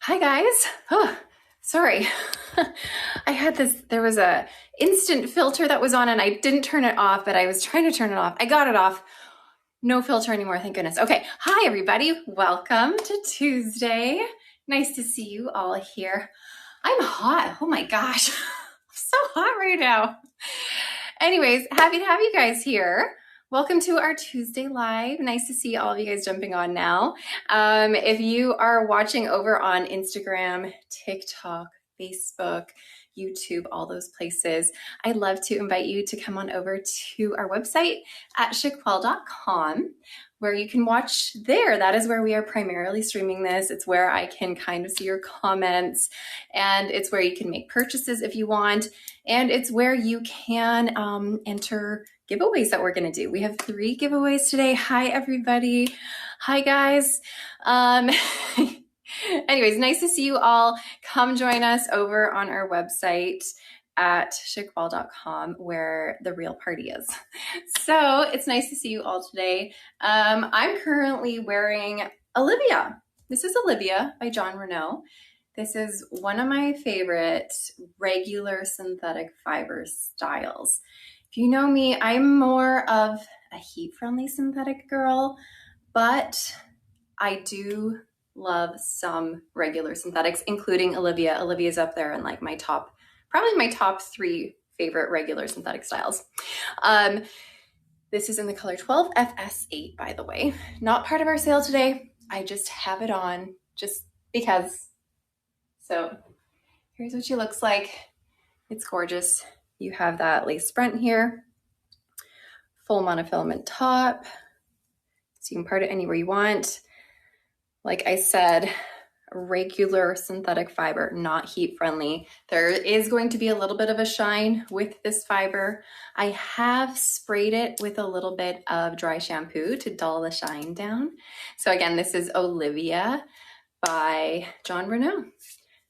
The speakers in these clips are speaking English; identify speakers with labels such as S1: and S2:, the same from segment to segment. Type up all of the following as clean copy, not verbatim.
S1: Hi guys. Oh, sorry. There was a instant filter that was on and I didn't turn it off, but I was trying to turn it off. I got it off. No filter anymore, thank goodness. Okay, hi everybody. Welcome to Tuesday. Nice to see you all here. I'm hot. Oh my gosh. I'm so hot right now. Anyways, happy to have you guys here. Welcome to our Tuesday Live. Nice to see all of you guys jumping on now. If you are watching over on Instagram, TikTok, Facebook, YouTube, all those places, I'd love to invite you to come on over to our website at chickquel.com, where you can watch there. That is where we are primarily streaming this. It's where I can kind of see your comments, and it's where you can make purchases if you want. And it's where you can enter giveaways that we're going to do. We have 3 giveaways today. Hi, everybody. Hi, guys. Anyways, nice to see you all. Come join us over on our website at chickquel.com, where the real party is. So it's nice to see you all today. I'm currently wearing Olivia. This is Olivia by Jon Renau. This is one of my favorite regular synthetic fiber styles. If you know me, I'm more of a heat-friendly synthetic girl, but I do love some regular synthetics, including Olivia. Olivia's up there in like probably my top 3 favorite regular synthetic styles. This is in the color 12 FS8, by the way. Not part of our sale today. I just have it on just because. So here's what she looks like. It's gorgeous. You have that lace front here, full monofilament top, so you can part it anywhere you want. Like I said, regular synthetic fiber, not heat friendly. There is going to be a little bit of a shine with this fiber. I have sprayed it with a little bit of dry shampoo to dull the shine down. So again, this is Olivia by Jon Renau.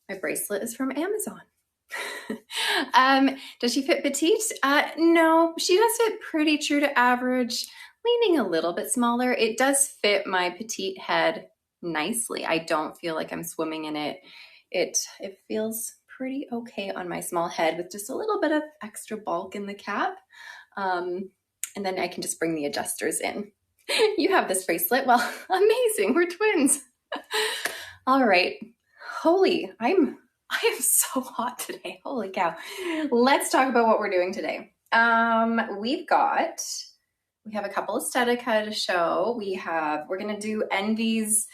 S1: My bracelet is from Amazon. Does she fit petite? No, she does fit pretty true to average, leaning a little bit smaller. It does fit my petite head nicely. I don't feel like I'm swimming in it. It feels pretty okay on my small head with just a little bit of extra bulk in the cap. And then I can just bring the adjusters in. You have this bracelet? Well, amazing. We're twins. All right. Holy, I am so hot today. Holy cow. Let's talk about what we're doing today. We have a couple of Estetica to show. We're going to do Envy's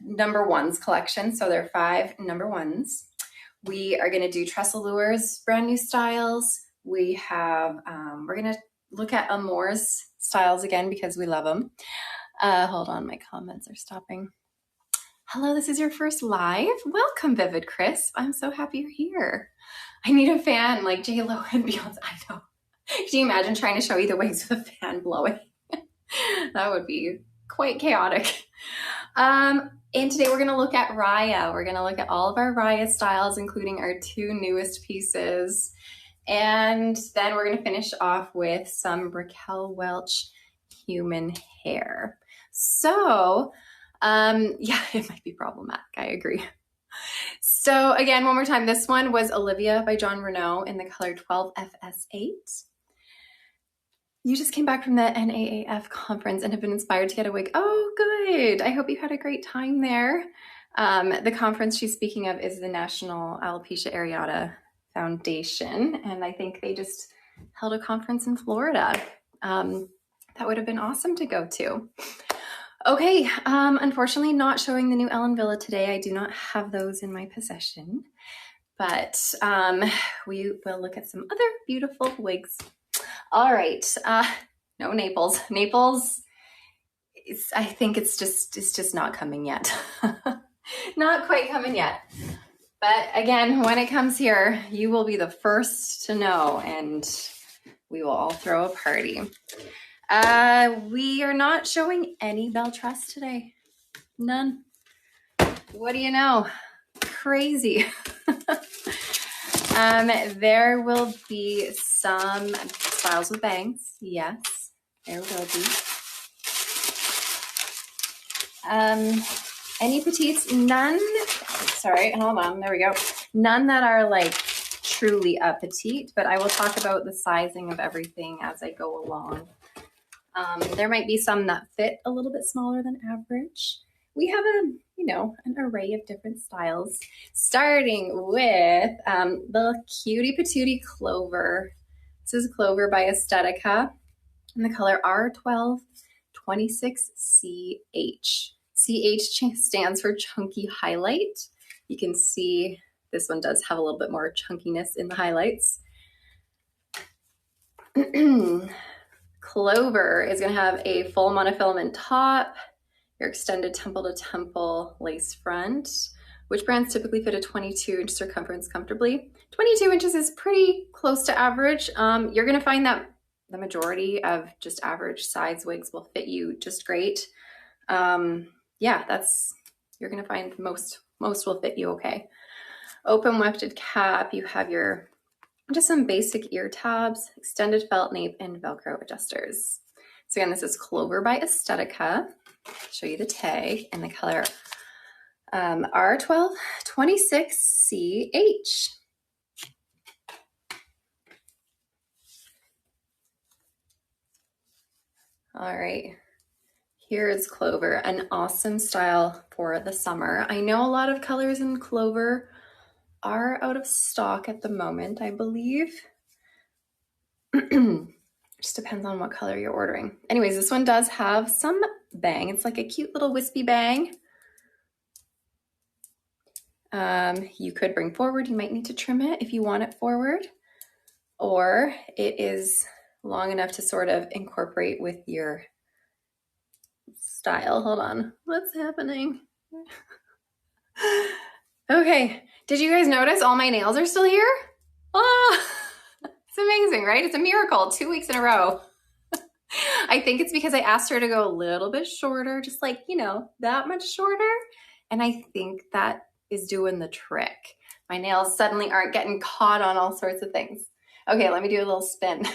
S1: number ones collection. So there are 5 number ones. We are going to do TressAllure's brand new styles. We're going to look at Amore's styles again because we love them. Hold on, my comments are stopping. Hello, this is your first live. Welcome, Vivid Crisp. I'm so happy you're here. I need a fan like J-Lo and Beyonce. I know. Can you imagine trying to show you the waves with a fan blowing? That would be quite chaotic. And today we're going to look at Raya. We're going to look at all of our Raya styles, including our 2 newest pieces. And then we're going to finish off with some Raquel Welch Human Hair. So, yeah, it might be problematic. I agree. So again, one more time, this one was Olivia by Jon Renau in the color 12 FS8. You just came back from the NAAF conference and have been inspired to get a wig. Oh, good. I hope you had a great time there. The conference she's speaking of is the National Alopecia Areata Foundation, and I think they just held a conference in Florida. That would have been awesome to go to. Okay, unfortunately not showing the new Ellen Villa today. I do not have those in my possession, but we will look at some other beautiful wigs. All right, no Naples. Naples, I think it's just not coming yet. Not quite coming yet. But again, when it comes here, you will be the first to know, and we will all throw a party. We are not showing any Belle Tress today. None. What do you know? Crazy. There will be some styles with bangs. Yes, there will be. Any petites, none, sorry, hold on, there we go. None that are like truly a petite, but I will talk about the sizing of everything as I go along. There might be some that fit a little bit smaller than average. We have an array of different styles, starting with the Cutie Patootie Clover. This is Clover by Estetica, in the color R1226CH. CH stands for Chunky Highlight. You can see this one does have a little bit more chunkiness in the highlights. Clover is going to have a full monofilament top, your extended temple to temple lace front, which brands typically fit a 22-inch circumference comfortably. 22 inches is pretty close to average. You're going to find that the majority of just average size wigs will fit you just great. Yeah, you're going to find most will fit you okay. Open wefted cap, you have your just some basic ear tabs, extended felt nape, and Velcro adjusters. So again, this is Clover by Estetica. I'll show you the tag and the color R1226CH. All right, here is Clover, an awesome style for the summer. I know a lot of colors in Clover are out of stock at the moment, I believe. Just depends on what color you're ordering. Anyways, this one does have some bang. It's like a cute little wispy bang. You could bring forward. You might need to trim it if you want it forward, or it is long enough to sort of incorporate with your style. Hold on, what's happening? Okay, did you guys notice all my nails are still here? Oh, it's amazing, right? It's a miracle, 2 weeks in a row. I think it's because I asked her to go a little bit shorter, just like, that much shorter. And I think that is doing the trick. My nails suddenly aren't getting caught on all sorts of things. Okay, let me do a little spin.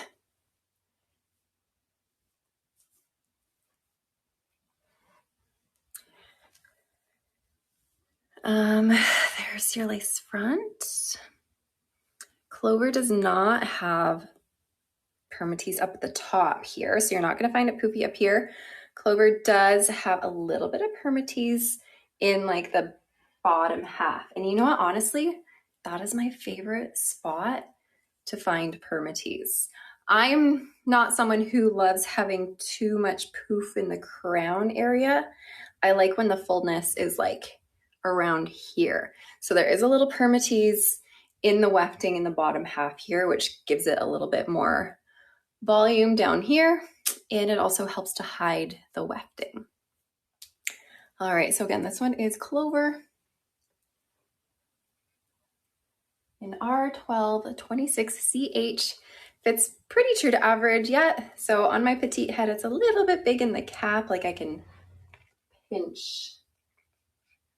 S1: There's your lace front. Clover does not have permatease up at the top here, so you're not going to find it poofy up here. Clover does have a little bit of permatease in like the bottom half. And you know what, honestly, that is my favorite spot to find permatease. I'm not someone who loves having too much poof in the crown area. I like when the fullness is like around here. So there is a little permatease in the wefting in the bottom half here, which gives it a little bit more volume down here, and it also helps to hide the wefting. All right, so again, this one is Clover in R1226CH. Fits pretty true to average yet. So on my petite head, it's a little bit big in the cap, like I can pinch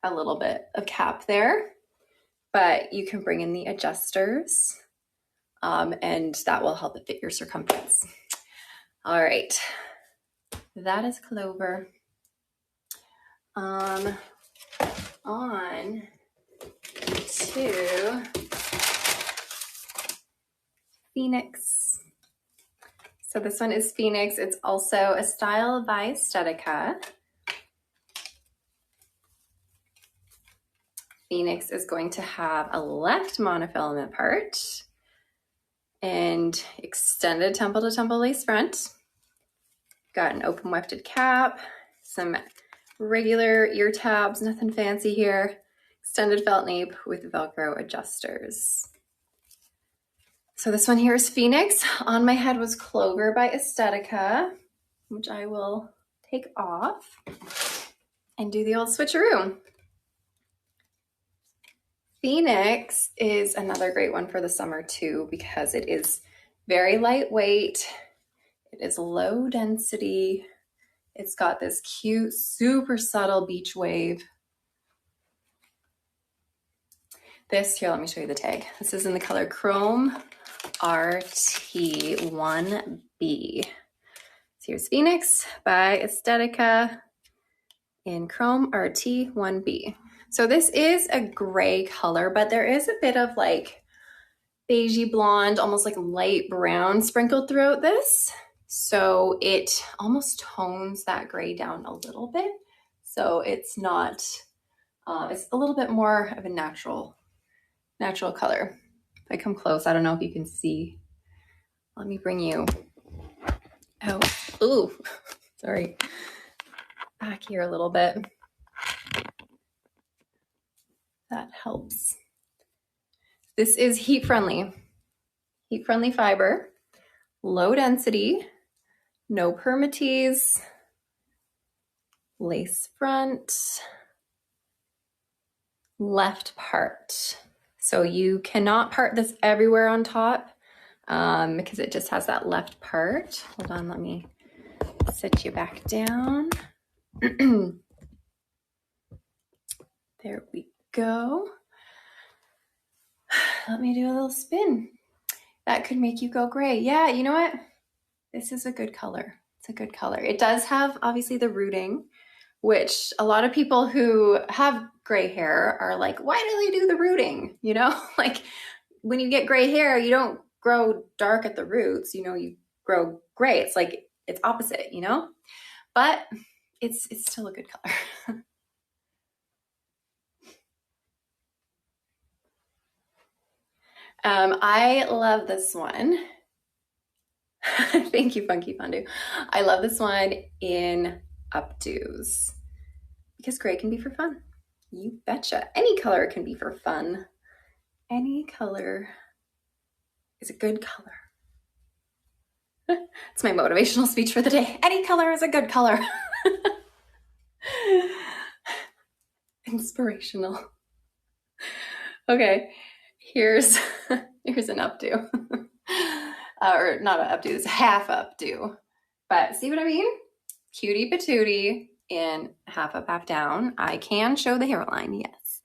S1: a little bit of cap there, but you can bring in the adjusters and that will help it fit your circumference. All right, that is Clover. On to Phoenix. So this one is Phoenix. It's also a style by Estetica. Phoenix is going to have a left monofilament part and extended temple to temple lace front. Got an open wefted cap, some regular ear tabs, nothing fancy here. Extended felt nape with Velcro adjusters. So this one here is Phoenix. On my head was Clover by Estetica, which I will take off and do the old switcheroo. Phoenix is another great one for the summer too, because it is very lightweight. It is low density. It's got this cute, super subtle beach wave. This here, let me show you the tag. This is in the color Chrome RT1B. So here's Phoenix by Estetica. in Chrome RT 1B. So this is a gray color, but there is a bit of like beigey blonde, almost like light brown sprinkled throughout this. So it almost tones that gray down a little bit. So it's not, it's a little bit more of a natural color. If I come close, I don't know if you can see. Let me bring you out. Ooh, sorry. Back here a little bit. That helps. This is heat friendly fiber, low density, no permatease, lace front, left part. So you cannot part this everywhere on top because it just has that left part. Hold on, let me sit you back down. There we go. Let me do a little spin. That could make you go gray. Yeah, you know what? This is a good color. It's a good color. It does have obviously the rooting, which a lot of people who have gray hair are like, why do they do the rooting? You know, like when you get gray hair, you don't grow dark at the roots, you know, you grow gray. It's like, it's opposite, you know, but it's still a good color. I love this one. Thank you, Funky Fondue. I love this one in updos because gray can be for fun. You betcha. Any color can be for fun. Any color is a good color. It's my motivational speech for the day. Any color is a good color. Inspirational. Okay, here's an updo. Or not an updo, it's a half updo. But see what I mean? Cutie patootie in half up, half down. I can show the hairline, yes.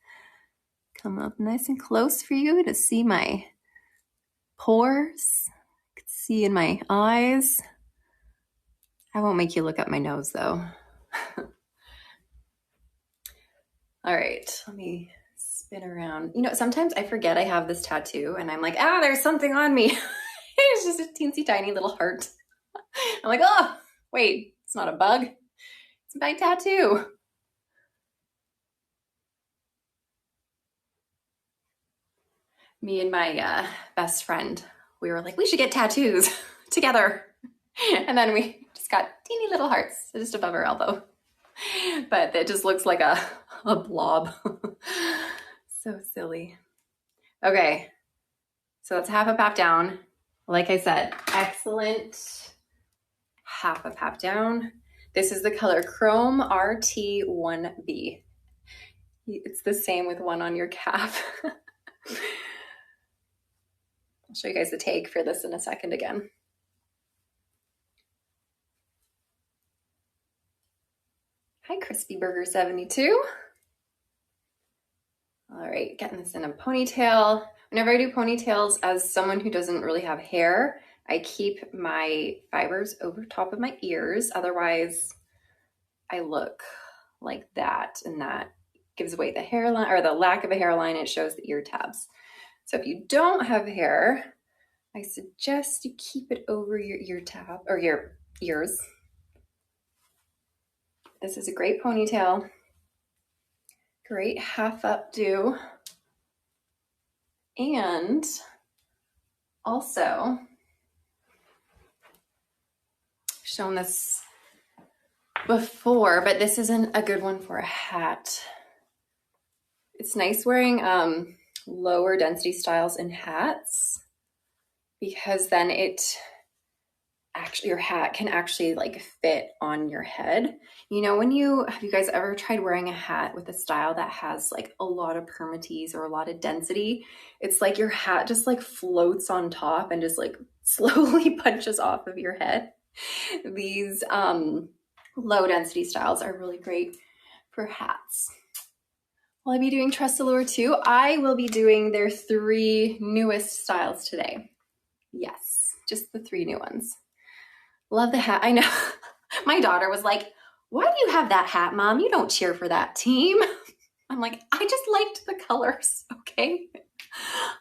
S1: Come up nice and close for you to see my pores. You can see in my eyes. I won't make you look up my nose though. All right, let me spin around. You know, sometimes I forget I have this tattoo and I'm like, there's something on me. It's just a teensy tiny little heart. I'm like, oh, wait, it's not a bug. It's my tattoo. Me and my best friend, we were like, we should get tattoos together. And then we just got teeny little hearts just above our elbow. But it just looks like a blob. So silly. Okay, so that's half up, half down. Like I said, excellent half up, half down. This is the color Chrome RT1B. It's the same with one on your calf. I'll show you guys the take for this in a second again. Hi, Crispy Burger 72. All right, getting this in a ponytail. Whenever I do ponytails, as someone who doesn't really have hair, I keep my fibers over top of my ears. Otherwise, I look like that, and that gives away the hairline or the lack of a hairline. It shows the ear tabs. So if you don't have hair, I suggest you keep it over your ear tab or your ears. This is a great ponytail. Great half updo. And also, shown this before, but this isn't a good one for a hat. It's nice wearing lower density styles in hats because then your hat can actually like fit on your head. You know, have you guys ever tried wearing a hat with a style that has like a lot of permatease or a lot of density? It's like your hat just like floats on top and just like slowly punches off of your head. These low density styles are really great for hats. Will I be doing TressAllure too? I will be doing their 3 newest styles today. Yes, just the 3 new ones. Love the hat. I know. My daughter was like, why do you have that hat, Mom? You don't cheer for that team. I'm like, I just liked the colors, okay?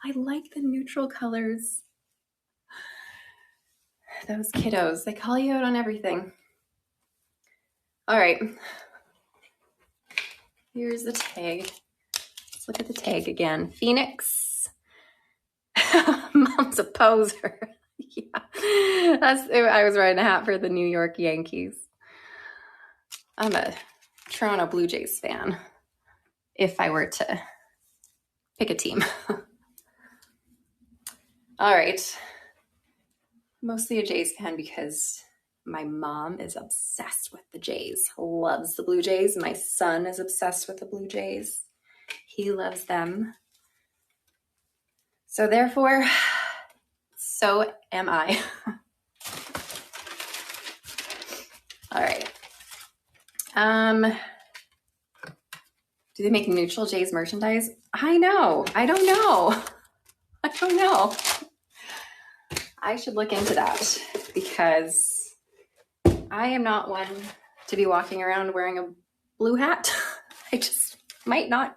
S1: I like the neutral colors. Those kiddos, they call you out on everything. All right. Here's the tag. Let's look at the tag again. Phoenix. Mom's a poser. Yeah. I was wearing a hat for the New York Yankees. I'm a Toronto Blue Jays fan, if I were to pick a team. All right. Mostly a Jays fan because my mom is obsessed with the Jays, loves the Blue Jays. My son is obsessed with the Blue Jays. He loves them. So therefore, so am I. All right. Do they make neutral Jays merchandise? I know. I don't know. I don't know. I should look into that because I am not one to be walking around wearing a blue hat. I just might not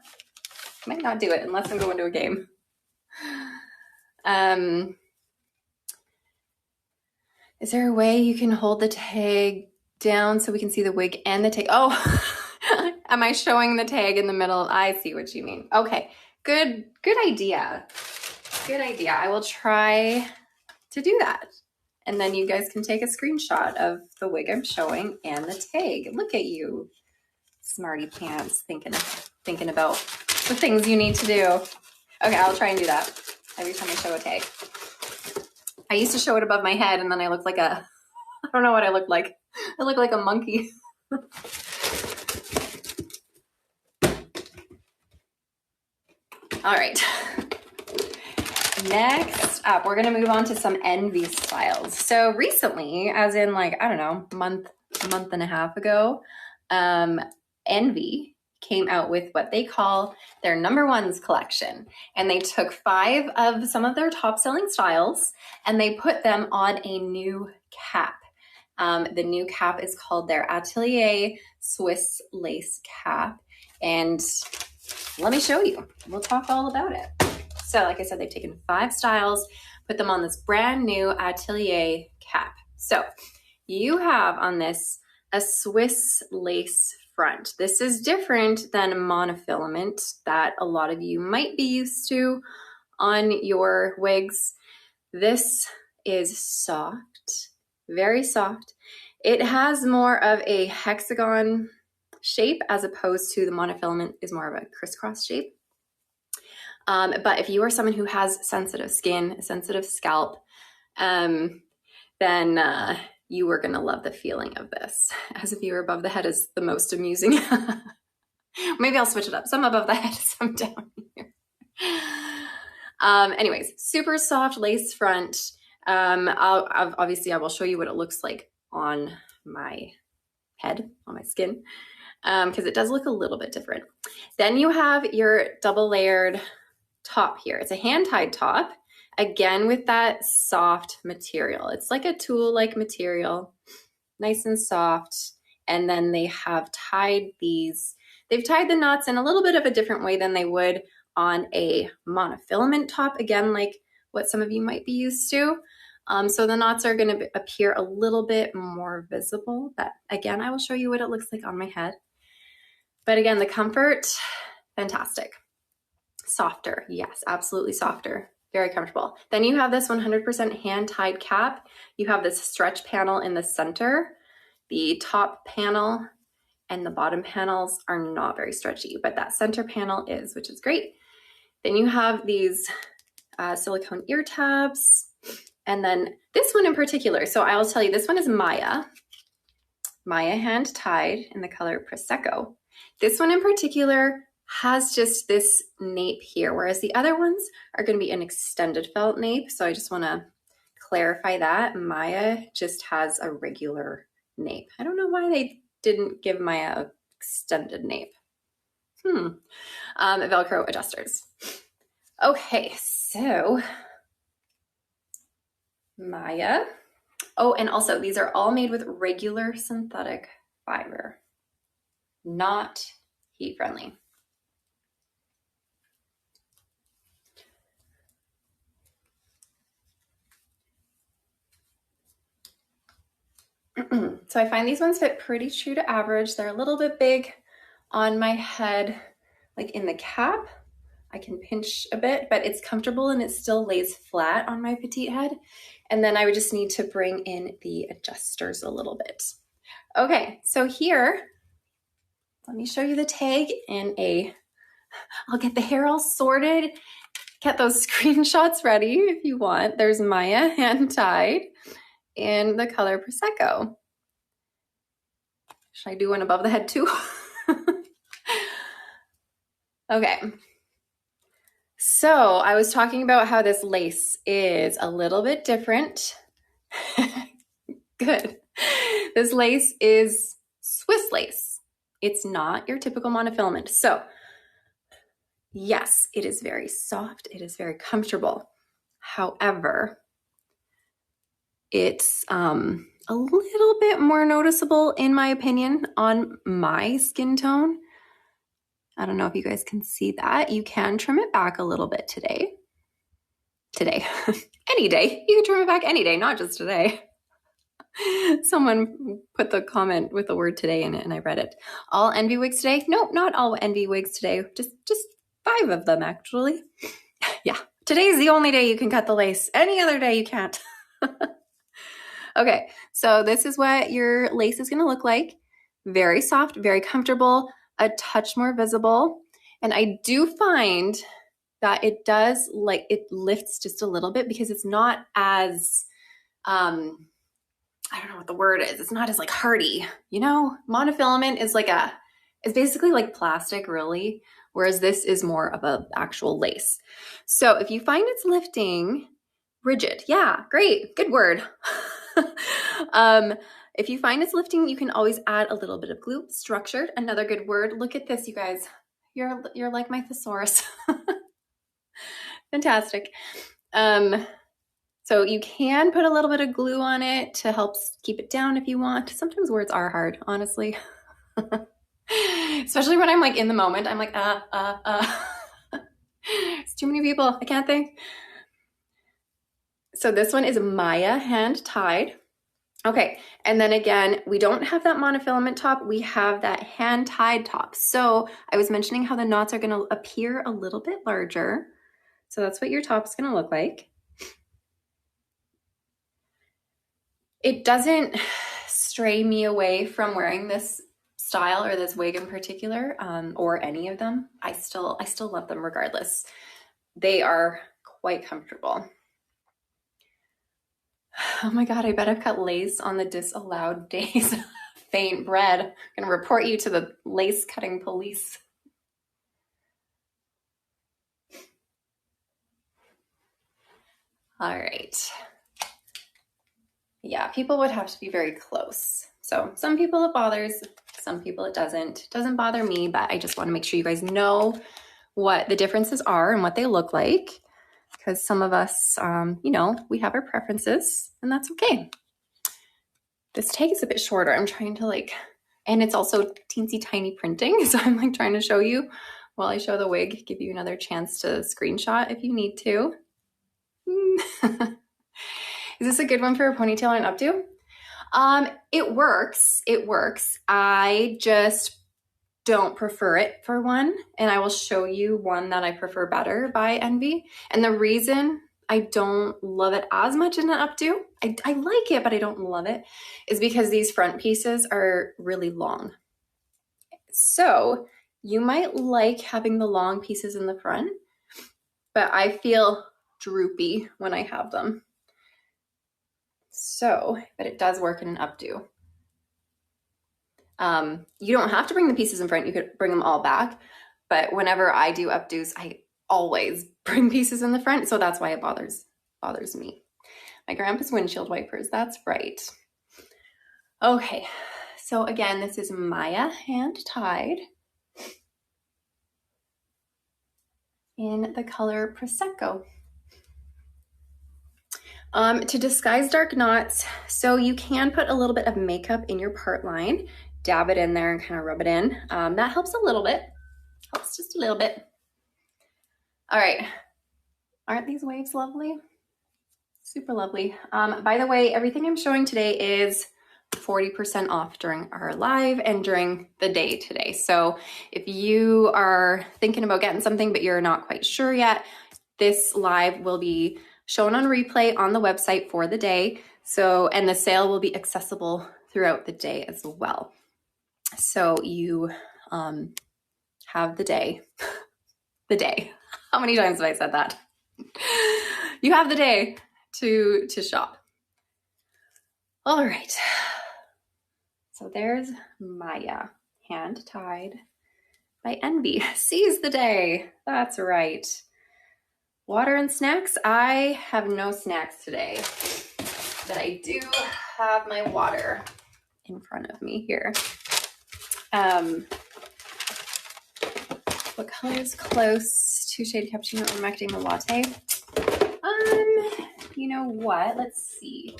S1: do it unless I'm going to a game. Is there a way you can hold the tag down so we can see the wig and the tag? Oh, am I showing the tag in the middle? I see what you mean. Okay, good idea. Good idea. I will try to do that. And then you guys can take a screenshot of the wig I'm showing and the tag. Look at you, smarty pants, thinking about the things you need to do. Okay, I'll try and do that every time I show a tag. I used to show it above my head and then I looked like I don't know what I looked like. I looked like a monkey. All right. Next up, we're gonna move on to some envy styles. So recently, as in like, I don't know, month and a half ago, Envy came out with what they call their number ones collection. And they took 5 of some of their top selling styles and they put them on a new cap. The new cap is called their Atelier Swiss Lace Cap. And let me show you. We'll talk all about it. So like I said, they've taken 5 styles, put them on this brand new Atelier cap. So you have on this a Swiss lace front. This is different than monofilament that a lot of you might be used to on your wigs. This is soft, very soft. It has more of a hexagon shape as opposed to the monofilament is more of a crisscross shape. But if you are someone who has sensitive skin, sensitive scalp, then you are going to love the feeling of this. As a viewer above the head is the most amusing. Maybe I'll switch it up. Some above the head, some down here. Anyways, super soft lace front. Obviously, I will show you what it looks like on my head, on my skin, because it does look a little bit different. Then you have your double layered top here. It's a hand-tied top, again with that soft material. It's like a tulle-like material, nice and soft. And then they have tied these, they've tied the knots in a little bit of a different way than they would on a monofilament top, again, like what some of you might be used to. So the knots are going to appear a little bit more visible, but again, I will show you what it looks like on my head. But again, the comfort, fantastic. Softer, yes, absolutely softer, very comfortable. Then you have this 100% hand-tied cap. You have this stretch panel in the center. The top panel and the bottom panels are not very stretchy, but that center panel is, which is great. Then you have these silicone ear tabs. And then this one in particular, so I will tell you, this one is Maya hand-tied in the color Prosecco. This one in particular has just this nape here, whereas the other ones are going to be an extended felt nape. So I just want to clarify that. Maya just has a regular nape. I don't know why they didn't give Maya an extended nape. Velcro adjusters. Okay, so Maya. Oh, and also these are all made with regular synthetic fiber, not heat friendly. So I find these ones fit pretty true to average. They're a little bit big on my head, like in the cap. I can pinch a bit, but it's comfortable and it still lays flat on my petite head. And then I would just need to bring in the adjusters a little bit. Okay, so here, let me show you the tag I'll get the hair all sorted, get those screenshots ready if you want. There's Maya hand tied in the color Prosecco. Should I do one above the head too? Okay. So I was talking about how this lace is a little bit different. Good. This lace is Swiss lace. It's not your typical monofilament. So yes, it is very soft. It is very comfortable. However, it's a little bit more noticeable, in my opinion, on my skin tone. I don't know if you guys can see that. You can trim it back a little bit today. Any day. You can trim it back any day, not just today. Someone put the comment with the word today in it and I read it. All envy wigs today? Nope, not all envy wigs today. Just 5 of them actually. Yeah, today's the only day you can cut the lace. Any other day you can't. Okay, so this is what your lace is going to look like. Very soft, very comfortable, a touch more visible. And I do find that it does, like, it lifts just a little bit because it's not as, I don't know what the word is. It's not as like hardy, you know? Monofilament is it's basically like plastic really, whereas this is more of an actual lace. So if you find it's lifting, rigid, yeah, great, good word. If you find it's lifting, you can always add a little bit of glue. Structured, another good word. Look at this, you guys. You're like my thesaurus. Fantastic. So you can put a little bit of glue on it to help keep it down if you want. Sometimes words are hard, honestly. Especially when I'm like in the moment, I'm like, It's too many people, I can't think. So this one is Maya hand tied. Okay, and then again, we don't have that monofilament top, we have that hand tied top. So I was mentioning how the knots are gonna appear a little bit larger. So that's what your top is gonna look like. It doesn't stray me away from wearing this style or this wig in particular, or any of them. I still love them regardless. They are quite comfortable. Oh my God, I bet I've cut lace on the disallowed days. Faint bread. I'm gonna report you to the lace cutting police. All right. Yeah, people would have to be very close. So some people it bothers, some people it doesn't. It doesn't bother me, but I just want to make sure you guys know what the differences are and what they look like. Because some of us, you know, we have our preferences and that's okay. This tag is a bit shorter. I'm trying to and it's also teensy tiny printing. So I'm trying to show you while I show the wig, give you another chance to screenshot if you need to. Is this a good one for a ponytail and updo? It works. I just don't prefer it for one, and I will show you one that I prefer better by Envy. And the reason I don't love it as much in an updo, I like it, but I don't love it, is because these front pieces are really long. So you might like having the long pieces in the front, but I feel droopy when I have them. So, but it does work in an updo. You don't have to bring the pieces in front. You could bring them all back. But whenever I do updos, I always bring pieces in the front. So that's why it bothers me. My grandpa's windshield wipers, that's right. Okay, so again, this is Maya hand tied in the color Prosecco. To disguise dark knots, so you can put a little bit of makeup in your part line dab it in there and kind of rub it in. That helps a little bit, helps just a little bit. All right, aren't these waves lovely? Super lovely. By the way, everything I'm showing today is 40% off during our live and during the day today. So if you are thinking about getting something, but you're not quite sure yet, this live will be shown on replay on the website for the day. So, and the sale will be accessible throughout the day as well. So you have the day, the day. How many times have I said that? You have the day to shop. All right. So there's Maya, hand tied by Envy. Seize the day. That's right. Water and snacks. I have no snacks today, but I do have my water in front of me here. What color is close to shade cappuccino or macadamia latte? You know what? Let's see.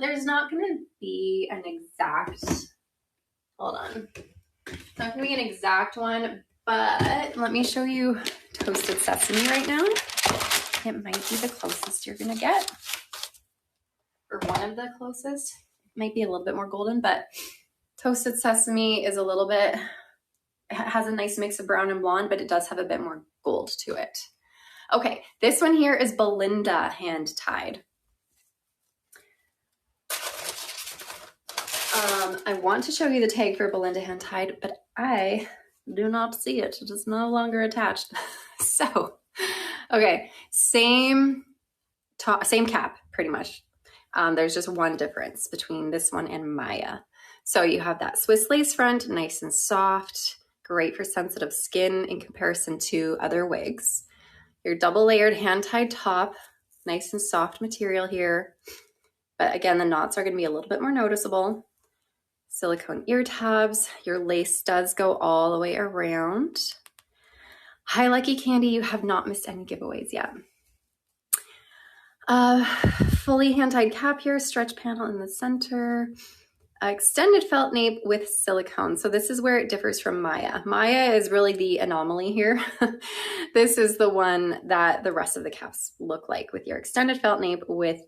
S1: There's not going to be an exact, hold on. It's not going to be an exact one, but let me show you toasted sesame right now. It might be the closest you're going to get, or one of the closest. It might be a little bit more golden, but toasted sesame is a little bit, it has a nice mix of brown and blonde, but it does have a bit more gold to it. Okay, this one here is Belinda hand tied. I want to show you the tag for Belinda hand tied, but I do not see it. It is no longer attached. So, okay, same cap pretty much. There's just one difference between this one and Maya. So you have that Swiss lace front, nice and soft, great for sensitive skin in comparison to other wigs. Your double layered hand tied top, nice and soft material here. But again, the knots are going to be a little bit more noticeable. Silicone ear tabs. Your lace does go all the way around. Hi, Lucky Candy. You have not missed any giveaways yet. Fully hand-tied cap here, stretch panel in the center. Extended felt nape with silicone. So this is where it differs from Maya. Maya is really the anomaly here. This is the one that the rest of the caps look like, with your extended felt nape with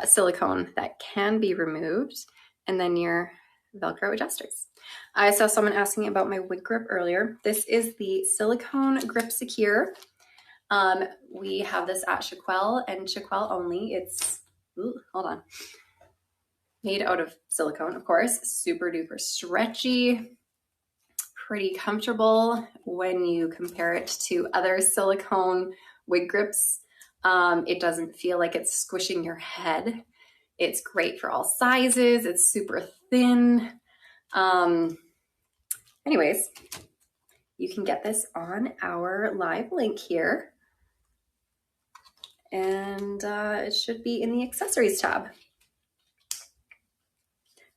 S1: silicone that can be removed, and then your Velcro adjusters. I saw someone asking about my wig grip earlier. This is the silicone grip secure. We have this at Shaquelle and Shaquelle only. It's, hold on, made out of silicone, of course, super duper stretchy, pretty comfortable when you compare it to other silicone wig grips. It doesn't feel like it's squishing your head. It's great for all sizes. It's super thin. Anyways, you can get this on our live link here. And it should be in the accessories tab.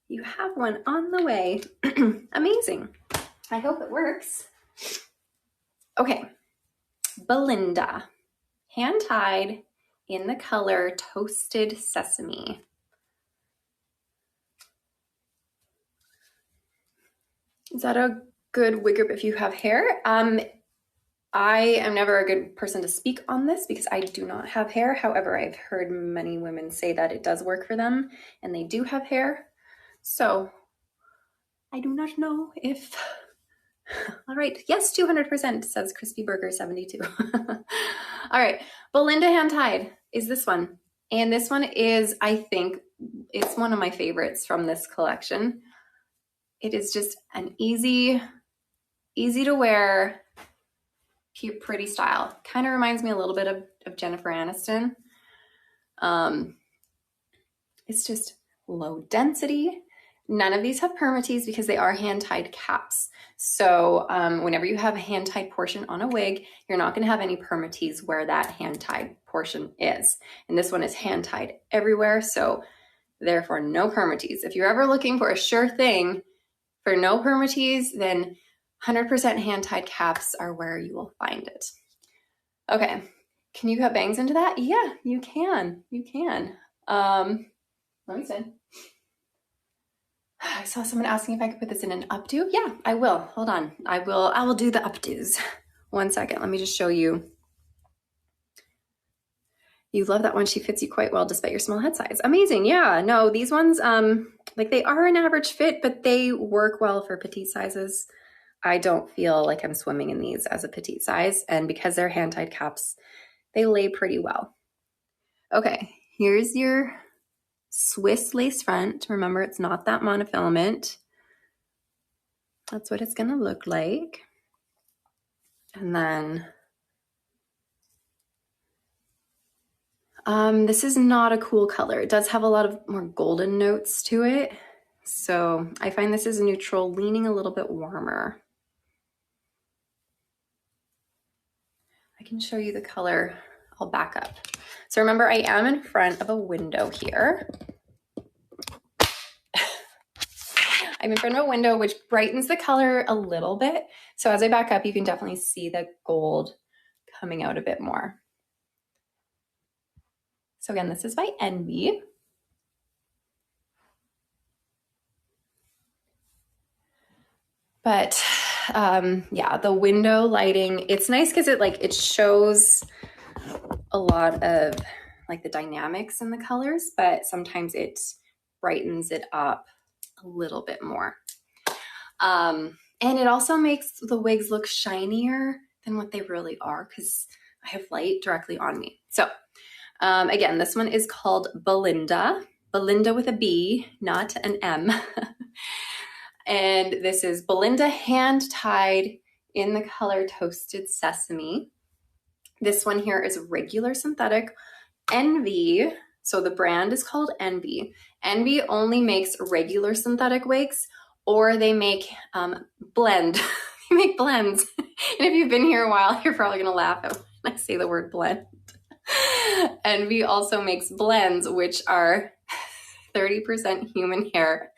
S1: You have one on the way. Amazing. I hope it works. Okay, Belinda, hand tied in the color Toasted Sesame. Is that a good wig grip if you have hair? I am never a good person to speak on this because I do not have hair. However, I've heard many women say that it does work for them and they do have hair. So I do not know if, all right. Yes, 200% says Crispy Burger 72. All right. Belinda hand tied is this one. And this one is, I think it's one of my favorites from this collection. It is just an easy to wear, cute, pretty style. Kind of reminds me a little bit of Jennifer Aniston. It's just low density. None of these have permatease because they are hand-tied caps. So whenever you have a hand-tied portion on a wig, you're not going to have any permatease where that hand-tied portion is. And this one is hand-tied everywhere, so therefore no permatease. If you're ever looking for a sure thing for no permatease, then 100% hand-tied caps are where you will find it. Okay, can you cut bangs into that? Yeah, you can. You can. Let me see. I saw someone asking if I could put this in an updo. Yeah, I will. Hold on. I will do the updos. 1 second. Let me just show you. You love that one. She fits you quite well despite your small head size. Amazing. Yeah, no, these ones, like they are an average fit, but they work well for petite sizes. I don't feel like I'm swimming in these as a petite size. And because they're hand-tied caps, they lay pretty well. Okay, here's your Swiss lace front. Remember, it's not that monofilament. That's what it's gonna look like. And then, this is not a cool color. It does have a lot of more golden notes to it. So I find this is neutral, leaning a little bit warmer. I can show you the color. I'll back up. So remember, I am in front of a window here. I'm in front of a window, which brightens the color a little bit. So as I back up, you can definitely see the gold coming out a bit more. So again, this is by Envy. But yeah, the window lighting, it's nice because it shows a lot of like the dynamics in the colors, but sometimes it brightens it up a little bit more. And it also makes the wigs look shinier than what they really are because I have light directly on me. So again, this one is called Belinda. Belinda with a B, not an M. And this is Belinda hand tied in the color Toasted Sesame. This one here is regular synthetic. Envy, so the brand is called Envy. Envy only makes regular synthetic wigs, or they make blend. They make blends. And if you've been here a while, you're probably gonna laugh when I say the word blend. Envy also makes blends, which are 30% human hair,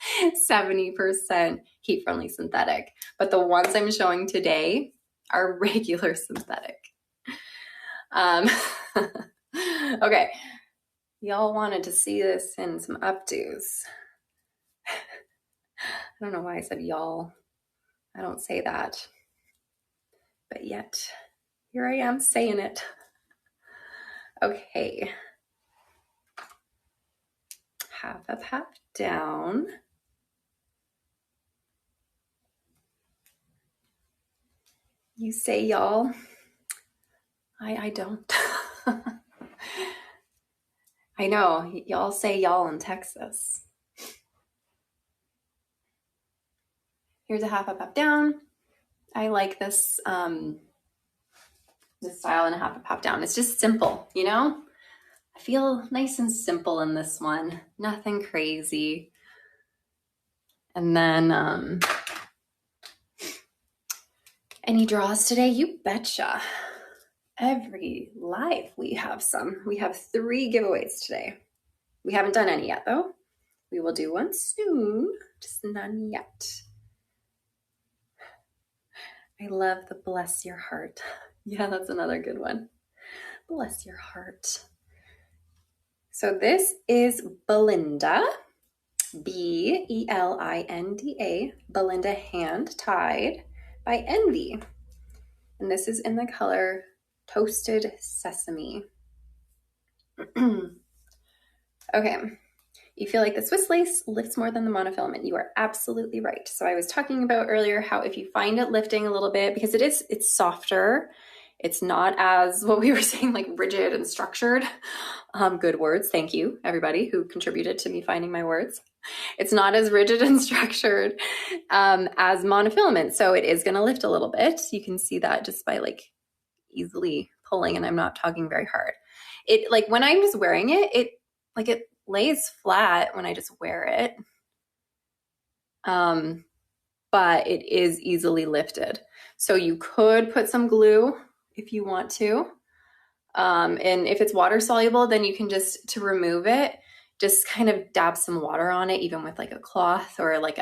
S1: 70% heat-friendly synthetic. But the ones I'm showing today are regular synthetic. Okay, y'all wanted to see this in some updos. I don't know why I said y'all. I don't say that. But yet, here I am saying it. Okay. Half up, half down. You say y'all. I don't. I know, y'all say y'all in Texas. Here's a half up, half down. I like this, this style and a half up, half down. It's just simple, you know? I feel nice and simple in this one. Nothing crazy. And then, any draws today? You betcha. Every live we have some. We have 3 giveaways today. We haven't done any yet though. We will do one soon, just none yet. I love the bless your heart. Yeah, that's another good one. Bless your heart. So this is Belinda, Belinda, Belinda hand tied by Envy. And this is in the color Toasted Sesame. Okay, you feel like the Swiss lace lifts more than the monofilament. You are absolutely right. So I was talking about earlier how if you find it lifting a little bit, because it's softer, it's not as, what we were saying, like rigid and structured. Good words. Thank you, everybody who contributed to me finding my words. It's not as rigid and structured as monofilament. So it is going to lift a little bit. You can see that just by like easily pulling, and I'm not talking very hard. It like when I'm just wearing it, it lays flat when I just wear it. But it is easily lifted. So you could put some glue if you want to. And if it's water soluble, then you can just, to remove it, just kind of dab some water on it, even with like a cloth or like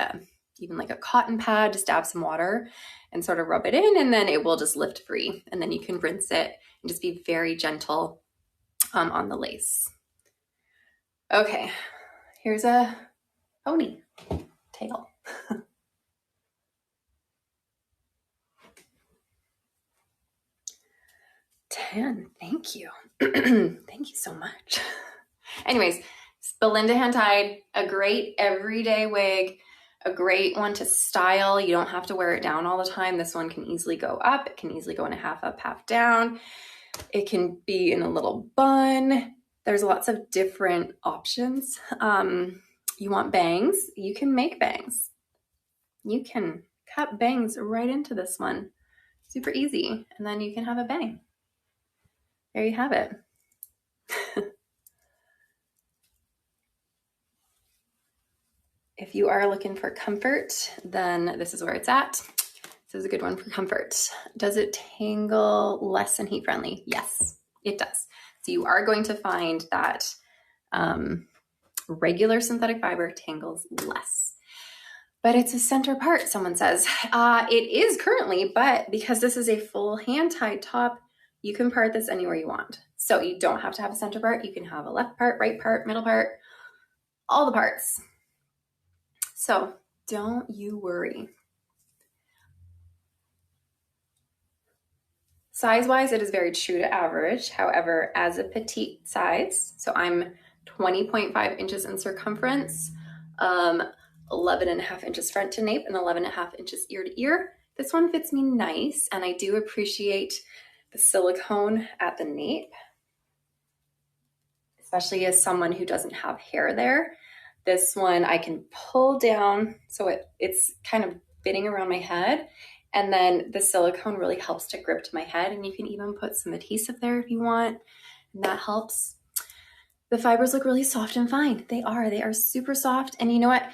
S1: even like a cotton pad, just dab some water and sort of rub it in, and then it will just lift free. And then you can rinse it and just be very gentle on the lace. Okay, here's a pony tail. 10. Thank you. Thank you so much. Anyways, Belinda hand tied, a great everyday wig, a great one to style. You don't have to wear it down all the time. This one can easily go up. It can easily go in a half up, half down. It can be in a little bun. There's lots of different options. You want bangs? You can make bangs. You can cut bangs right into this one. Super easy. And then you can have a bang. There you have it. If you are looking for comfort, then this is where it's at. This is a good one for comfort. Does it tangle less than heat friendly? Yes, it does. So you are going to find that regular synthetic fiber tangles less. But it's a center part, someone says. It is currently, but because this is a full hand-tied top, you can part this anywhere you want. So you don't have to have a center part. You can have a left part, right part, middle part, all the parts. So don't you worry. Size-wise, it is very true to average. However, as a petite size, so I'm 20.5 inches in circumference, 11.5 inches front to nape, and 11.5 inches ear to ear. This one fits me nice, and I do appreciate the silicone at the nape, especially as someone who doesn't have hair there. This one I can pull down so it's kind of fitting around my head, and then the silicone really helps to grip to my head, and you can even put some adhesive there if you want, and that helps. The fibers look really soft and fine. They are super soft. And you know what?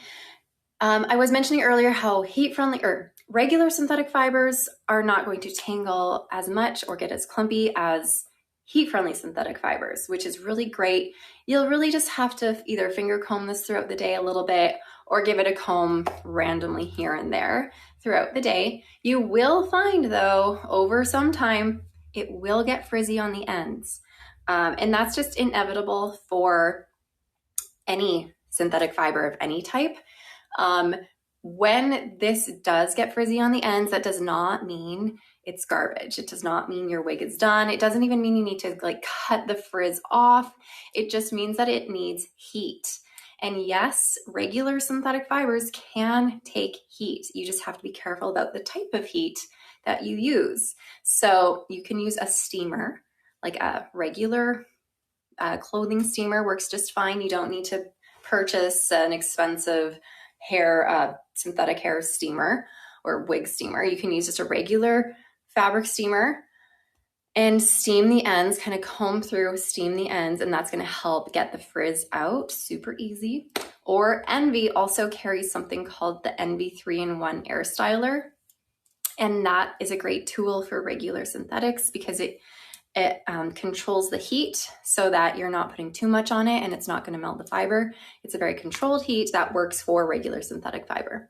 S1: I was mentioning earlier how heat-friendly or regular synthetic fibers are not going to tangle as much or get as clumpy as heat-friendly synthetic fibers, which is really great. You'll really just have to either finger comb this throughout the day a little bit or give it a comb randomly here and there throughout the day. You will find, though, over some time, it will get frizzy on the ends. And that's just inevitable for any synthetic fiber of any type. When this does get frizzy on the ends, that does not mean it's garbage. It does not mean your wig is done. It doesn't even mean you need to cut the frizz off. It just means that it needs heat. And yes, regular synthetic fibers can take heat. You just have to be careful about the type of heat that you use. So you can use a steamer, like a regular clothing steamer works just fine. You don't need to purchase an expensive hair, synthetic hair steamer or wig steamer. You can use just a regular fabric steamer and steam the ends, kind of comb through, steam the ends, and that's going to help get the frizz out super easy. Or Envy also carries something called the Envy 3-in-1 Air Styler. And that is a great tool for regular synthetics because it controls the heat so that you're not putting too much on it and it's not going to melt the fiber. It's a very controlled heat that works for regular synthetic fiber.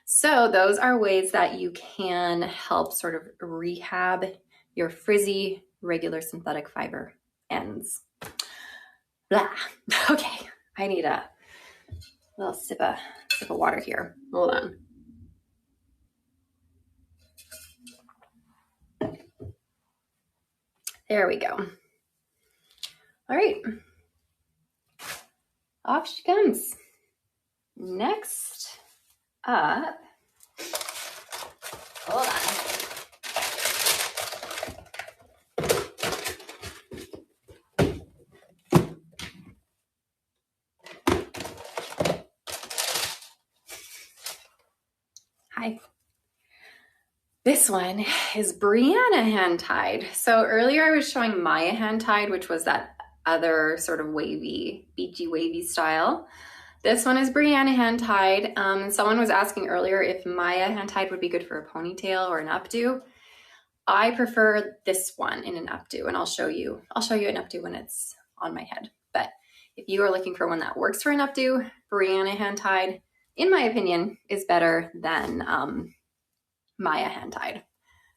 S1: So those are ways that you can help sort of rehab your frizzy regular synthetic fiber ends. Blah. Okay, I need a little sip of water here. Hold on. There we go. All right. Off she comes. Next up, hold on. Hi. This one is Brianna hand tied. So earlier I was showing Maya hand tied, which was that other sort of wavy, beachy wavy style. This one is Brianna hand tied. Someone was asking earlier if Maya hand tied would be good for a ponytail or an updo. I prefer this one in an updo, and I'll show you an updo when it's on my head. But if you are looking for one that works for an updo, Brianna hand tied, in my opinion, is better than Maya hand tied.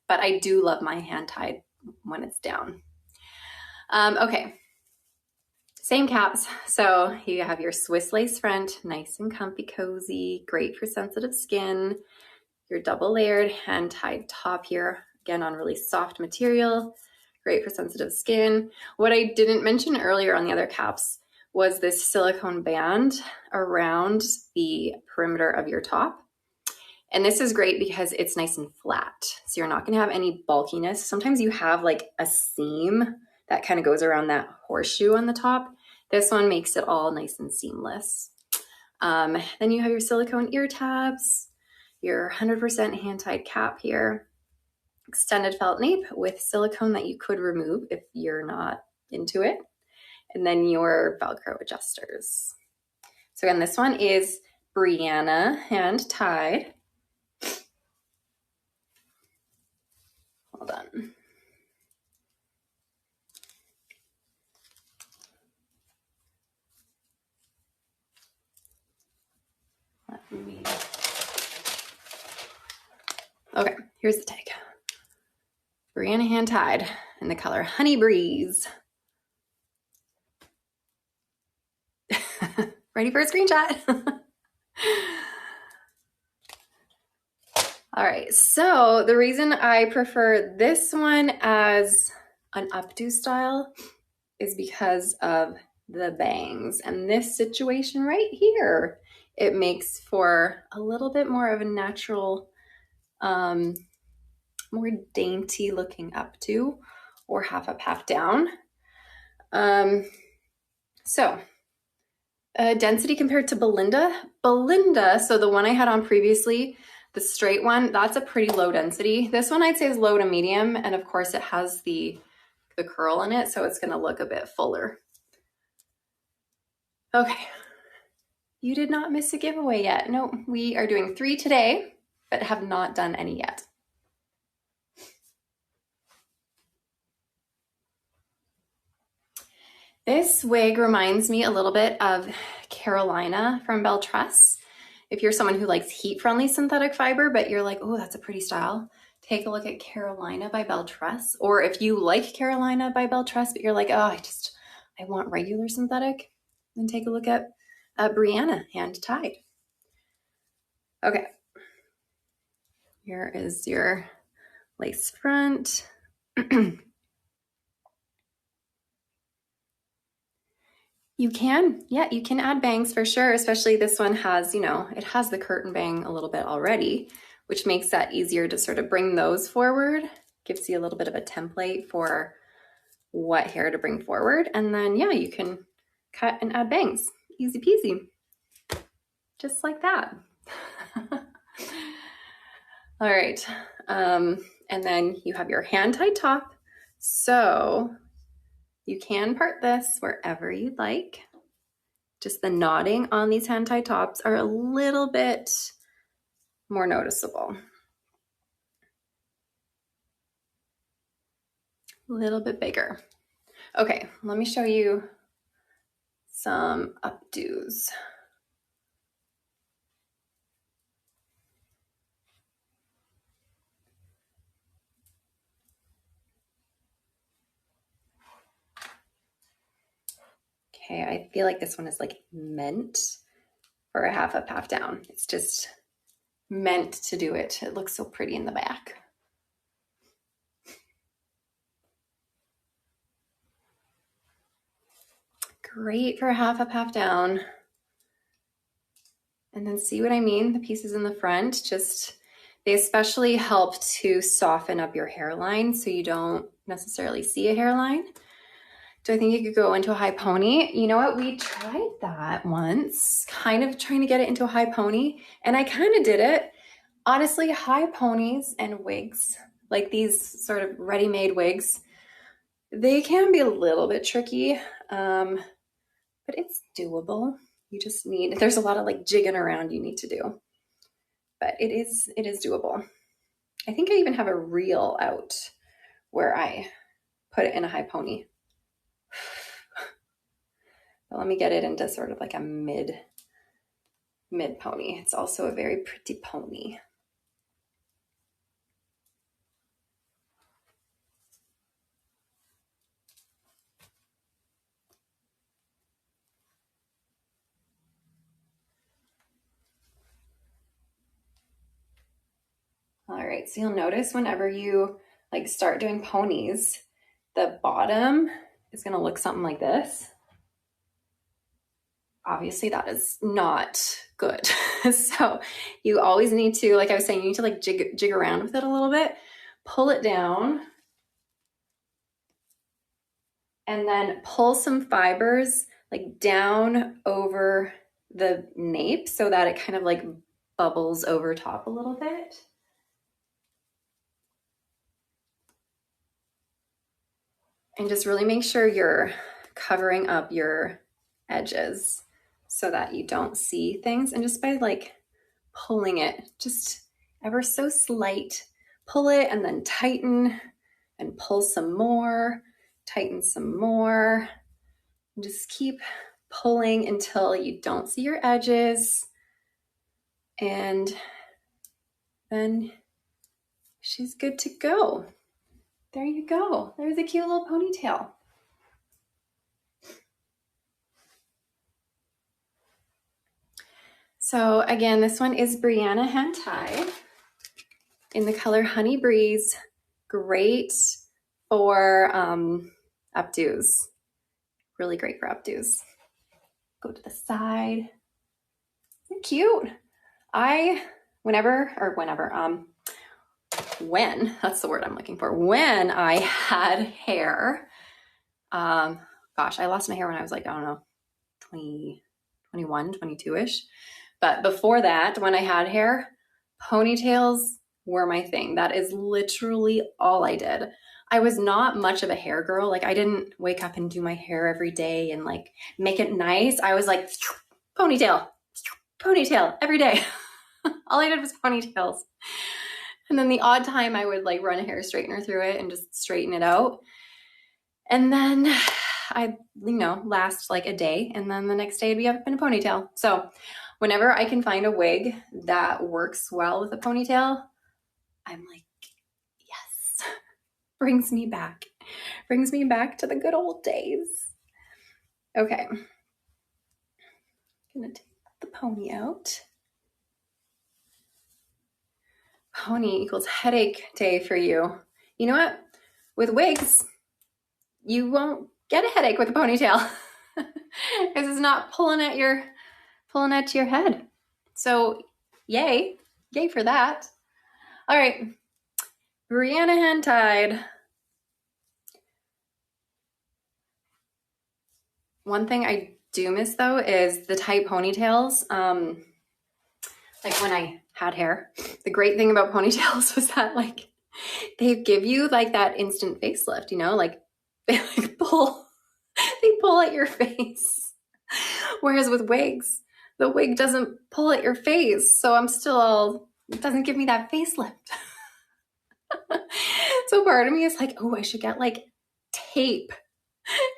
S1: But I do love my hand tied when it's down. Okay. Same caps. So you have your Swiss lace front, nice and comfy, cozy, great for sensitive skin. Your double layered hand tied top here, again on really soft material, great for sensitive skin. What I didn't mention earlier on the other caps was this silicone band around the perimeter of your top. And this is great because it's nice and flat. So you're not gonna have any bulkiness. Sometimes you have like a seam that kind of goes around that horseshoe on the top. This one makes it all nice and seamless. Then you have your silicone ear tabs, your 100% hand-tied cap here, extended felt nape with silicone that you could remove if you're not into it, and then your Velcro adjusters. So again, this one is Brianna hand-tied. Hold on. Okay, here's the tag. Brianna hand tied in the color Honey Breeze. Ready for a screenshot? All right, so the reason I prefer this one as an updo style is because of the bangs. And this situation right here, it makes for a little bit more of a natural, more dainty looking updo or half up, half down. Density compared to Belinda, so the one I had on previously, the straight one, that's a pretty low density. This one I'd say is low to medium, and of course it has the curl in it, so it's gonna look a bit fuller. Okay, you did not miss a giveaway yet. No, we are doing 3 today, but have not done any yet. This wig reminds me a little bit of Carolina from Belle Tress. If you're someone who likes heat-friendly synthetic fiber, but you're like, oh, that's a pretty style, take a look at Carolina by Belle Tress. Or if you like Carolina by Belle Tress, but you're like, oh, I want regular synthetic, then take a look at Brianna hand-tied. Okay, here is your lace front. You can add bangs for sure, especially this one has, it has the curtain bang a little bit already, which makes that easier to sort of bring those forward, gives you a little bit of a template for what hair to bring forward. And then, yeah, you can cut and add bangs, easy peasy, just like that. All right, and then you have your hand-tied top. So you can part this wherever you'd like. Just the knotting on these hand-tied tops are a little bit more noticeable. A little bit bigger. Okay, let me show you some updos. Okay, I feel like this one is like meant for a half up, half down. It's just meant to do it. It looks so pretty in the back. Great for a half up, half down. And then see what I mean? The pieces in the front, they especially help to soften up your hairline so you don't necessarily see a hairline. Do I think it could go into a high pony? You know what? We tried that once, kind of trying to get it into a high pony, and I kind of did it. Honestly, high ponies and wigs, like these sort of ready-made wigs, they can be a little bit tricky, but it's doable. You just there's a lot of like jigging around you need to do, but it is doable. I think I even have a reel out where I put it in a high pony. But let me get it into sort of like a mid pony. It's also a very pretty pony. right, so you'll notice whenever you like start doing ponies, the bottom is gonna look something like this. Obviously that is not good. So you always need to, like I was saying, you need to like jig around with it a little bit, pull it down, and then pull some fibers like down over the nape so that it kind of like bubbles over top a little bit. And just really make sure you're covering up your edges so that you don't see things. And just by like pulling it, just ever so slight, pull it and then tighten and pull some more, tighten some more. And just keep pulling until you don't see your edges. And then she's good to go. There you go. There's a cute little ponytail. So again, this one is Brianna hand tied in the color Honey Breeze. Great for updos. Really great for updos. Go to the side. Isn't it cute? When, that's the word I'm looking for, when I had hair, gosh, I lost my hair when I was like, I don't know, 20, 21, 22-ish. But before that, when I had hair, ponytails were my thing. That is literally all I did. I was not much of a hair girl. Like I didn't wake up and do my hair every day and like make it nice. I was like, ponytail every day. All I did was ponytails. And then the odd time I would like run a hair straightener through it and just straighten it out. And then I'd, last like a day. And then the next day I'd be up in a ponytail. So whenever I can find a wig that works well with a ponytail, I'm like, yes, brings me back to the good old days. Okay. I'm gonna take the pony out. Pony equals headache day for you. You know what? With wigs, you won't get a headache with a ponytail because it's not pulling at your head. So yay for that. All right, Brianna hand tied. One thing I do miss though is the tight ponytails. Like when I had hair, the great thing about ponytails was that like they give you like that instant facelift, like they like pull at your face. Whereas with wigs, the wig doesn't pull at your face. So it doesn't give me that facelift. So part of me is like, oh, I should get like tape.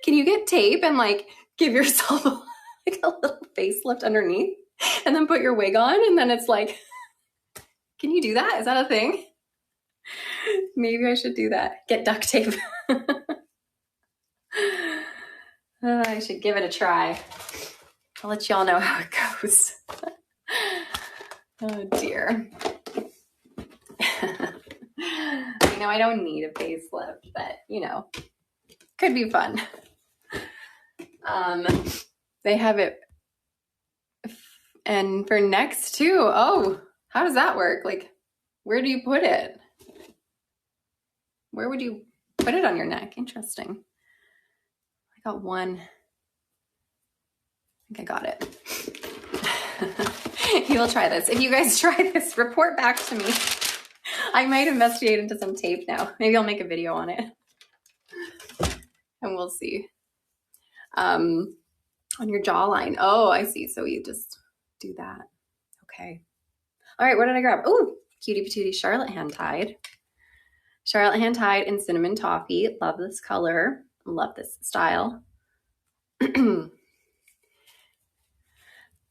S1: Can you get tape and like give yourself like a little facelift underneath and then put your wig on? And then it's like, can you do that? Is that a thing? Maybe I should do that. Get duct tape. I should give it a try. I'll let y'all know how it goes. Oh dear. I don't need a facelift, but could be fun. They have it, and for necks too. Oh, how does that work? Like, where do you put it? Where would you put it on your neck? Interesting. I got one. I think I got it. You will try this. If you guys try this, report back to me. I might investigate into some tape now. Maybe I'll make a video on it. And we'll see. On your jawline. Oh, I see. So you just do that. Okay. All right, what did I grab? Oh, cutie patootie Charlotte hand tied. Charlotte hand tied in cinnamon toffee. Love this color. Love this style.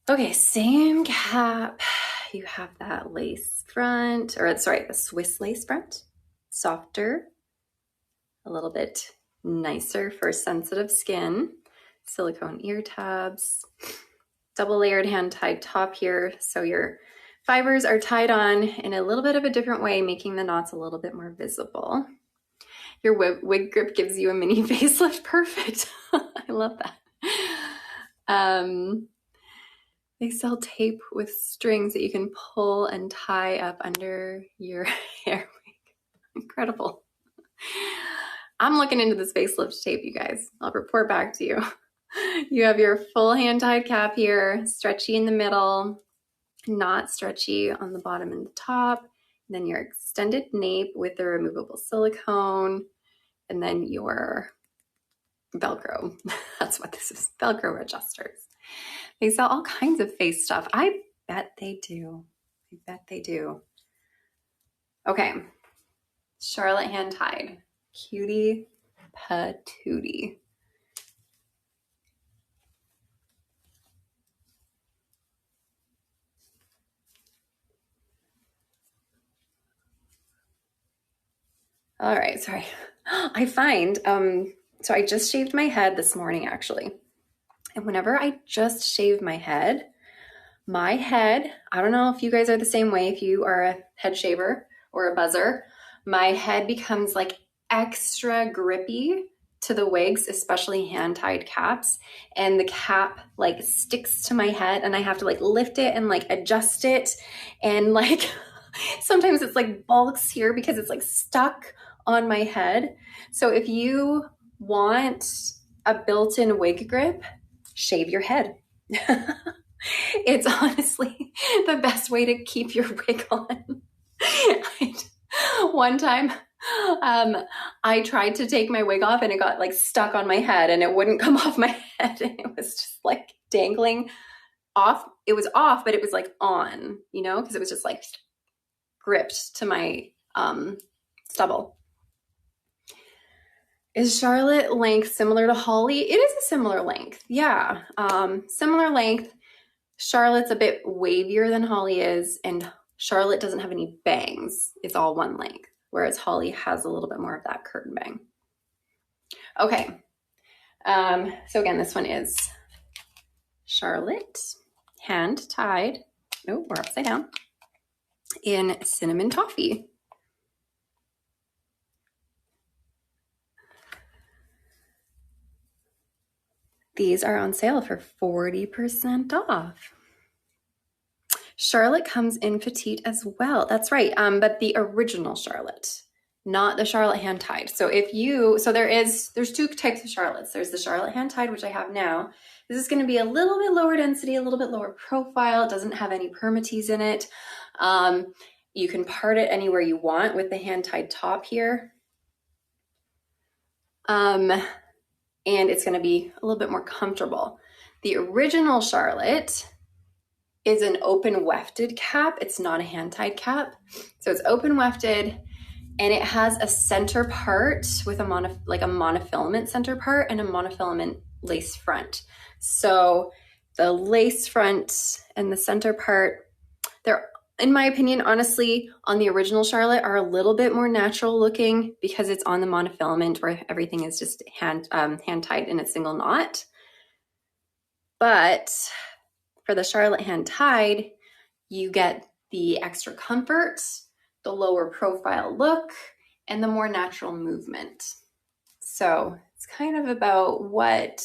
S1: Okay, same cap. You have that lace front, or sorry, the Swiss lace front. Softer, a little bit nicer for sensitive skin. Silicone ear tabs. Double layered hand tied top here, so your fibers are tied on in a little bit of a different way, making the knots a little bit more visible. Your wig grip gives you a mini facelift. Perfect. I love that. They sell tape with strings that you can pull and tie up under your hair wig. Incredible. I'm looking into this facelift tape, you guys. I'll report back to you. You have your full hand-tied cap here, stretchy in the middle, not stretchy on the bottom and the top. And then your extended nape with the removable silicone, and then your Velcro. That's what this is, Velcro adjusters. They sell all kinds of face stuff. I bet they do. I bet they do. Okay, Charlotte hand-tied. Cutie patootie. All right, sorry. I find, so I just shaved my head this morning actually. And whenever I just shave my head, I don't know if you guys are the same way, if you are a head shaver or a buzzer, my head becomes like extra grippy to the wigs, especially hand-tied caps. And the cap like sticks to my head and I have to like lift it and like adjust it. And like, sometimes it's like bulks here because it's like stuck on my head. So if you want a built-in wig grip, shave your head. It's honestly the best way to keep your wig on. One time, I tried to take my wig off and it got like stuck on my head and it wouldn't come off my head. And it was just like dangling off. It was off, but it was like on, you know, because it was just like gripped to my stubble. Is Charlotte length similar to Holly? It is a similar length. Yeah, similar length. Charlotte's a bit wavier than Holly is, and Charlotte doesn't have any bangs. It's all one length, whereas Holly has a little bit more of that curtain bang. Okay, so again, this one is Charlotte, hand tied. Oh, we're upside down. In cinnamon toffee. These are on sale for 40% off. Charlotte comes in petite as well. That's right, but the original Charlotte, not the Charlotte hand-tied. So there's two types of Charlottes. There's the Charlotte hand-tied, which I have now. This is gonna be a little bit lower density, a little bit lower profile. It doesn't have any permatease in it. You can part it anywhere you want with the hand-tied top here. And it's going to be a little bit more comfortable. The original Charlotte is an open wefted cap. It's not a hand-tied cap. So it's open wefted and it has a center part with a monofilament center part and a monofilament lace front. So the lace front and the center part, they're, in my opinion, honestly, on the original Charlotte are a little bit more natural looking because it's on the monofilament where everything is just hand tied in a single knot. But for the Charlotte hand tied, you get the extra comfort, the lower profile look, and the more natural movement. So it's kind of about what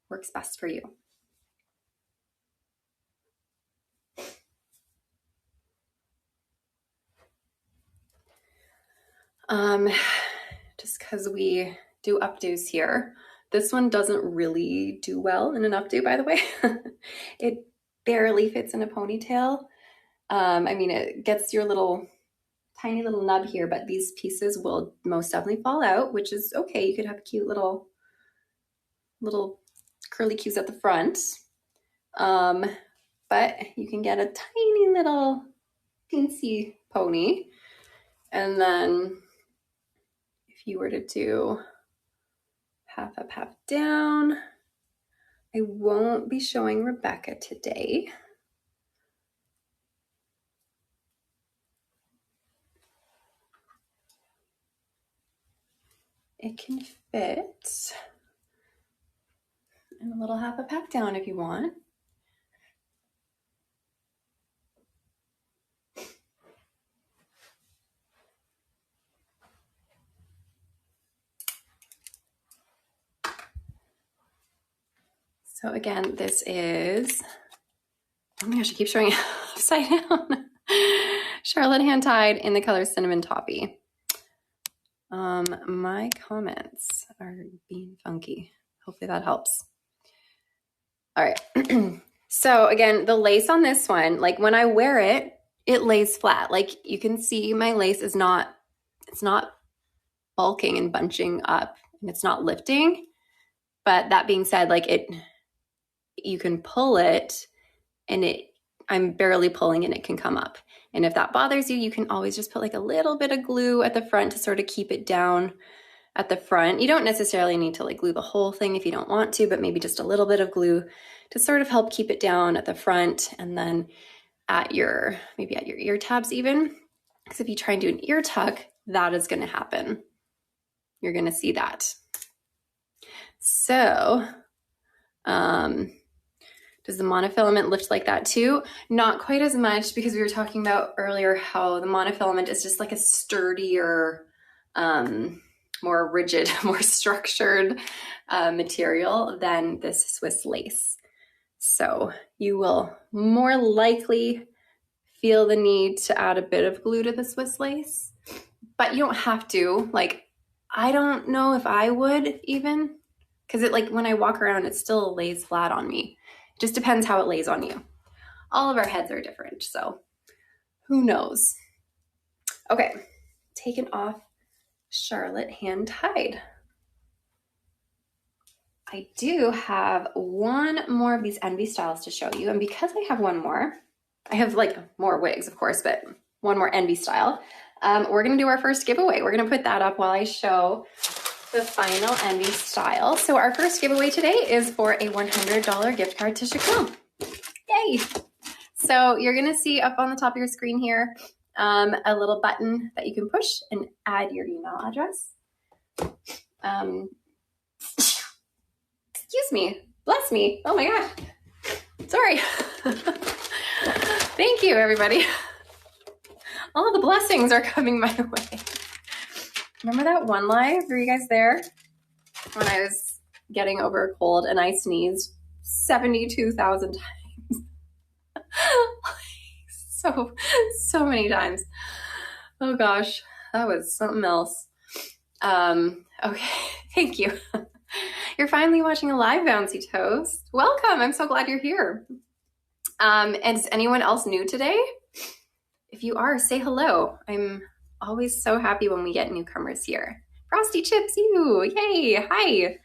S1: works best for you. Just because we do updos here. This one doesn't really do well in an updo, by the way. It barely fits in a ponytail. I mean, it gets your tiny little nub here, but these pieces will most definitely fall out, which is okay. You could have cute little curly cues at the front. But you can get a tiny little teensy pony. And then if you were to do half up, half down, I won't be showing Rebecca today. It can fit in a little half up, half down if you want. So again, this is, oh my gosh, I keep showing it upside down. Charlotte hand tied in the color Cinnamon Toffee. My comments are being funky. Hopefully that helps. All right. So again, the lace on this one, like when I wear it, it lays flat. Like you can see my lace is not, it's not bulking and bunching up, and it's not lifting. But that being said, like you can pull it and I'm barely pulling and it can come up. And if that bothers you, you can always just put like a little bit of glue at the front to sort of keep it down at the front. You don't necessarily need to like glue the whole thing if you don't want to, but maybe just a little bit of glue to sort of help keep it down at the front, and then maybe at your ear tabs even. Because if you try and do an ear tuck, that is going to happen. You're going to see that. So, does the monofilament lift like that too? Not quite as much, because we were talking about earlier how the monofilament is just like a sturdier, more rigid, more structured material than this Swiss lace. So you will more likely feel the need to add a bit of glue to the Swiss lace, but you don't have to. Like, I don't know if I would even, because it, like when I walk around, it still lays flat on me. It just depends how it lays on you. All of our heads are different, so who knows? Okay, taken off Charlotte hand tied. I do have one more of these Envy styles to show you, and because I have one more, I have like more wigs, of course, but one more Envy style. We're gonna do our first giveaway. We're gonna put that up while I show the final Envy style. So our first giveaway today is for a $100 gift card to Raquel. Yay! So you're gonna see up on the top of your screen here a little button that you can push and add your email address. Excuse me, bless me. Oh my gosh, sorry. Thank you, everybody. All the blessings are coming my way. Remember that one live? Were you guys there? When I was getting over a cold and I sneezed 72,000 times. so many times. Oh gosh, that was something else. Okay, thank you. You're finally watching a live, Bouncy Toast. Welcome, I'm so glad you're here. And is anyone else new today? If you are, say hello. I'm always so happy when we get newcomers here. Frosty Chips, you, yay, hi.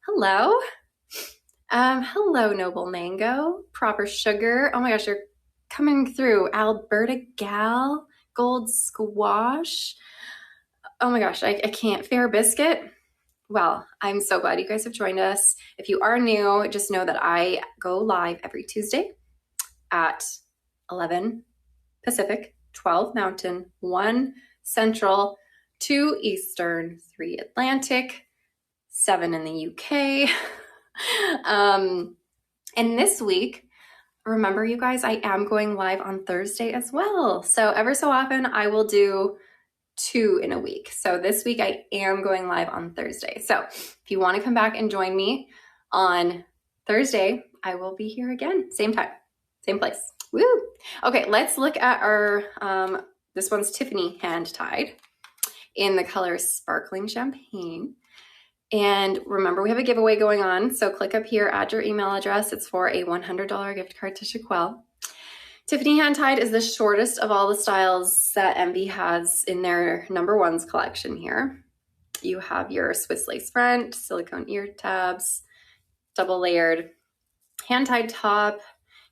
S1: Hello. Hello, Noble Mango, Proper Sugar. Oh my gosh, you're coming through. Alberta Gal, Gold Squash. Oh my gosh, I can't. Fair Biscuit. Well, I'm so glad you guys have joined us. If you are new, just know that I go live every Tuesday at 11 Pacific, 12 Mountain, 1 Central, 2 Eastern, 3 Atlantic, 7 in the UK. And this week, remember you guys, I am going live on Thursday as well. So ever so often I will do 2 in a week. So this week I am going live on Thursday. So if you want to come back and join me on Thursday, I will be here again. Same time, same place. Woo! Okay, let's look at our, this one's Tiffany hand tied in the color Sparkling Champagne. And remember, we have a giveaway going on. So click up here, add your email address. It's for a $100 gift card to Raquel. Tiffany hand tied is the shortest of all the styles that Envy has in their #1s collection here. You have your Swiss lace front, silicone ear tabs, double layered hand tied top.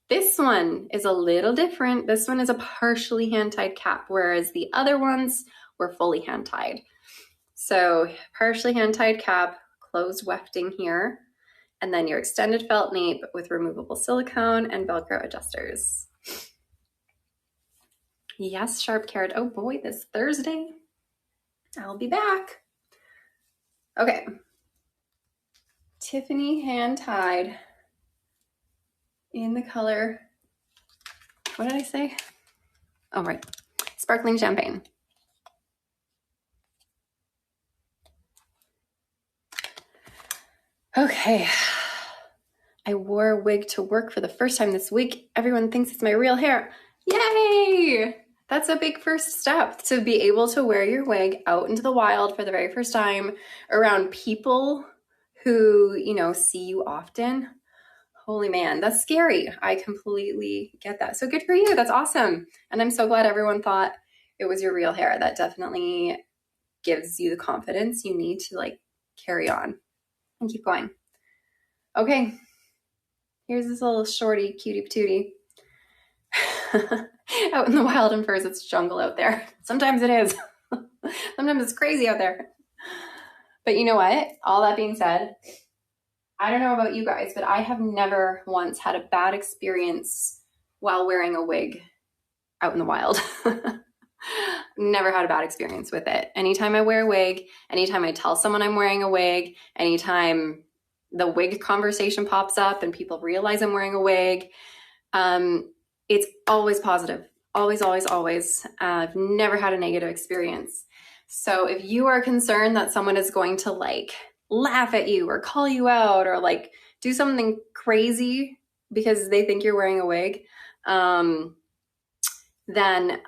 S1: This one is a little different. This one is a partially hand tied cap, whereas the other ones were fully hand tied. So partially hand tied cap, closed wefting here, and then your extended felt nape with removable silicone and Velcro adjusters. Yes, Sharp Carrot. Oh boy, this Thursday, I'll be back. Okay. Tiffany hand tied in the color, what did I say? Oh, right. Sparkling Champagne. Okay. I wore a wig to work for the first time this week. Everyone thinks it's my real hair. Yay! That's a big first step, to be able to wear your wig out into the wild for the very first time around people who, you know, see you often. Holy man, that's scary. I completely get that. So good for you. That's awesome. And I'm so glad everyone thought it was your real hair. That definitely gives you the confidence you need to like carry on and keep going. Okay. Here's this little shorty cutie patootie. Out in the wild and furs, it's jungle out there. Sometimes it is. Sometimes it's crazy out there. But you know what? All that being said, I don't know about you guys, but I have never once had a bad experience while wearing a wig out in the wild. Never had a bad experience with it. Anytime I wear a wig, anytime I tell someone I'm wearing a wig, anytime the wig conversation pops up and people realize I'm wearing a wig, it's always positive. Always, always, always. I've never had a negative experience. So if you are concerned that someone is going to like laugh at you or call you out or like do something crazy because they think you're wearing a wig, then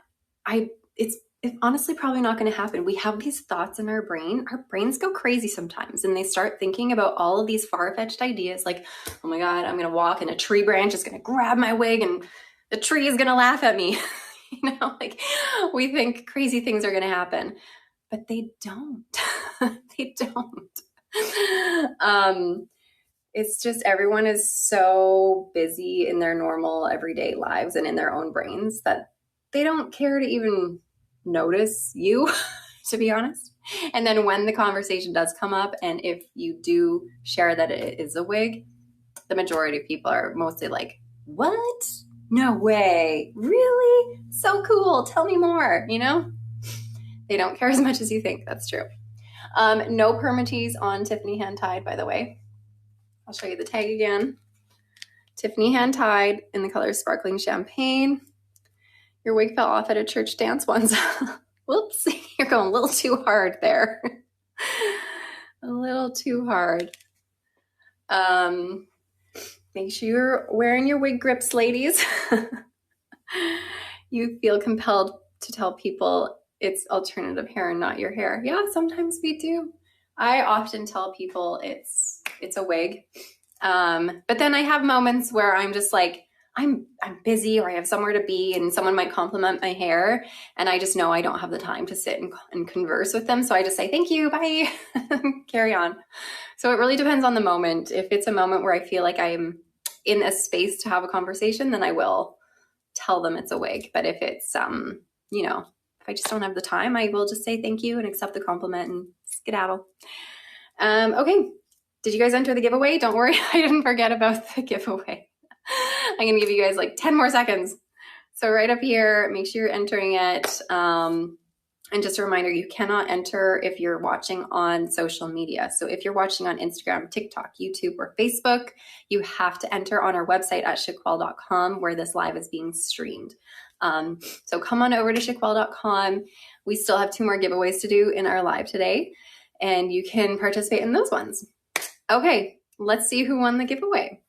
S1: it's honestly probably not going to happen. We have these thoughts in our brain. Our brains go crazy sometimes and they start thinking about all of these far-fetched ideas like, oh my God, I'm going to walk and a tree branch is going to grab my wig and the tree is going to laugh at me. You know, like we think crazy things are going to happen, but they don't. They don't. It's just everyone is so busy in their normal everyday lives and in their own brains that they don't care to even notice you, to be honest. And then when the conversation does come up, and if you do share that it is a wig, the majority of people are mostly like, what? No way. Really? So cool. Tell me more, you know? They don't care as much as you think. That's true. No permatease on Tiffany hand tied, by the way. I'll show you the tag again. Tiffany hand tied in the color Sparkling Champagne. Your wig fell off at a church dance once. Whoops, you're going a little too hard there. A little too hard. Make sure you're wearing your wig grips, ladies. You feel compelled to tell people it's alternative hair and not your hair. Yeah, sometimes we do. I often tell people it's a wig. But then I have moments where I'm just like, I'm busy or I have somewhere to be and someone might compliment my hair and I just know I don't have the time to sit and converse with them. So I just say, thank you, bye, carry on. So it really depends on the moment. If it's a moment where I feel like I'm in a space to have a conversation, then I will tell them it's a wig. But if it's, you know, if I just don't have the time, I will just say thank you and accept the compliment and skedaddle. Okay. Did you guys enter the giveaway? Don't worry, I didn't forget about the giveaway. I'm going to give you guys like 10 more seconds. So right up here, make sure you're entering it. And just a reminder, you cannot enter if you're watching on social media. So if you're watching on Instagram, TikTok, YouTube, or Facebook, you have to enter on our website at shaquel.com where this live is being streamed. So come on over to shaquel.com. We still have 2 more giveaways to do in our live today, and you can participate in those ones. Okay, let's see who won the giveaway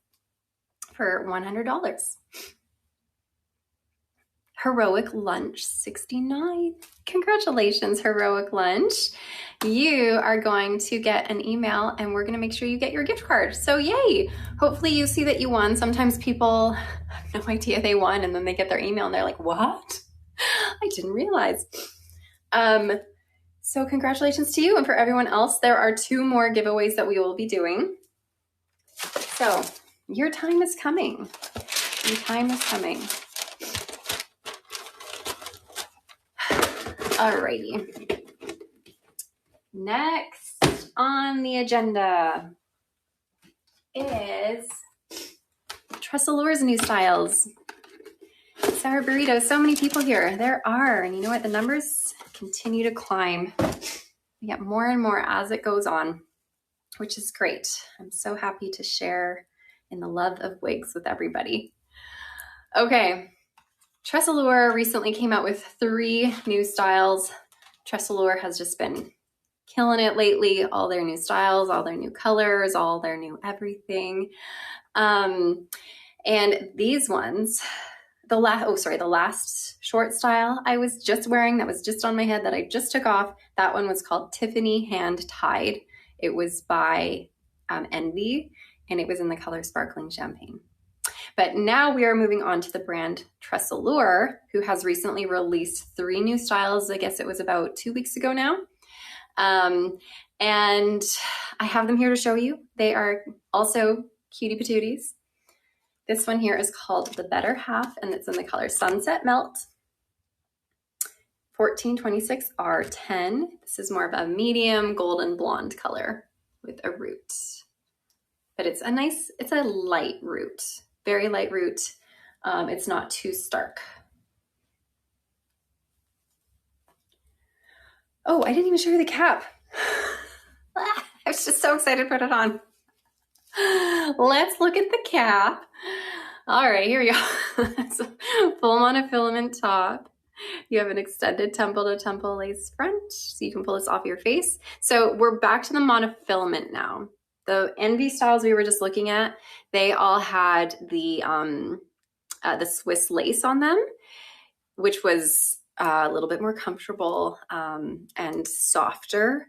S1: for $100. Heroic Lunch 69. Congratulations, Heroic Lunch. You are going to get an email and we're going to make sure you get your gift card. So yay. Hopefully you see that you won. Sometimes people have no idea they won and then they get their email and they're like, what? I didn't realize. So congratulations to you. And for everyone else, there are 2 more giveaways that we will be doing. So your time is coming. Your time is coming. Alrighty. Next on the agenda is TressAllure's new styles. Sour burritos. So many people here. There are. And you know what? The numbers continue to climb. We get more and more as it goes on, which is great. I'm so happy to share in the love of wigs with everybody. Okay. TressAllure recently came out with 3 new styles. TressAllure has just been killing it lately. All their new styles, all their new colors, all their new everything. And these ones, the last short style I was just wearing that was just on my head that I just took off, that one was called Tiffany Hand Tied. It was by Envy, and it was in the color Sparkling Champagne. But now we are moving on to the brand TressAllure, who has recently released 3 new styles. I guess it was about 2 weeks ago now. And I have them here to show you. They are also cutie patooties. This one here is called The Better Half, and it's in the color Sunset Melt. 1426 R10. This is more of a medium golden blonde color with a root. But it's a light root, very light root. It's not too stark. Oh, I didn't even show you the cap. I was just so excited to put it on. Let's look at the cap. All right, here we go. It's a full monofilament top. You have an extended temple to temple lace front, so you can pull this off your face. So we're back to the monofilament now. The Envy styles we were just looking at, they all had the Swiss lace on them, which was a little bit more comfortable and softer.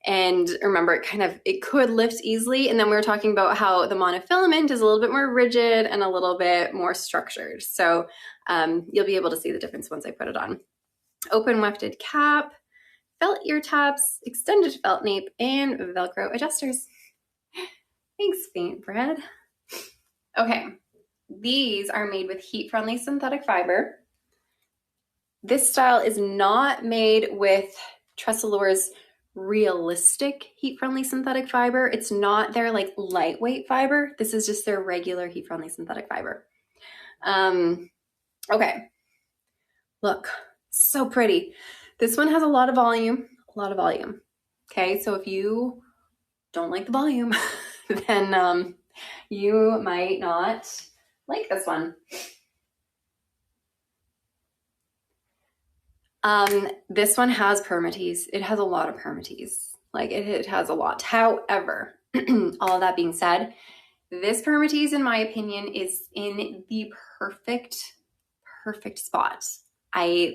S1: And remember, it could lift easily. And then we were talking about how the monofilament is a little bit more rigid and a little bit more structured. So you'll be able to see the difference once I put it on. Open wefted cap, felt ear tabs, extended felt nape, and Velcro adjusters. Thanks, Faint Bread. Okay, these are made with heat-friendly synthetic fiber. This style is not made with TressAllure's realistic heat-friendly synthetic fiber. It's not their like lightweight fiber. This is just their regular heat-friendly synthetic fiber. Okay, look, so pretty. This one has a lot of volume, Okay, so if you don't like the volume, then you might not like this one. This one has permatease. It has a lot of permatease. Like it has a lot. However, all of that being said, this permatease, in my opinion, is in the perfect spot. I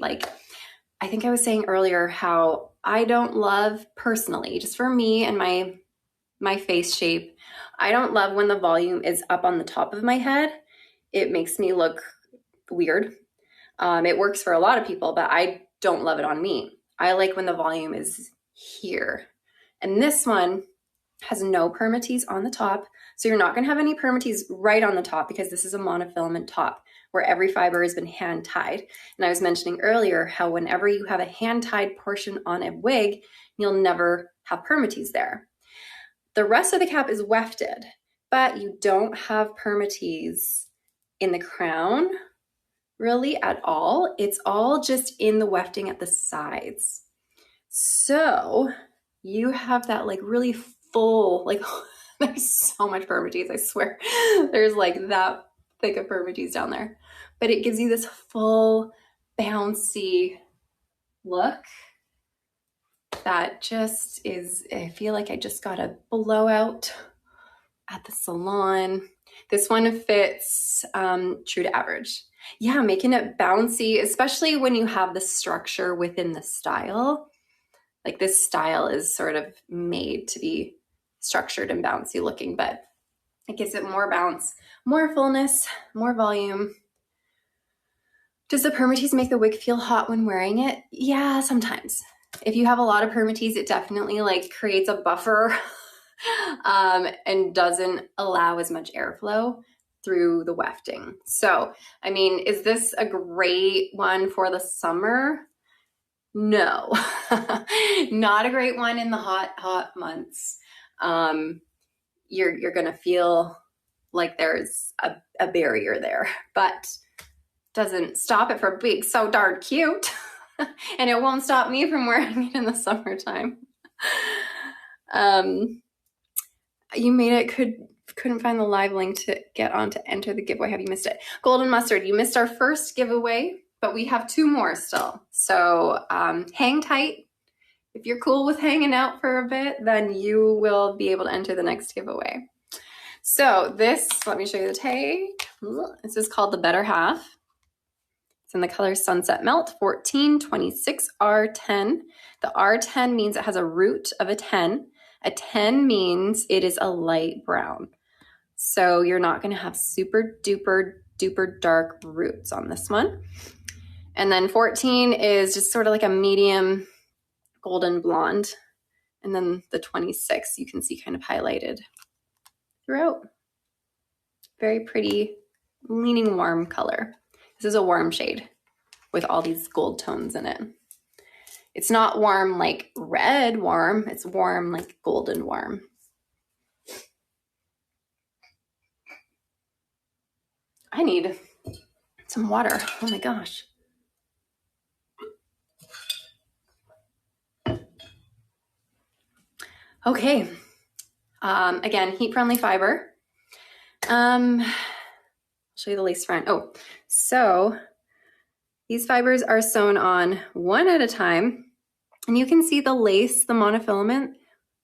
S1: think I was saying earlier how I don't love personally, just for me and my face shape, I don't love when the volume is up on the top of my head. It makes me look weird. It works for a lot of people, but I don't love it on me. I like when the volume is here. And this one has no permatease on the top. So you're not going to have any permatease right on the top because this is a monofilament top where every fiber has been hand tied. And I was mentioning earlier how whenever you have a hand tied portion on a wig, you'll never have permatease there. The rest of the cap is wefted, but you don't have permatease in the crown really at all. It's all just in the wefting at the sides. So you have that like really full, like there's so much permatease, I swear. There's like that thick of permatease down there. But it gives you this full bouncy look that just is, I feel like I just got a blowout at the salon. This one fits true to average. Yeah, making it bouncy, especially when you have the structure within the style. Like this style is sort of made to be structured and bouncy looking, but it gives it more bounce, more fullness, more volume. Does the permatease make the wig feel hot when wearing it? Yeah, sometimes. If you have a lot of permatease, it definitely like creates a buffer and doesn't allow as much airflow through the wefting. So, I mean, is this a great one for the summer? No, not a great one in the hot months. You're gonna feel like there's a barrier there, but doesn't stop it from being so darn cute. And it won't stop me from wearing it in the summertime. You made it, couldn't find the live link to get on to enter the giveaway. Have you missed it? Golden Mustard, you missed our first giveaway, but we have 2 more still. So hang tight. If you're cool with hanging out for a bit, then you will be able to enter the next giveaway. So this, let me show you the take. This is called the Better Half. It's in the color Sunset Melt 1426 R10. The R10 means it has a root of a 10. A 10 means it is a light brown. So you're not going to have super duper dark roots on this one. And then 14 is just sort of like a medium golden blonde. And then the 26 you can see kind of highlighted throughout. Very pretty, leaning warm color. This is a warm shade with all these gold tones in it. It's not warm like red warm, it's warm like golden warm. I need some water. Oh my gosh. Okay. Again, heat-friendly fiber. I'll show you the lace front. Oh, so these fibers are sewn on one at a time, and you can see the lace, the monofilament,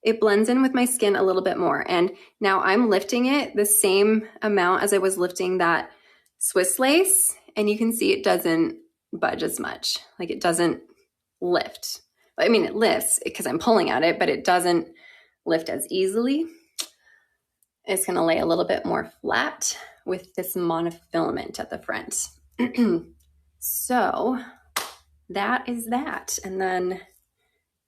S1: it blends in with my skin a little bit more. And now I'm lifting it the same amount as I was lifting that Swiss lace, and you can see it doesn't budge as much. Like it doesn't lift. I mean, it lifts because I'm pulling at it, but it doesn't lift as easily. It's going to lay a little bit more flat with this monofilament at the front. So that is that. And then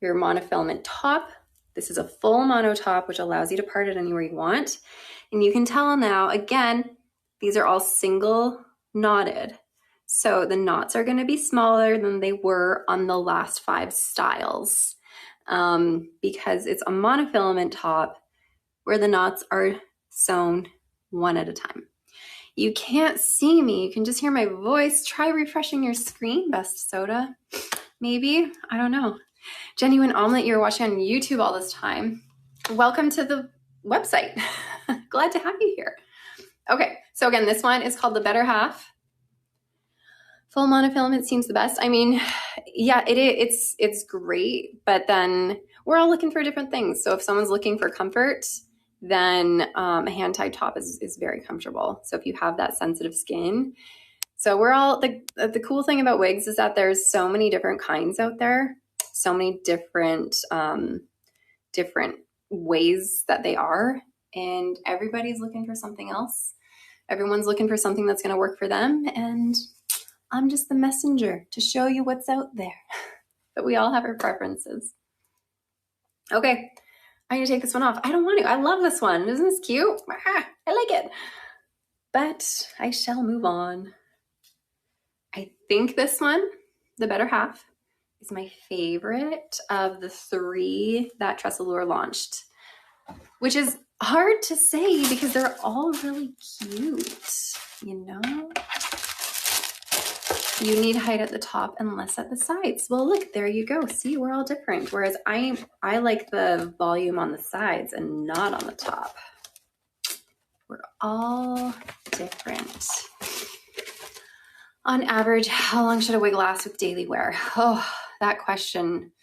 S1: your monofilament top. This is a full mono top, which allows you to part it anywhere you want. And you can tell now, again, these are all single knotted. So the knots are going to be smaller than they were on the last 5 styles because it's a monofilament top where the knots are sewn one at a time. You can't see me. You can just hear my voice. Try refreshing your screen, Best Soda. Maybe. I don't know. Genuine Omelet, you're watching on YouTube all this time. Welcome to the website. Glad to have you here. Okay, so again, this one is called the Better Half. Full monofilament seems the best. I mean, yeah, it's great, but then we're all looking for different things. So if someone's looking for comfort, then a hand-tied top is very comfortable. So if you have that sensitive skin. So we're all, the cool thing about wigs is that there's so many different kinds out there, so many different ways that they are, and everybody's looking for something else. Everyone's looking for something that's going to work for them, and I'm just the messenger to show you what's out there. But we all have our preferences. Okay, I'm going to take this one off. I don't want to. I love this one. Isn't this cute? I like it. But I shall move on. I think this one, the Better Half, is my favorite of the 3 that TressAllure launched, which is hard to say because they're all really cute, you know? You need height at the top and less at the sides. Well, look, there you go. See, we're all different. Whereas I like the volume on the sides and not on the top. We're all different. On average, how long should a wig last with daily wear? Oh, that question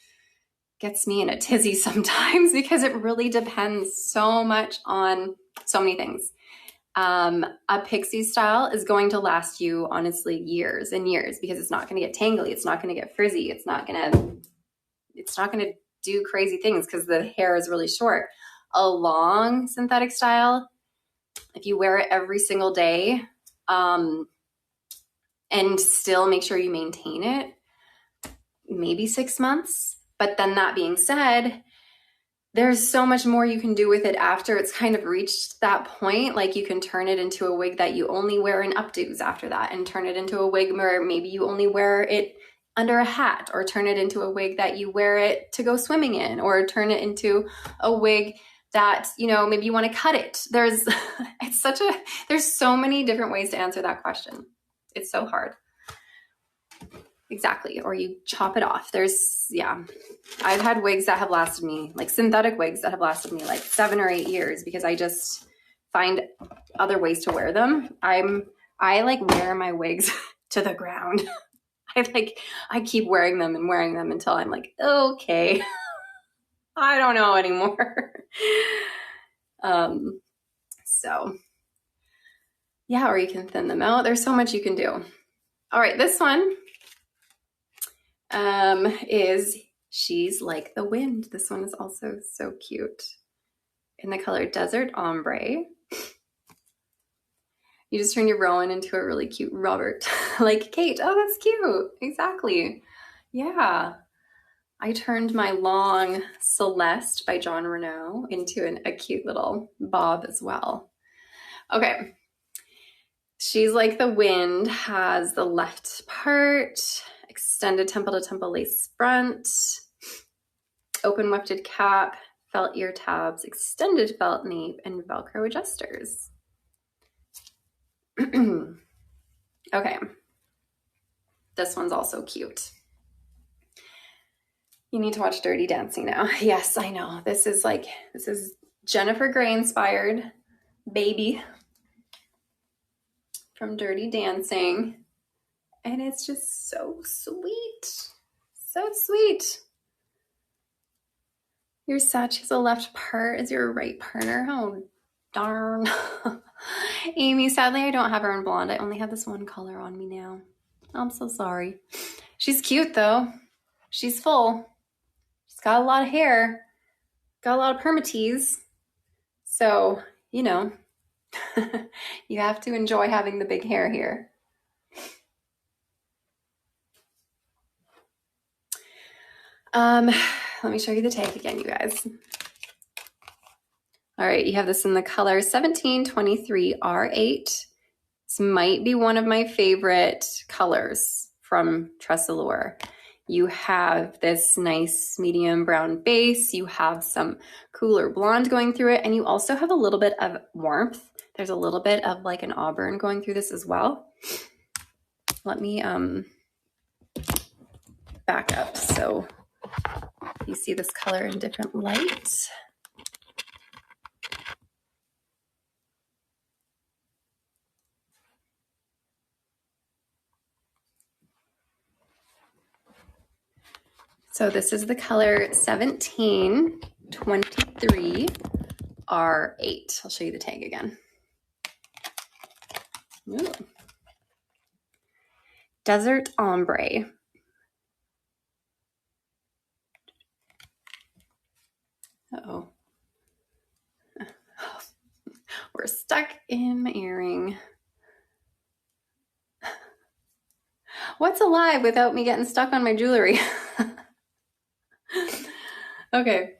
S1: gets me in a tizzy sometimes because it really depends so much on so many things. A pixie style is going to last you honestly years and years because it's not going to get tangly. It's not going to get frizzy. It's not going to do crazy things because the hair is really short. A long synthetic style, if you wear it every single day, and still make sure you maintain it, maybe 6 months. But then that being said, there's so much more you can do with it after it's kind of reached that point. Like you can turn it into a wig that you only wear in updos after that, and turn it into a wig where maybe you only wear it under a hat, or turn it into a wig that you wear it to go swimming in, or turn it into a wig that, you know, maybe you want to cut it. There's so many different ways to answer that question. It's so hard. Exactly. Or you chop it off. I've had wigs that have lasted me, like synthetic wigs that have lasted me like 7 or 8 years because I just find other ways to wear them. I like wear my wigs to the ground. I keep wearing them until I'm like, okay, I don't know anymore. So yeah, or you can thin them out. There's so much you can do. All right, this one is She's Like the Wind. This one is also so cute. In the color Desert Ombre. You just turn your Rowan into a really cute Robert, like Kate. Oh, that's cute. Exactly. Yeah. I turned my long Celeste by John Renaud into a cute little bob as well. Okay. She's Like the Wind has the left part, extended temple to temple lace front, open wefted cap, felt ear tabs, extended felt nape, and Velcro adjusters. Okay. This one's also cute. You need to watch Dirty Dancing now. Yes, I know. This is Jennifer Grey inspired baby from Dirty Dancing. And it's just so sweet. So sweet. Your Satch has a left part as your right partner. Oh, darn. Amy, sadly, I don't have her in blonde. I only have this one color on me now. I'm so sorry. She's cute, though. She's full. She's got a lot of hair. Got a lot of permatease. So, you know, you have to enjoy having the big hair here. Let me show you the tag again, you guys. All right, you have this in the color 1723 R8. This might be one of my favorite colors from TressAllure. You have this nice medium brown base. You have some cooler blonde going through it. And you also have a little bit of warmth. There's a little bit of like an auburn going through this as well. Let me back up so you see this color in different light. So this is the color 1723 R8. I'll show you the tag again. Ooh. Desert Ombre. Uh-oh. We're stuck in my earring. What's alive without me getting stuck on my jewelry? Okay.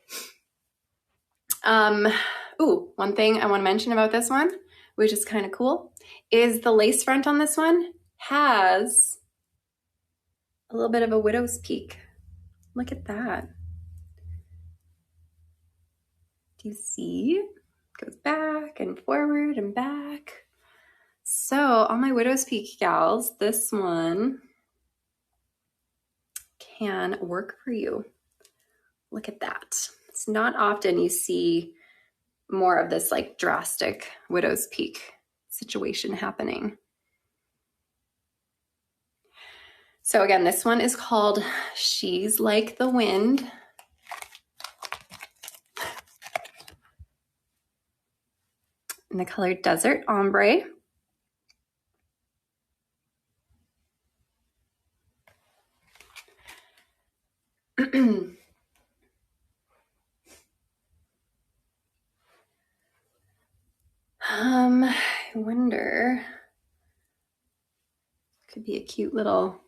S1: Ooh, one thing I want to mention about this one, which is kind of cool, is the lace front on this one has a little bit of a widow's peak. Look at that. Do you see? It goes back and forward and back. So all my widow's peak gals, this one can work for you. Look at that. It's not often you see more of this like drastic widow's peak situation happening. So again, this one is called She's Like the Wind. In the color Desert Ombre. I wonder, could be a cute little,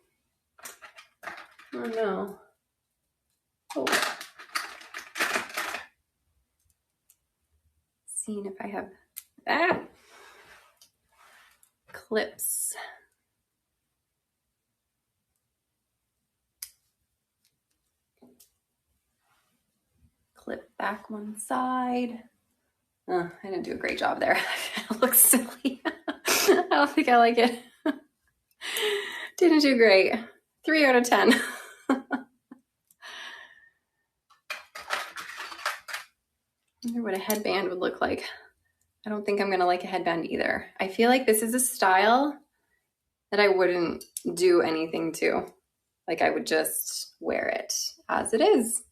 S1: oh no. Oh. Seeing if I have clips. Clip back one side. I didn't do a great job there. It looks silly. I don't think I like it. Didn't do great. 3 out of 10. I wonder what a headband would look like. I don't think I'm going to like a headband either. I feel like this is a style that I wouldn't do anything to. Like I would just wear it as it is.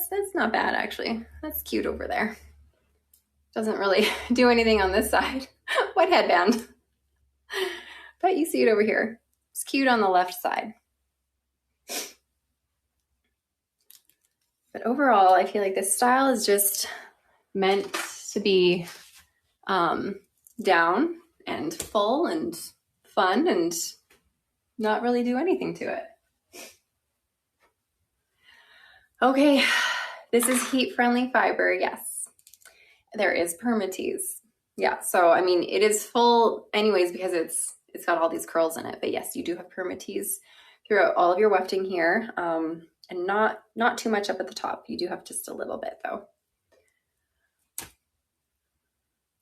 S1: that's not bad actually. That's cute over there. Doesn't really do anything on this side. White headband. But you see it over here. It's cute on the left side. But overall, I feel like this style is just meant to be down and full and fun and not really do anything to it. Okay, this is heat-friendly fiber, yes. There is permatease. Yeah, so I mean, it is full anyways because it's got all these curls in it, but yes, you do have permatease throughout all of your wefting here, and not too much up at the top. You do have just a little bit though.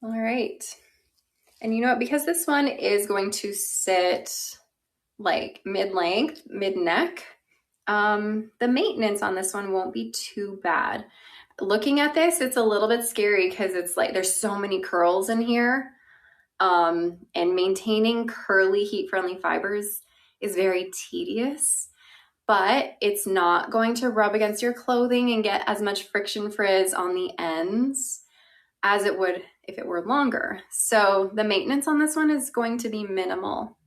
S1: All right, and you know what, because this one is going to sit like mid-length, mid-neck, the maintenance on this one won't be too bad. Looking at this, it's a little bit scary because it's like there's so many curls in here, and maintaining curly heat-friendly fibers is very tedious, but it's not going to rub against your clothing and get as much friction frizz on the ends as it would if it were longer. So the maintenance on this one is going to be minimal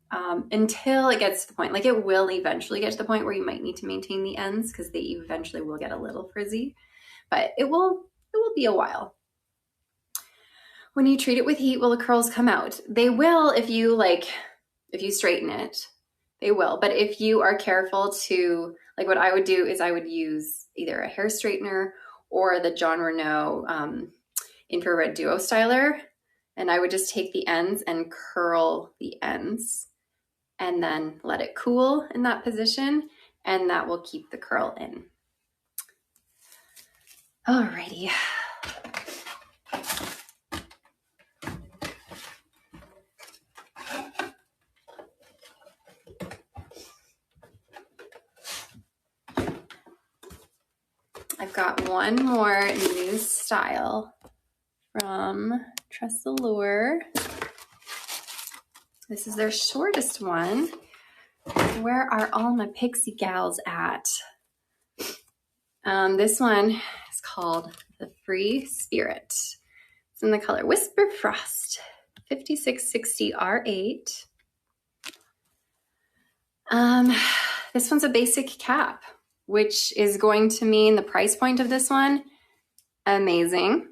S1: until it gets to the point, like it will eventually get to the point where you might need to maintain the ends because they eventually will get a little frizzy, but it will be a while. When you treat it with heat, will the curls come out? They will if you straighten it, they will. But if you are careful to, like what I would do is I would use either a hair straightener or the John Renault infrared duo styler. And I would just take the ends and curl the ends and then let it cool in that position. And that will keep the curl in. Alrighty. I've got one more new style from TressAllure. This is their shortest one. Where are all my pixie gals at? This one is called the Free Spirit. It's in the color Whisper Frost, 5660 R8. This one's a basic cap, which is going to mean the price point of this one, amazing.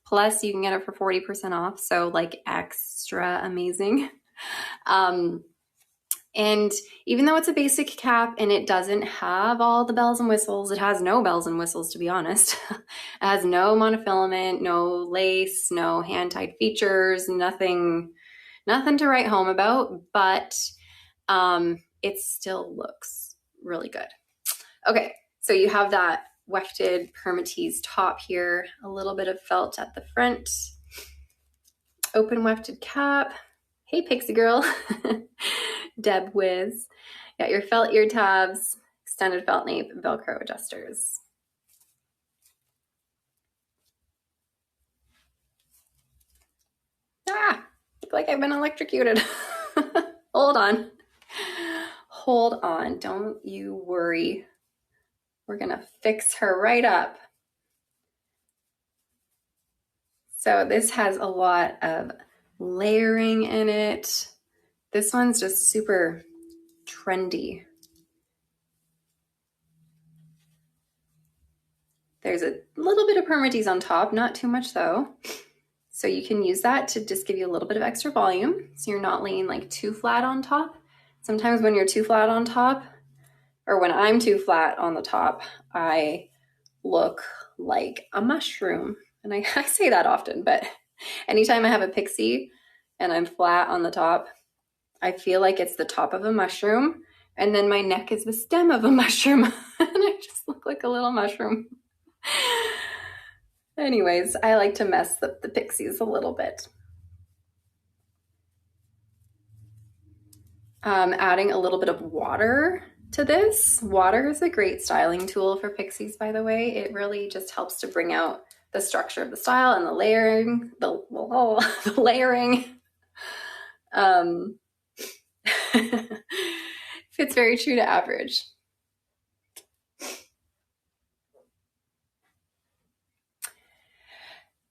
S1: Plus you can get it for 40% off. So like extra amazing. And even though it's a basic cap and it doesn't have all the bells and whistles, it has no bells and whistles, to be honest. It has no monofilament, no lace, no hand-tied features, nothing to write home about, but it still looks really good. Okay, so you have that wefted permatease top here, a little bit of felt at the front, open wefted cap. Hey, Pixie Girl. Deb Wiz. Got your felt ear tabs, extended felt nape, Velcro adjusters. Look like I've been electrocuted. Hold on. Hold on. Don't you worry. We're gonna fix her right up. So this has a lot of layering in it. This one's just super trendy. There's a little bit of permatease on top, not too much though. So you can use that to just give you a little bit of extra volume. So you're not laying like too flat on top. Sometimes when you're too flat on top, or when I'm too flat on the top, I look like a mushroom. And I say that often, but anytime I have a pixie and I'm flat on the top, I feel like it's the top of a mushroom, and then my neck is the stem of a mushroom, and I just look like a little mushroom. Anyways, I like to mess up the pixies a little bit. Adding a little bit of water to this. Water is a great styling tool for pixies, by the way. It really just helps to bring out the structure of the style and the layering, the layering. Fits very true to average.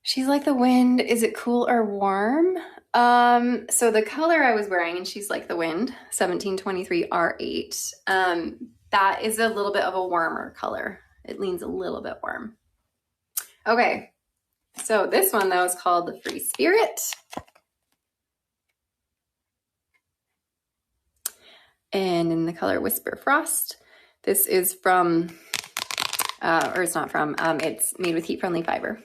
S1: She's like the wind. Is it cool or warm? So the color I was wearing, and she's like the wind, 1723 R8. That is a little bit of a warmer color. It leans a little bit warm. Okay, so this one though is called the Free Spirit. And in the color Whisper Frost. This is from, or it's not from, it's made with heat-friendly fiber.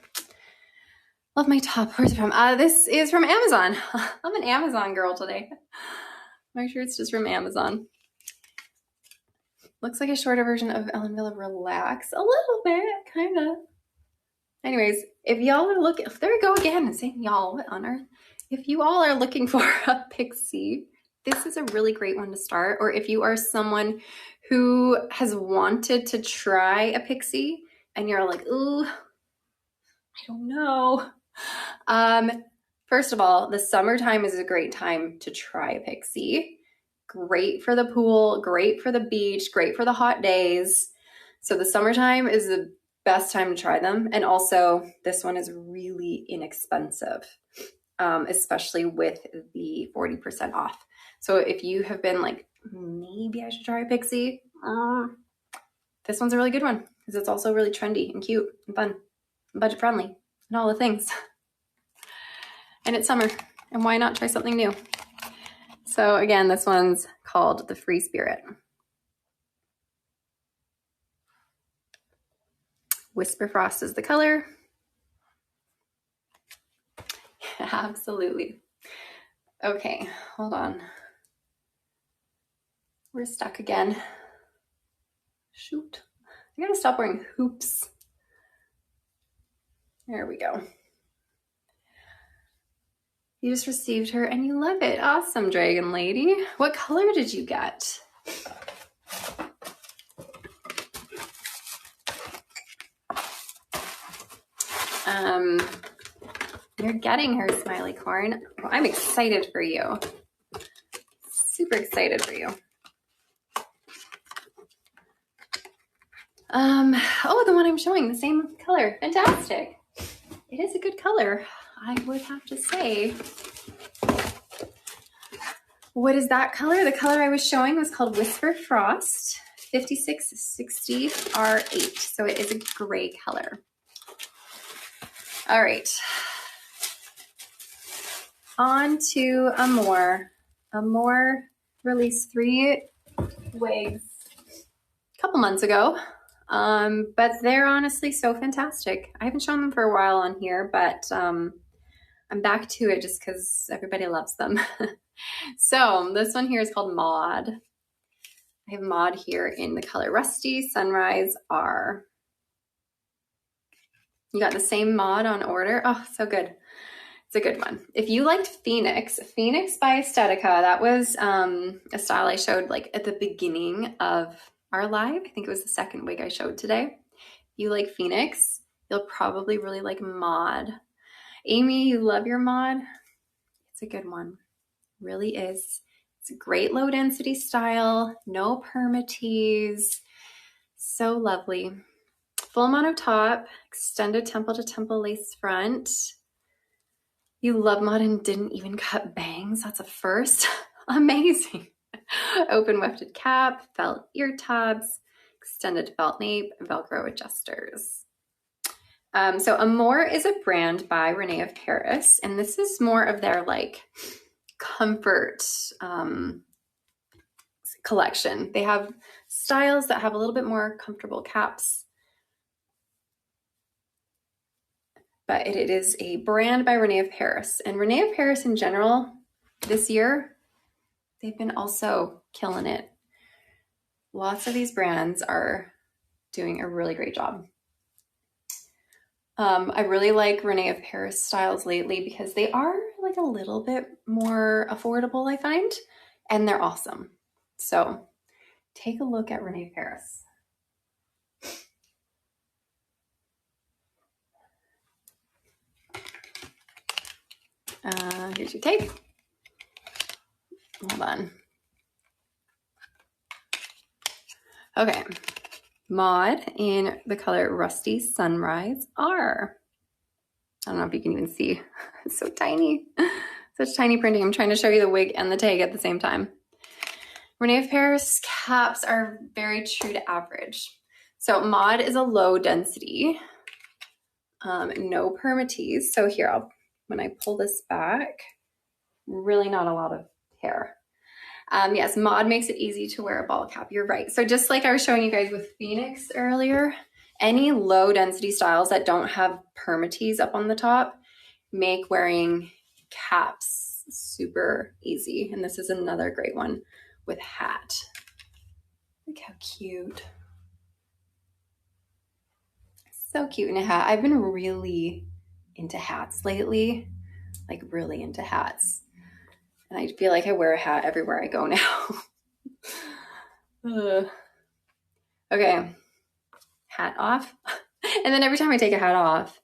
S1: Love my top. Where's it from? This is from Amazon. I'm an Amazon girl today. My shirt's just from Amazon. Looks like a shorter version of Ellen Villa Relax. A little bit, kind of. Anyways, if y'all are looking, there we go again, saying y'all, what on earth? If you all are looking for a pixie, this is a really great one to start. Or if you are someone who has wanted to try a pixie and you're like, ooh, I don't know. First of all, the summertime is a great time to try a pixie. Great for the pool, great for the beach, great for the hot days. So the summertime is the best time to try them. And also this one is really inexpensive, especially with the 40% off. So if you have been like, maybe I should try a pixie, this one's a really good one because it's also really trendy and cute and fun and budget friendly and all the things. And it's summer, and why not try something new? So again, this one's called the Free Spirit. Whisper Frost is the color. Absolutely. Okay, hold on. We're stuck again. Shoot. I gotta stop wearing hoops. There we go. You just received her and you love it. Awesome, Dragon Lady. What color did you get? You're getting her, Smiley Corn. Well, I'm excited for you. Super excited for you. Oh, the one I'm showing, the same color. Fantastic. It is a good color, I would have to say. What is that color? The color I was showing was called Whisper Frost, 5660 R8. So it is a gray color. All right. On to Amore. Amore released 3 wigs a couple months ago, but they're honestly so fantastic. I haven't shown them for a while on here, but I'm back to it just because everybody loves them. So this one here is called Maud. I have Maud here in the color Rusty Sunrise R. You got the same Maud on order. Oh, so good. It's a good one. If you liked Phoenix by Estetica, that was a style I showed like at the beginning of our live. I think it was the second wig I showed today. If you like Phoenix, you'll probably really like Maud. Amy, you love your Maud? It's a good one. Really is. It's a great low density style, no permatease. So lovely. Full mono top, extended temple to temple lace front. You love Maud and didn't even cut bangs. That's a first. Amazing. Open wefted cap, felt ear tabs, extended felt nape, Velcro adjusters. So Amore is a brand by Renee of Paris, and this is more of their like comfort collection. They have styles that have a little bit more comfortable caps, but it is a brand by Renee of Paris. And Renee of Paris in general, this year, they've been also killing it. Lots of these brands are doing a really great job. I really like Renee of Paris styles lately because they are like a little bit more affordable, I find, and they're awesome. So take a look at Renee of Paris. Here's your tape. Hold on. Okay. Maud in the color Rusty Sunrise R. I don't know if you can even see. It's so tiny. Such tiny printing. I'm trying to show you the wig and the tag at the same time. Renee of Paris caps are very true to average. So mod is a low density, no permatease. So here, when I pull this back, really not a lot of hair. Yes, mod makes it easy to wear a ball cap. You're right. So just like I was showing you guys with Phoenix earlier, any low density styles that don't have permatease up on the top make wearing caps super easy. And this is another great one with hat. Look how cute. So cute in a hat. I've been really into hats lately, like really into hats. And I feel like I wear a hat everywhere I go now. Okay, hat off. And then every time I take a hat off,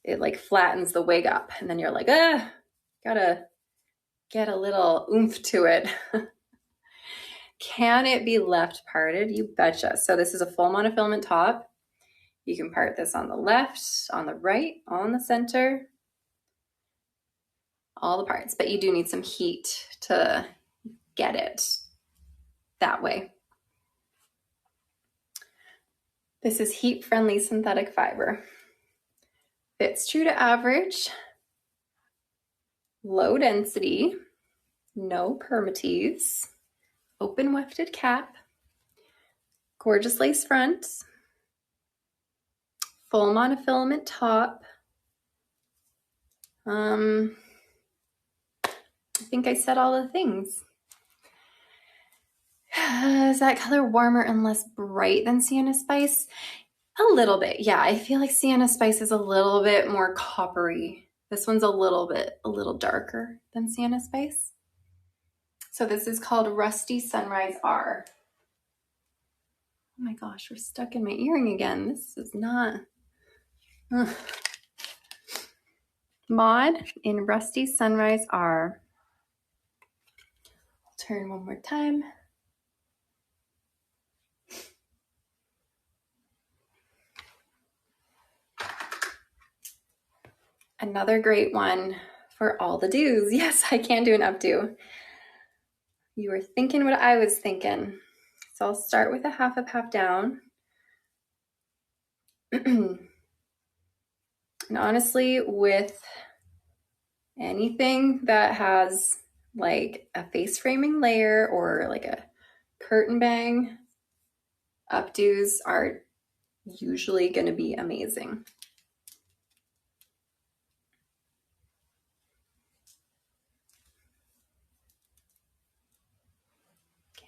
S1: it like flattens the wig up. And then you're like, gotta get a little oomph to it. Can it be left parted? You betcha. So this is a full monofilament top. You can part this on the left, on the right, on the center, all the parts, but you do need some heat to get it that way. This is heat-friendly synthetic fiber. Fits true to average, low density, no permatease, open wefted cap, gorgeous lace front, full monofilament top. I think I said all the things. Is that color warmer and less bright than Sienna Spice? A little bit, yeah. I feel like Sienna Spice is a little bit more coppery. This one's a little darker than Sienna Spice. So this is called Rusty Sunrise R. Oh my gosh, we're stuck in my earring again. This is not... Mod in Rusty Sunrise R. I'll turn one more time. Another great one for all the do's. Yes, I can do an updo. You were thinking what I was thinking. So I'll start with a half up, half down. And honestly, with anything that has like a face framing layer or like a curtain bang, updos are usually going to be amazing.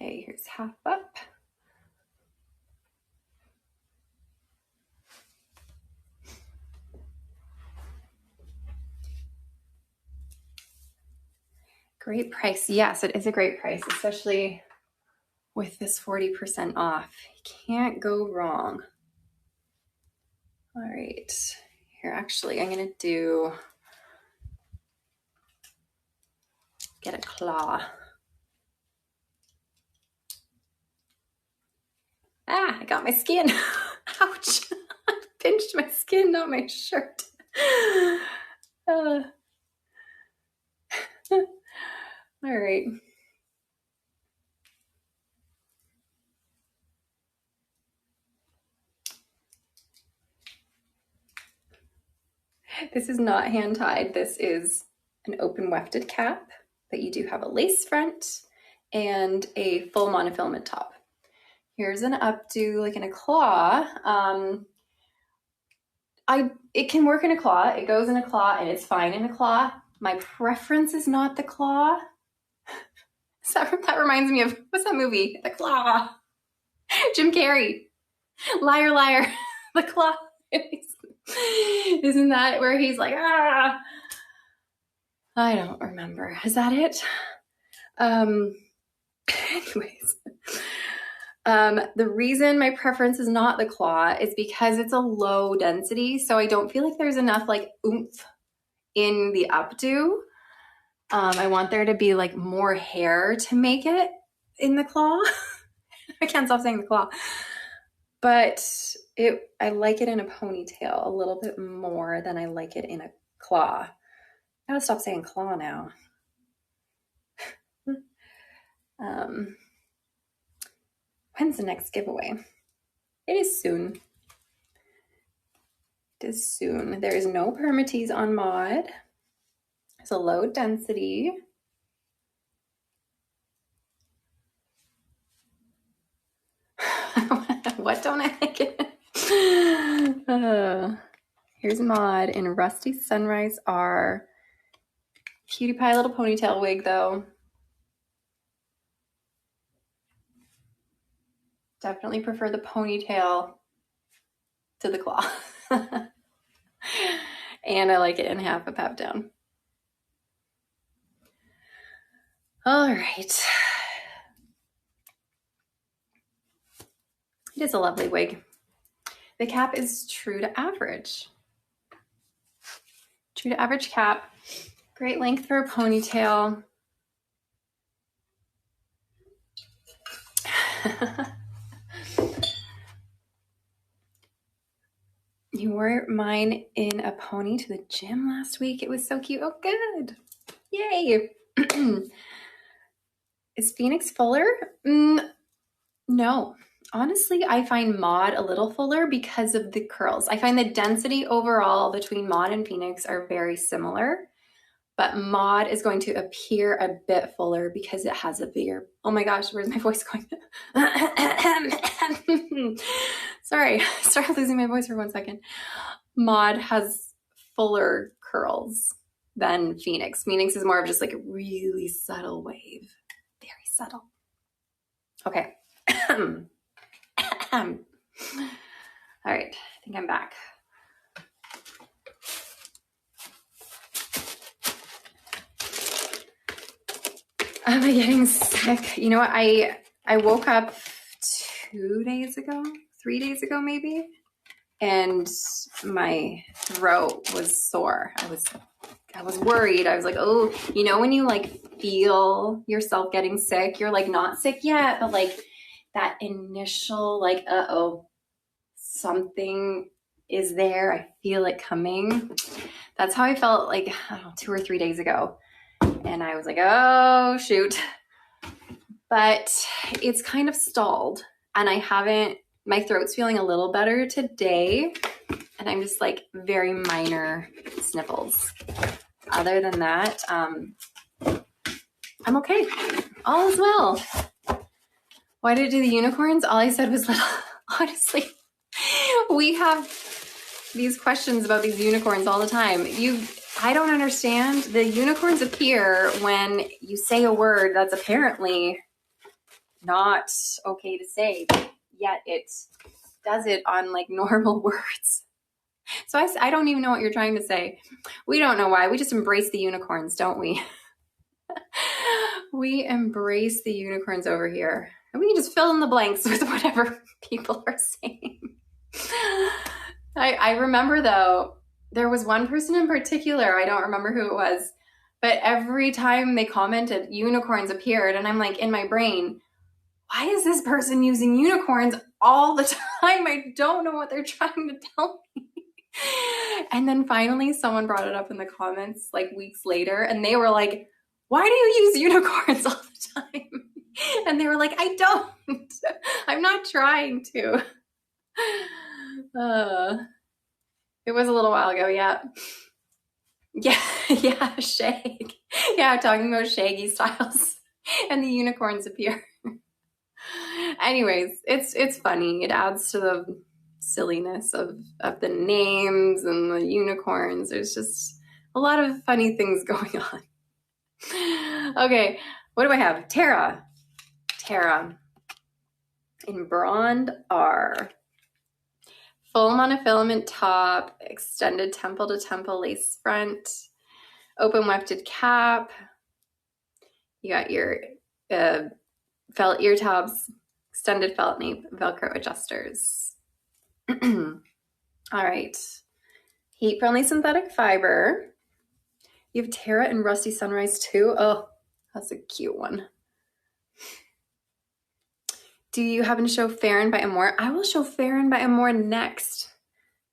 S1: Okay, here's half up. Great price. Yes, it is a great price, especially with this 40% off. You can't go wrong. All right, here actually I'm gonna get a claw. I got my skin. Ouch. I pinched my skin, not my shirt. All right. This is not hand tied. This is an open wefted cap, but you do have a lace front and a full monofilament top. Here's an updo, like in a claw. It can work in a claw. It goes in a claw and it's fine in a claw. My preference is not the claw. So that reminds me of, what's that movie? The Claw. Jim Carrey. Liar, liar. The Claw. Isn't that where he's like, ah? I don't remember. Is that it? Anyways. The reason my preference is not the claw is because it's a low density. So I don't feel like there's enough like oomph in the updo. I want there to be like more hair to make it in the claw. I can't stop saying the claw. but I like it in a ponytail a little bit more than I like it in a claw. I gotta stop saying claw now. When's the next giveaway? It is soon. It is soon. There is no permatease on mod. It's a low density. What don't I like it? Here's mod in Rusty Sunrise R. Cutie pie little ponytail wig though. Definitely prefer the ponytail to the claw. And I like it in half a pap down. All right. It is a lovely wig. The cap is true to average. True to average cap. Great length for a ponytail. You wore mine in a pony to the gym last week. It was so cute. Oh, good. Yay. Is Phoenix fuller? No. Honestly, I find mod a little fuller because of the curls. I find the density overall between mod and Phoenix are very similar, but mod is going to appear a bit fuller because it has a bigger, oh my gosh, where's my voice going? Sorry, started losing my voice for 1 second. Mod has fuller curls than Phoenix. Phoenix is more of just like a really subtle wave. Very subtle. Okay. All right, I think I'm back. Am I getting sick? You know what? I woke up 3 days ago maybe, and my throat was sore. I was worried. I was like, oh, you know, when you like feel yourself getting sick, you're like not sick yet, but like that initial like, uh-oh, something is there. I feel it coming. That's how I felt like, I don't know, 2 or 3 days ago. And I was like, oh, shoot. But it's kind of stalled. And my throat's feeling a little better today. And I'm just like very minor sniffles. Other than that, I'm okay. All is well. Why did I do the unicorns? All I said was little. Honestly, we have these questions about these unicorns all the time. I don't understand. The unicorns appear when you say a word that's apparently not okay to say, yet it does it on like normal words. So I don't even know what you're trying to say. We don't know why. We just embrace the unicorns, don't we? We embrace the unicorns over here. And we can just fill in the blanks with whatever people are saying. I remember though, there was one person in particular, I don't remember who it was, but every time they commented, unicorns appeared. And I'm like, in my brain, why is this person using unicorns all the time? I don't know what they're trying to tell me. And then finally someone brought it up in the comments like weeks later, and they were like, why do you use unicorns all the time? And they were like, I don't. I'm not trying to. It was a little while ago, yeah. Yeah, shag. Yeah, talking about shaggy styles. And the unicorns appear. Anyways, it's funny. It adds to the silliness of the names and the unicorns. There's just a lot of funny things going on. Okay, what do I have? Tara in Blonde R. Full monofilament top, extended temple to temple lace front, open wefted cap. You got your felt ear tabs, extended felt nape, Velcro adjusters. All right. Heat-friendly synthetic fiber. You have Tara and Rusty Sunrise too. Oh, that's a cute one. Do you happen to show Farron by Amore? I will show Farron by Amore next.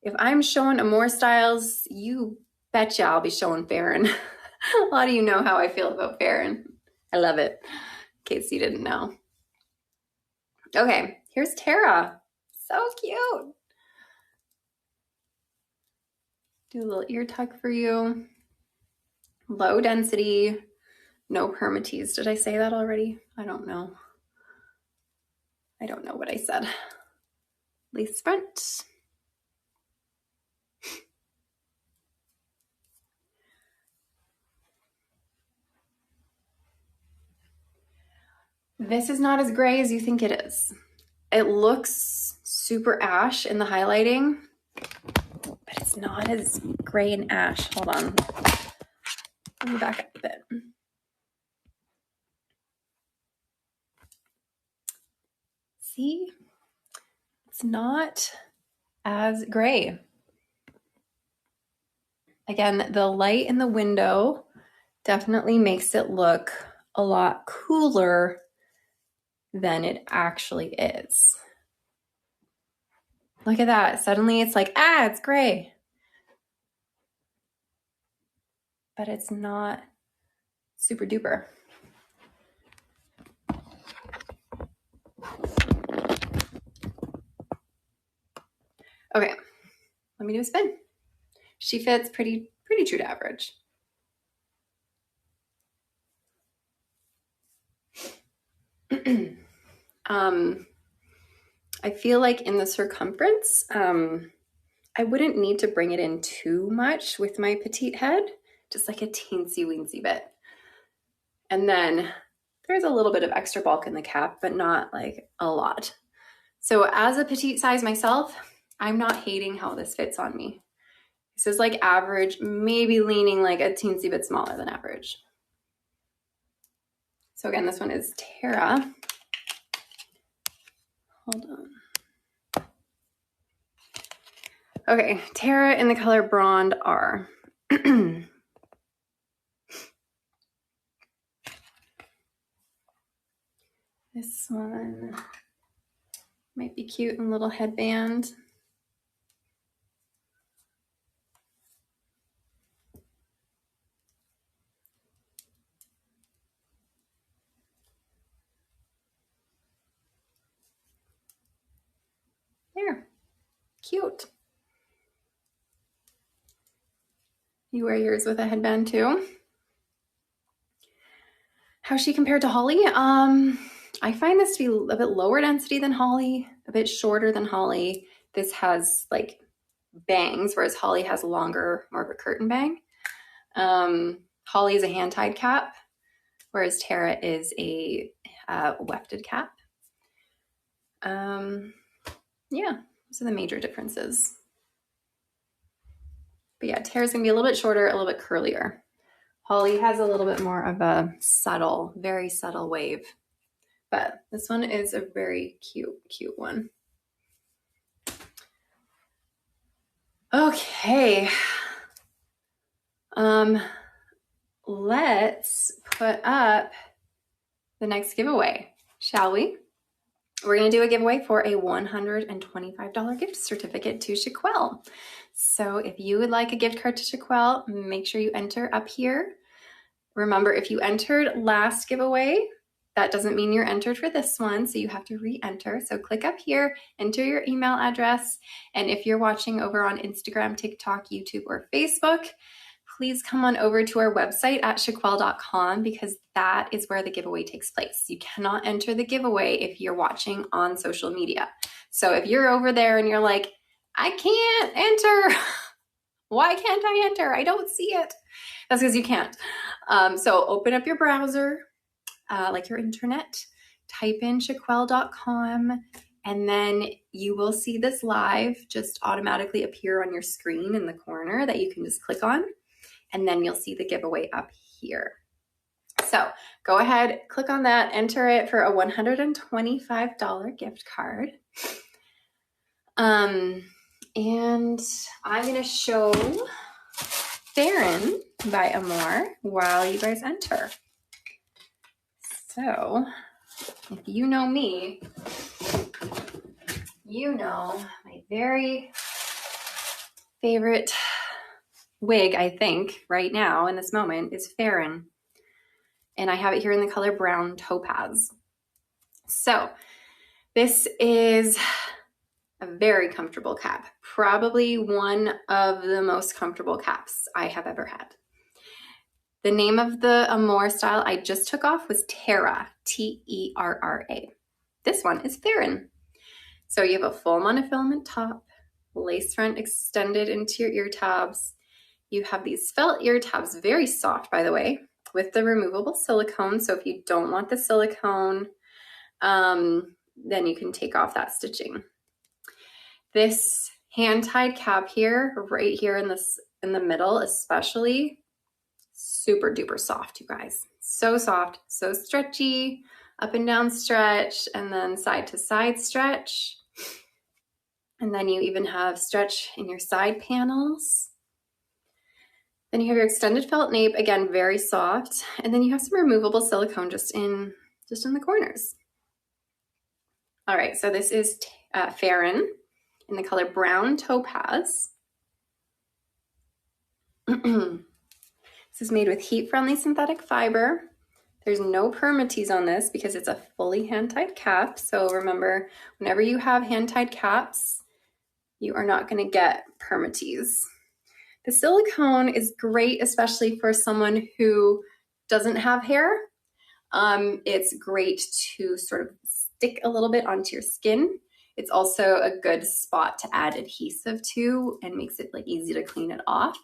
S1: If I'm showing Amore styles, you betcha I'll be showing Farron. A lot of you know how I feel about Farron. I love it, in case you didn't know. Okay, here's Tara. So cute. Do a little ear tuck for you. Low density, no permatease. Did I say that already? I don't know. I don't know what I said. Lace front. This is not as gray as you think it is. It looks super ash in the highlighting, but it's not as gray and ash. Hold on. Let me back up a bit. See? It's not as gray. Again, the light in the window definitely makes it look a lot cooler than it actually is. Look at that. Suddenly it's like, it's gray. But it's not super duper. Okay, let me do a spin. She fits pretty true to average. I feel like in the circumference, I wouldn't need to bring it in too much with my petite head, just like a teensy weensy bit. And then there's a little bit of extra bulk in the cap, but not like a lot. So as a petite size myself, I'm not hating how this fits on me. This is like average, maybe leaning like a teensy bit smaller than average. So again, this one is Tara. Hold on. Okay, Tara in the color Blonde R. This one might be cute in a little headband. There, cute. You wear yours with a headband too. How's she compared to Holly? I find this to be a bit lower density than Holly, a bit shorter than Holly. This has like bangs, whereas Holly has longer, more of a curtain bang. Holly is a hand-tied cap, whereas Tara is a wefted cap. Yeah, those are the major differences. But yeah, Tara's gonna be a little bit shorter, a little bit curlier. Holly has a little bit more of a subtle, very subtle wave. But this one is a very cute one. Okay. Let's put up the next giveaway, shall we? We're going to do a giveaway for a $125 gift certificate to Shaquel. So if you would like a gift card to Shaquel, make sure you enter up here. Remember, if you entered last giveaway, that doesn't mean you're entered for this one, so you have to re-enter. So click up here, enter your email address, and if you're watching over on Instagram, TikTok, YouTube, or Facebook, please come on over to our website at shaquel.com because that is where the giveaway takes place. You cannot enter the giveaway if you're watching on social media. So if you're over there and you're like, I can't enter, why can't I enter? I don't see it. That's because you can't. So open up your browser, like your internet, type in shaquel.com, and then you will see this live just automatically appear on your screen in the corner that you can just click on, and then you'll see the giveaway up here. So go ahead, click on that, enter it for a $125 gift card. And I'm going to show Farron by Amore while you guys enter. So if you know me, you know, my very favorite wig, I think, right now in this moment is Farron. And I have it here in the color brown topaz. So this is a very comfortable cap, probably one of the most comfortable caps I have ever had. The name of the Amore style I just took off was Terra, T-E-R-R-A. This one is Farron. So you have a full monofilament top, lace front extended into your ear tabs. You have these felt ear tabs, very soft, by the way, with the removable silicone. So if you don't want the silicone, then you can take off that stitching. This hand-tied cap here, right here in the middle, especially, super duper soft, you guys. So soft, so stretchy, up and down stretch, and then side to side stretch. And then you even have stretch in your side panels. Then you have your extended felt nape, again, very soft. And then you have some removable silicone just in the corners. All right, so this is Farron in the color brown topaz. This is made with heat-friendly synthetic fiber. There's no permatease on this because it's a fully hand-tied cap. So remember, whenever you have hand-tied caps, you are not going to get permatease. The silicone is great, especially for someone who doesn't have hair. It's great to sort of stick a little bit onto your skin. It's also a good spot to add adhesive to and makes it like easy to clean it off.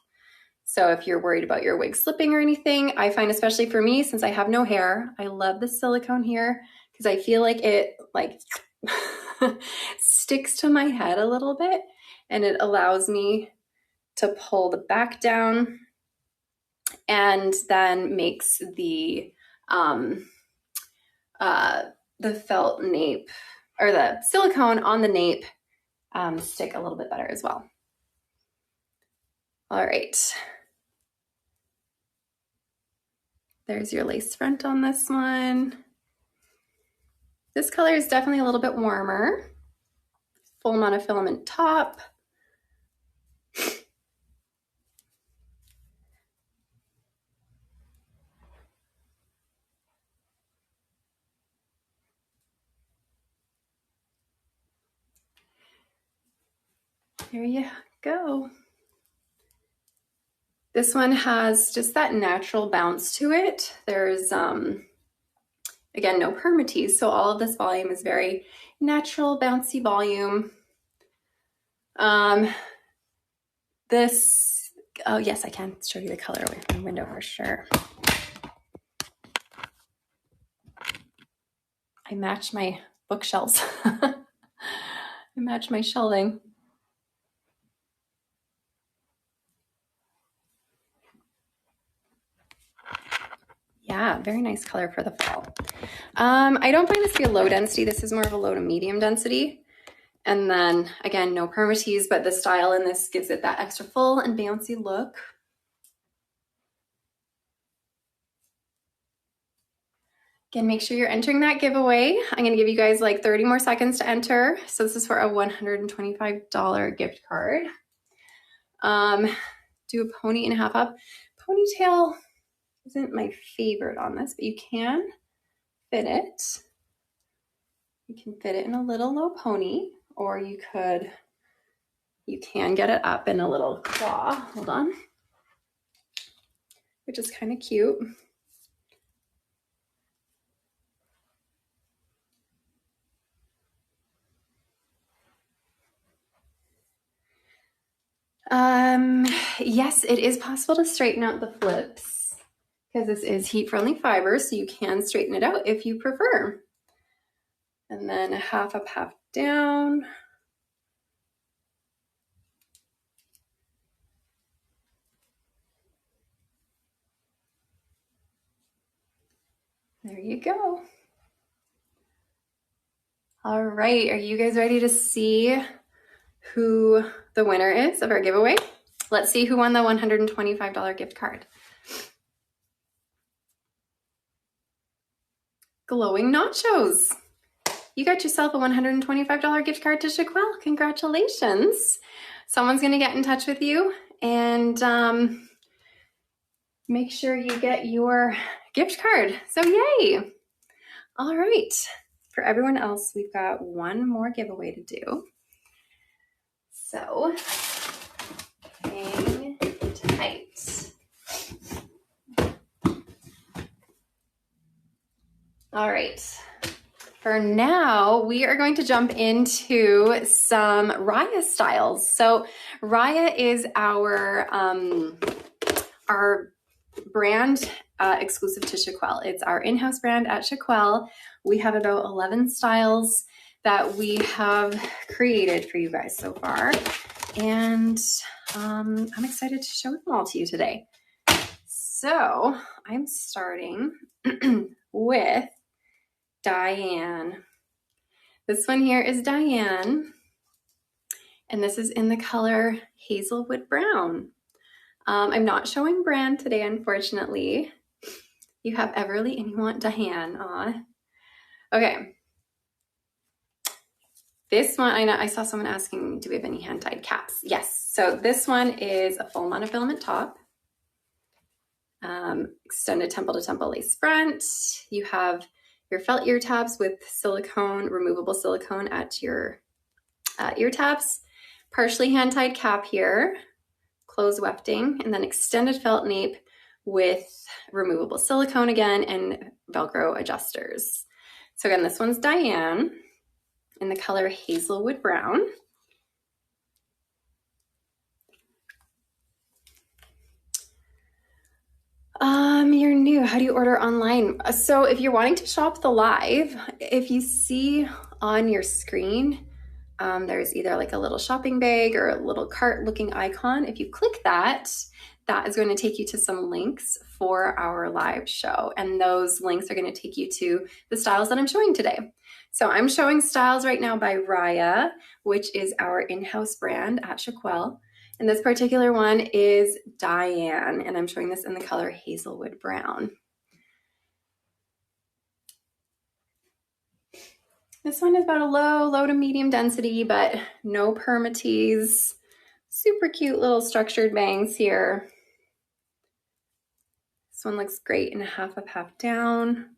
S1: So if you're worried about your wig slipping or anything, I find, especially for me, since I have no hair, I love the silicone here because I feel like it like sticks to my head a little bit, and it allows me to pull the back down and then makes the felt nape or the silicone on the nape stick a little bit better as well. All right. There's your lace front on this one. This color is definitely a little bit warmer. Full monofilament top. There you go. This one has just that natural bounce to it. There's, again, no permatease, so all of this volume is very natural, bouncy volume. Oh yes, I can show you the color away from the window for sure. I match my bookshelves. I match my shelving. Yeah, very nice color for the fall. I don't find this to be a low density. This is more of a low to medium density. And then again, no permatease, but the style in this gives it that extra full and bouncy look. Again, make sure you're entering that giveaway. I'm gonna give you guys like 30 more seconds to enter. So this is for a $125 gift card. Do a pony and a half up. Ponytail isn't my favorite on this, but you can fit it. You can fit it in a little low pony, or you can get it up in a little claw. Hold on. Which is kind of cute. Yes, it is possible to straighten out the flips because this is heat-friendly fiber, so you can straighten it out if you prefer. And then a half up, half down. There you go. All right, are you guys ready to see who the winner is of our giveaway? Let's see who won the $125 gift card. Glowing nachos. you got yourself a $125 gift card to Shaquelle. Congratulations. Someone's going to get in touch with you and make sure you get your gift card. So yay. All right. For everyone else, we've got one more giveaway to do. So hang tight. All right. For now, we are going to jump into some Raya styles. So Raya is our brand exclusive to Shaquelle. It's our in-house brand at Shaquelle. We have about 11 styles that we have created for you guys so far. And I'm excited to show them all to you today. So I'm starting with Diane. This one here is Diane, and this is in the color Hazelwood Brown. I'm not showing brand today, unfortunately. You have Everly and you want Diane. Aw. Okay. This one, I saw someone asking, do we have any hand-tied caps? Yes. So this one is a full monofilament top. Extended temple to temple lace front. You have your felt ear tabs with silicone, removable silicone at your ear tabs. Partially hand-tied cap here, closed wefting, and then extended felt nape with removable silicone again and Velcro adjusters. So again, this one's Diane in the color Hazelwood Brown. You're new. How do you order online? So if you're wanting to shop the live, if you see on your screen, there's either like a little shopping bag or a little cart looking icon. If you click that, that is going to take you to some links for our live show. And those links are going to take you to the styles that I'm showing today. So I'm showing styles right now by Raya, which is our in-house brand at Shaquelle. And this particular one is Diane, and I'm showing this in the color Hazelwood Brown. This one is about a low to medium density, but no permatease. Super cute little structured bangs here. This one looks great in a half up, half down.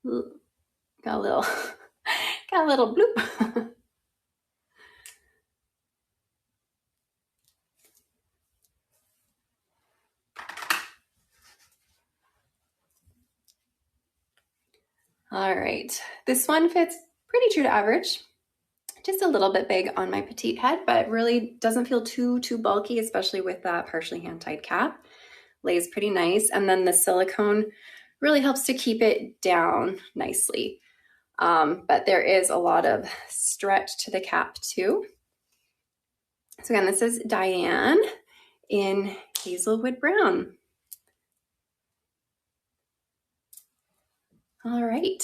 S1: Ooh, got a little bloop. All right, this one fits pretty true to average. Just a little bit big on my petite head, but really doesn't feel too bulky, especially with that partially hand-tied cap. Lays pretty nice. And then the silicone really helps to keep it down nicely. But there is a lot of stretch to the cap too. So again, this is Diane in Hazelwood Brown. All right.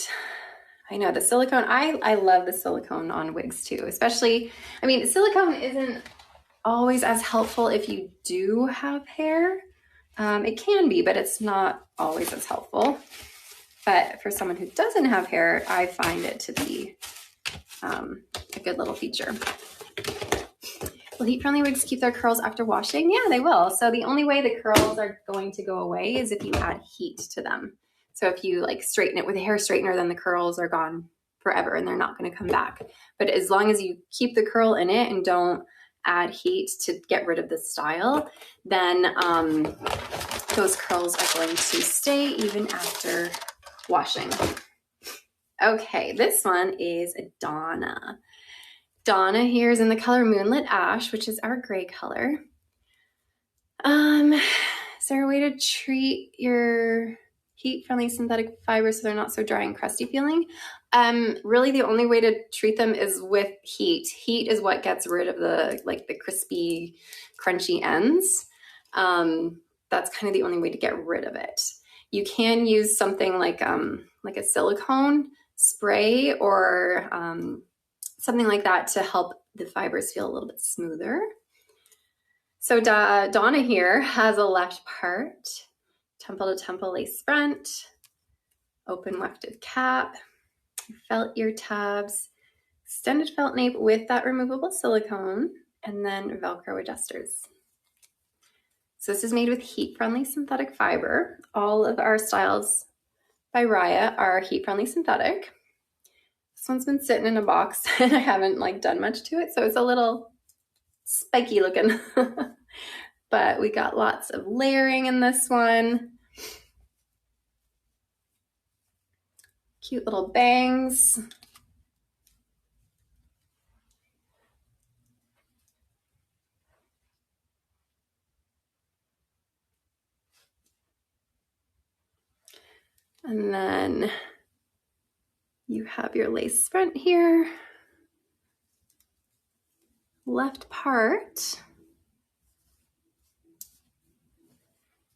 S1: I know the silicone, I love the silicone on wigs too, especially, I mean, silicone isn't always as helpful if you do have hair. It can be, but it's not always as helpful. But for someone who doesn't have hair, I find it to be a good little feature. Will heat-friendly wigs keep their curls after washing? Yeah, they will. So the only way the curls are going to go away is if you add heat to them. So if you like straighten it with a hair straightener, then the curls are gone forever and they're not going to come back. But as long as you keep the curl in it and don't add heat to get rid of the style, then those curls are going to stay even after washing. Okay, this one is Donna. Donna here is in the color Moonlit Ash, which is our gray color. Is there a way to treat your heat-friendly synthetic fibers so they're not so dry and crusty feeling? Really the only way to treat them is with heat. Heat is what gets rid of the crispy, crunchy ends. That's kind of the only way to get rid of it. You can use something like a silicone spray or something like that to help the fibers feel a little bit smoother. So Donna here has a left part, temple to temple lace front, open wefted cap, felt ear tabs, extended felt nape with that removable silicone, and then Velcro adjusters. So this is made with heat-friendly synthetic fiber. All of our styles by Raya are heat-friendly synthetic. This one's been sitting in a box and I haven't like done much to it, so it's a little spiky looking. But we got lots of layering in this one. Cute little bangs. And then you have your lace front here. Left part.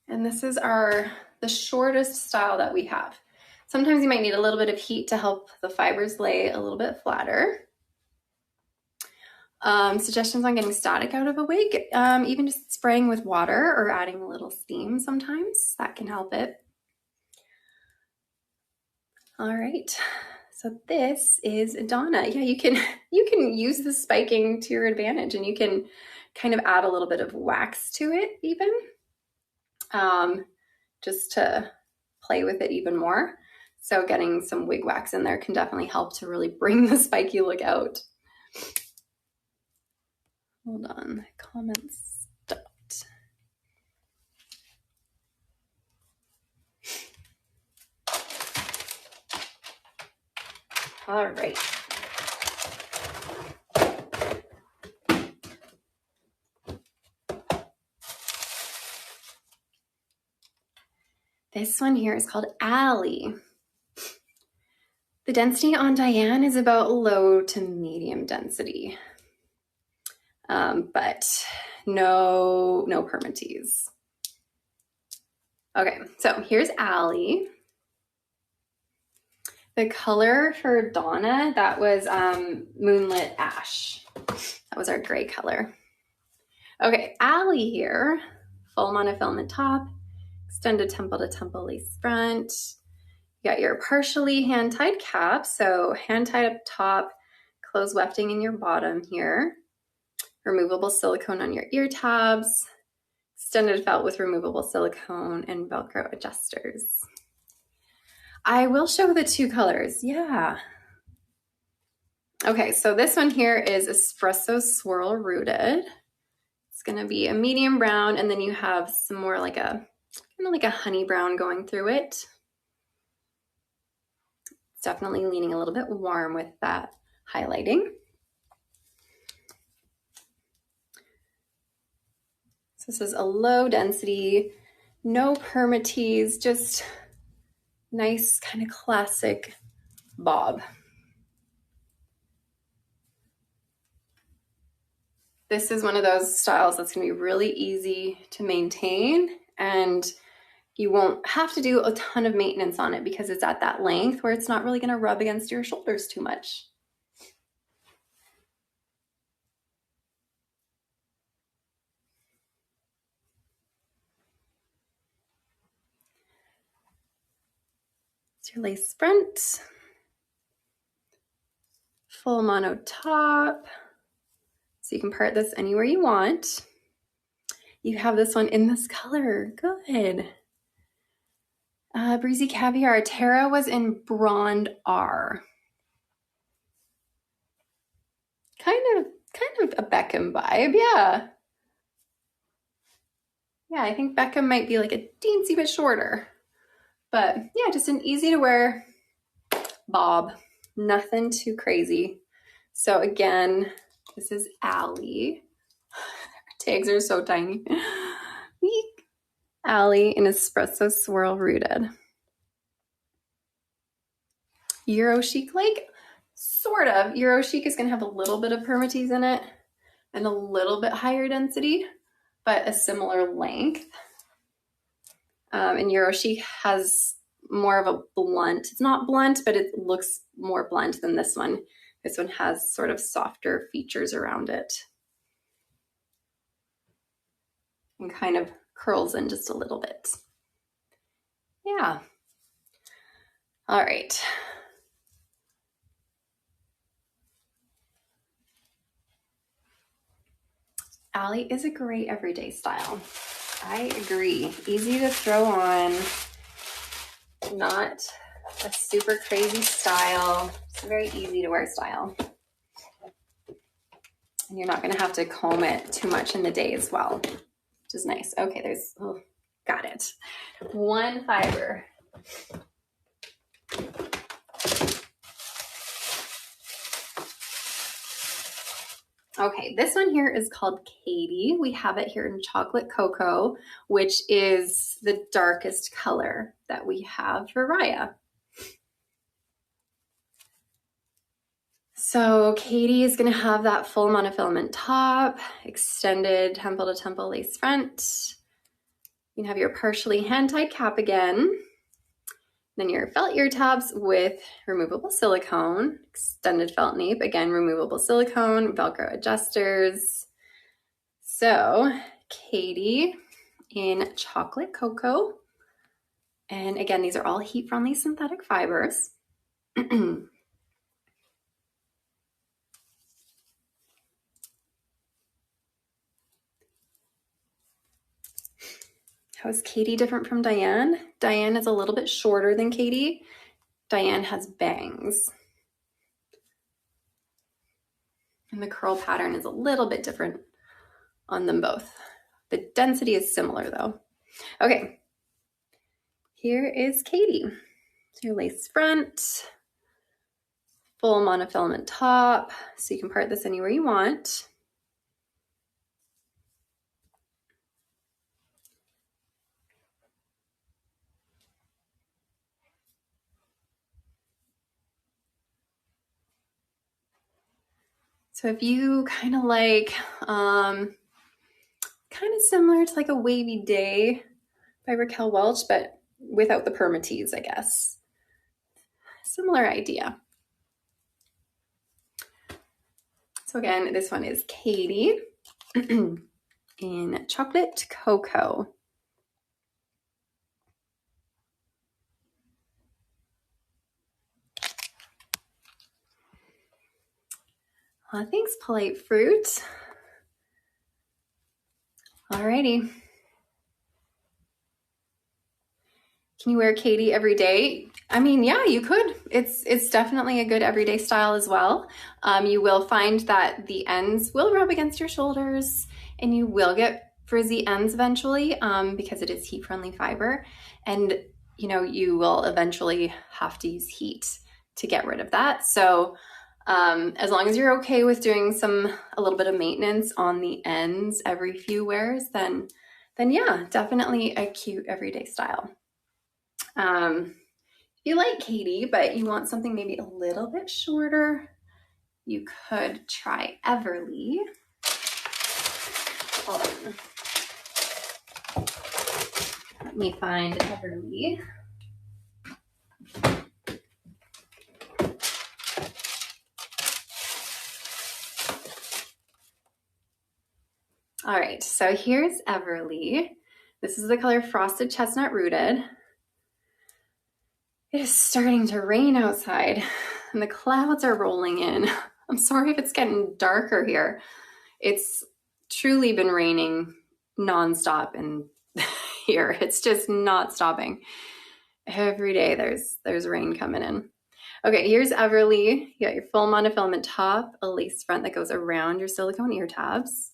S1: And this is the shortest style that we have. Sometimes you might need a little bit of heat to help the fibers lay a little bit flatter. Suggestions on getting static out of a wig, even just spraying with water or adding a little steam sometimes, that can help it. All right, so this is Donna. Yeah, you can use the spiking to your advantage, and you can kind of add a little bit of wax to it even, just to play with it even more. So getting some wig wax in there can definitely help to really bring the spiky look out. Hold on, the comments stopped. All right. This one here is called Allie. The density on Diane is about low to medium density, but no permatease. Okay, so here's Allie. The color for Donna, that was Moonlit Ash. That was our gray color. Okay, Allie here, full monofilament top, extended temple to temple lace front. You got your partially hand-tied cap, so hand-tied up top, close wefting in your bottom here. Removable silicone on your ear tabs, extended felt with removable silicone, and Velcro adjusters. I will show the two colors, yeah. Okay, so this one here is Espresso Swirl Rooted. It's gonna be a medium brown, and then you have some more like a, kind of like a honey brown going through it. It's definitely leaning a little bit warm with that highlighting. So this is a low density, no permatease, just nice kind of classic bob. This is one of those styles that's gonna be really easy to maintain, and you won't have to do a ton of maintenance on it because it's at that length where it's not really gonna rub against your shoulders too much. It's your lace front, full mono top. So you can part this anywhere you want. You have this one in this color, good. Breezy Caviar, Tara was in Blonde R. Kind of a Beckham vibe, yeah. Yeah, I think Beckham might be like a teensy bit shorter. But yeah, just an easy to wear bob, nothing too crazy. So again, this is Allie. Tags are so tiny. Allie in Espresso Swirl Rooted. Euro Chic, like sort of. Euro Chic is gonna have a little bit of permatease in it and a little bit higher density, but a similar length. And Euro Chic has more of a blunt. It's not blunt, but it looks more blunt than this one. This one has sort of softer features around it. and kind of curls in just a little bit. Yeah. All right. Allie is a great everyday style. I agree. Easy to throw on, not a super crazy style. It's a very easy to wear style. And you're not gonna have to comb it too much in the day as well, which is nice. Okay, got it. One fiber. Okay, this one here is called Katie. We have it here in chocolate cocoa, which is the darkest color that we have for Raya. So Katie is gonna have that full monofilament top, extended temple to temple lace front. You can have your partially hand-tied cap again. Then your felt ear tabs with removable silicone, extended felt nape, again, removable silicone, Velcro adjusters. So Katie in chocolate cocoa. And again, these are all heat-friendly synthetic fibers. How is Katie different from Diane? Diane is a little bit shorter than Katie. Diane has bangs. And the curl pattern is a little bit different on them both. The density is similar though. Okay, here is Katie. So your lace front, full monofilament top, so you can part this anywhere you want. So if you kind of like, kind of similar to like a Wavy Day by Raquel Welch, but without the permatease, I guess. Similar idea. So again, this one is Katie in chocolate cocoa. Thanks, Polite Fruit. Alrighty. Can you wear Katie every day? I mean, yeah, you could. It's definitely a good everyday style as well. You will find that the ends will rub against your shoulders and you will get frizzy ends eventually because it is heat-friendly fiber. And you will eventually have to use heat to get rid of that. So as long as you're okay with doing a little bit of maintenance on the ends every few wears, then yeah, definitely a cute everyday style. If you like Katie, but you want something maybe a little bit shorter, you could try Everly. Hold on. Let me find Everly. All right, so here's Everly. This is the color Frosted Chestnut Rooted. It is starting to rain outside and the clouds are rolling in. I'm sorry if it's getting darker here. It's truly been raining nonstop in here. It's just not stopping. Every day there's rain coming in. Okay, here's Everly. You got your full monofilament top, a lace front that goes around your silicone ear tabs,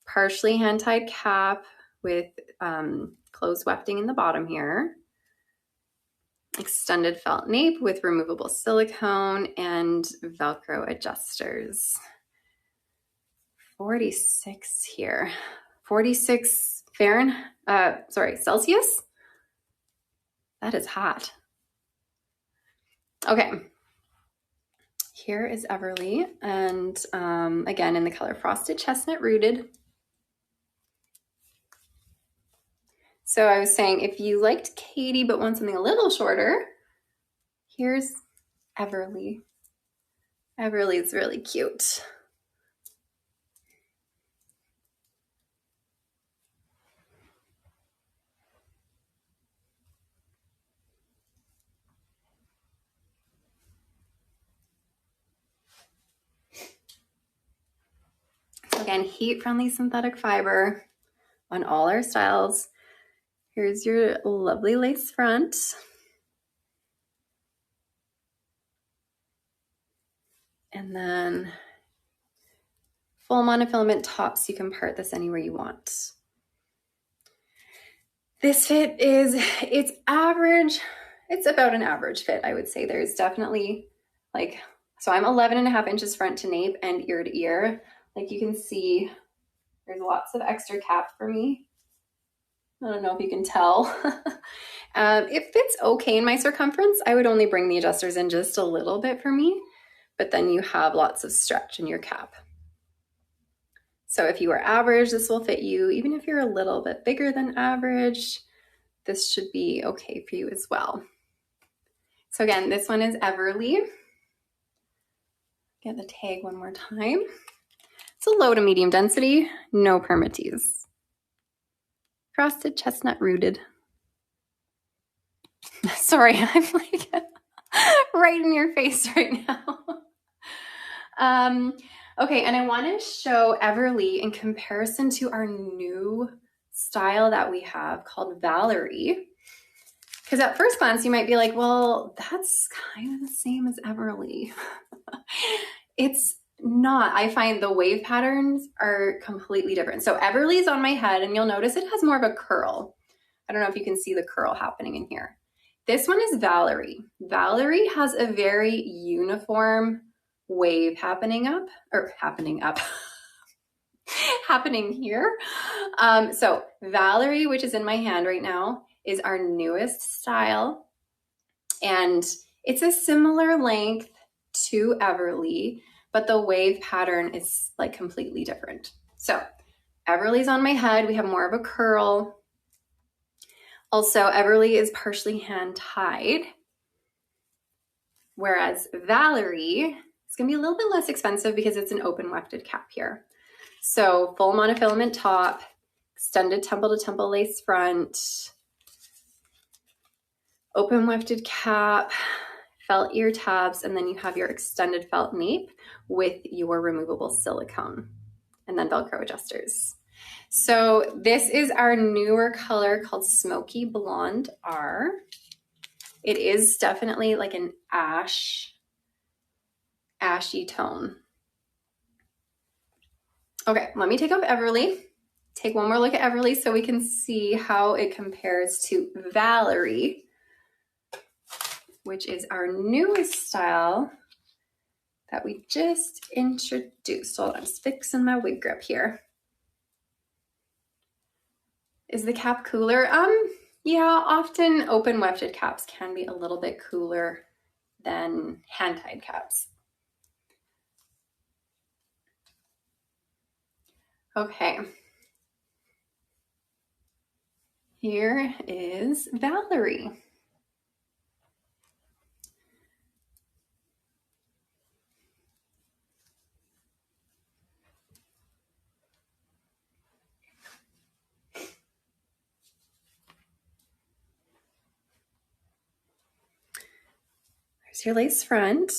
S1: partially hand-tied cap with closed wefting in the bottom here, extended felt nape with removable silicone and Velcro adjusters. 46 here. 46 Celsius? That is hot. Okay. Here is Everly, and again in the color Frosted Chestnut Rooted. So I was saying, if you liked Katie but want something a little shorter, here's Everly. Everly is really cute. Again, heat-friendly synthetic fiber on all our styles. Here's your lovely lace front. And then full monofilament tops. You can part this anywhere you want. This fit it's average. It's about an average fit, I would say. There's definitely so I'm 11.5 inches front to nape and ear to ear. Like you can see, there's lots of extra cap for me. I don't know if you can tell. It fits okay in my circumference. I would only bring the adjusters in just a little bit for me, but then you have lots of stretch in your cap. So if you are average, this will fit you. Even if you're a little bit bigger than average, this should be okay for you as well. So again, this one is Everly. Get the tag one more time. It's a low to medium density, no permatease. Frosted chestnut rooted. Sorry, I'm like right in your face right now. Okay, and I want to show Everly in comparison to our new style that we have called Valerie. Because at first glance, you might be like, well, that's kind of the same as Everly. It's not. I find the wave patterns are completely different. So Everly's on my head, and you'll notice it has more of a curl. I don't know if you can see the curl happening in here. This one is Valerie. Valerie has a very uniform wave happening here. So Valerie, which is in my hand right now, is our newest style. And it's a similar length to Everly, but the wave pattern is like completely different. So Everly's on my head. We have more of a curl. Also, Everly is partially hand tied, whereas Valerie is going to be a little bit less expensive because it's an open wefted cap here. So full monofilament top, extended temple to temple lace front, open wefted cap, felt ear tabs, and then you have your extended felt nape with your removable silicone, and then Velcro adjusters. So this is our newer color called Smoky Blonde R. It is definitely like an ashy tone. Okay, let me take off Everly. Take one more look at Everly so we can see how it compares to Valerie, which is our newest style that we just introduced. Hold on, I'm just fixing my wig grip here. Is the cap cooler? Yeah, often open wefted caps can be a little bit cooler than hand-tied caps. Okay. Here is Valerie. There's your lace front.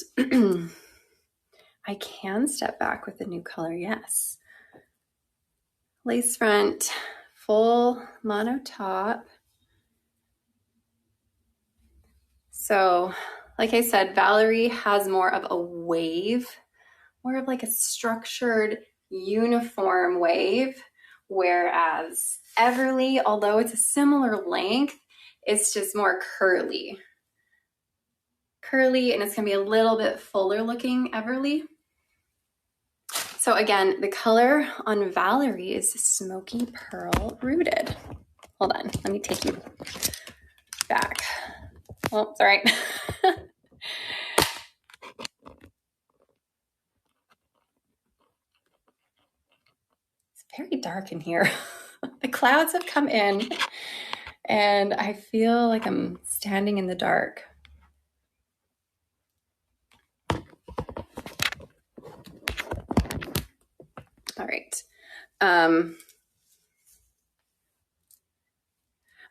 S1: I can step back with the new color, yes. Lace front, full mono top. So, like I said, Valerie has more of a wave, more of like a structured, uniform wave, whereas Everly, although it's a similar length, it's just more curly. And it's gonna be a little bit fuller looking Everly. So again, the color on Valerie is Smoky Pearl Rooted. Hold on, let me take you back. Oh, sorry. It's very dark in here. The clouds have come in and I feel like I'm standing in the dark. All right.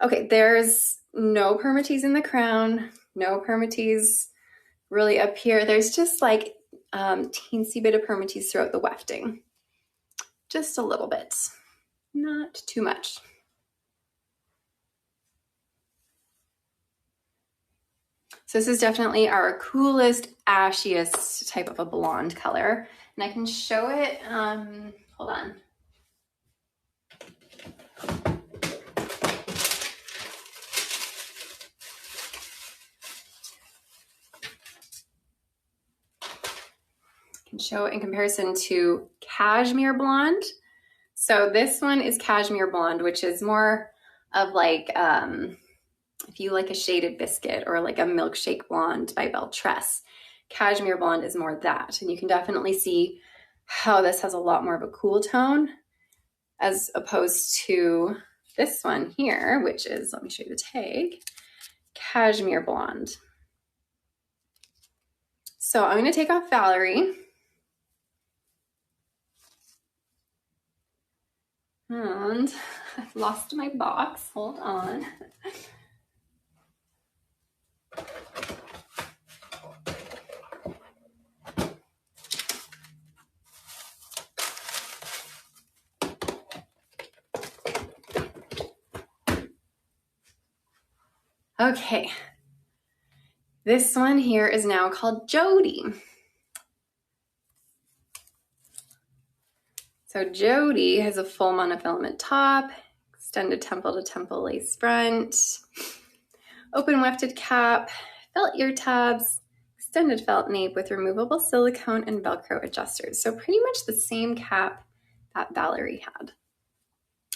S1: Okay, there's no permatease in the crown, no permatease really up here. There's just like teensy bit of permatease throughout the wefting. just a little bit, not too much. So this is definitely our coolest, ashiest type of a blonde color. And I can show it, hold on. I can show it in comparison to cashmere blonde. So this one is cashmere blonde, which is more of like, if you like a shaded biscuit or like a milkshake blonde by Tress, cashmere blonde is more that. And you can definitely see how this has a lot more of a cool tone as opposed to this one here, which is, let me show you the tag, cashmere blonde. So I'm going to take off Valerie. And I've lost my box. Hold on. Okay. This one here is now called Jody. So Jody has a full monofilament top, extended temple to temple lace front, open wefted cap, felt ear tabs, extended felt nape with removable silicone and Velcro adjusters. So pretty much the same cap that Valerie had.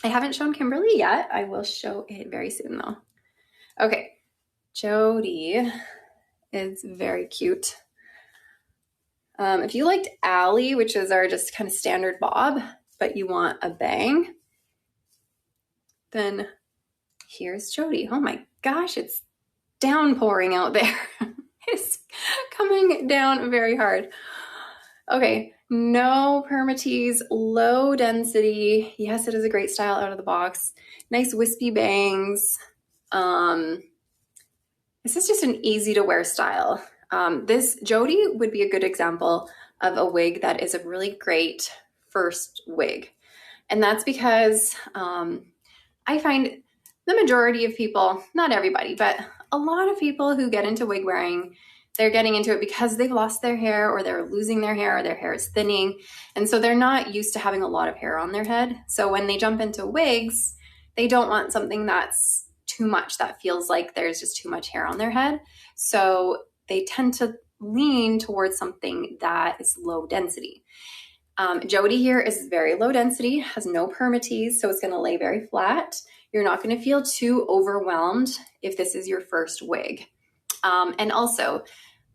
S1: I haven't shown Kimberly yet. I will show it very soon though. Okay, Jody is very cute. If you liked Allie, which is our just kind of standard bob, but you want a bang, then here's Jody. Oh my gosh, it's downpouring out there. It's coming down very hard. Okay, no permatease, low density. Yes, it is a great style out of the box. Nice wispy bangs. This is just an easy to wear style. This Jody would be a good example of a wig that is a really great first wig. And that's because I find the majority of people, not everybody, but a lot of people who get into wig wearing, they're getting into it because they've lost their hair or they're losing their hair or their hair is thinning. And so they're not used to having a lot of hair on their head. So when they jump into wigs, they don't want something that's too much, that feels like there's just too much hair on their head. So they tend to lean towards something that is low density. Jody here is very low density, has no permatease, so it's going to lay very flat. You're not going to feel too overwhelmed if this is your first wig. And also,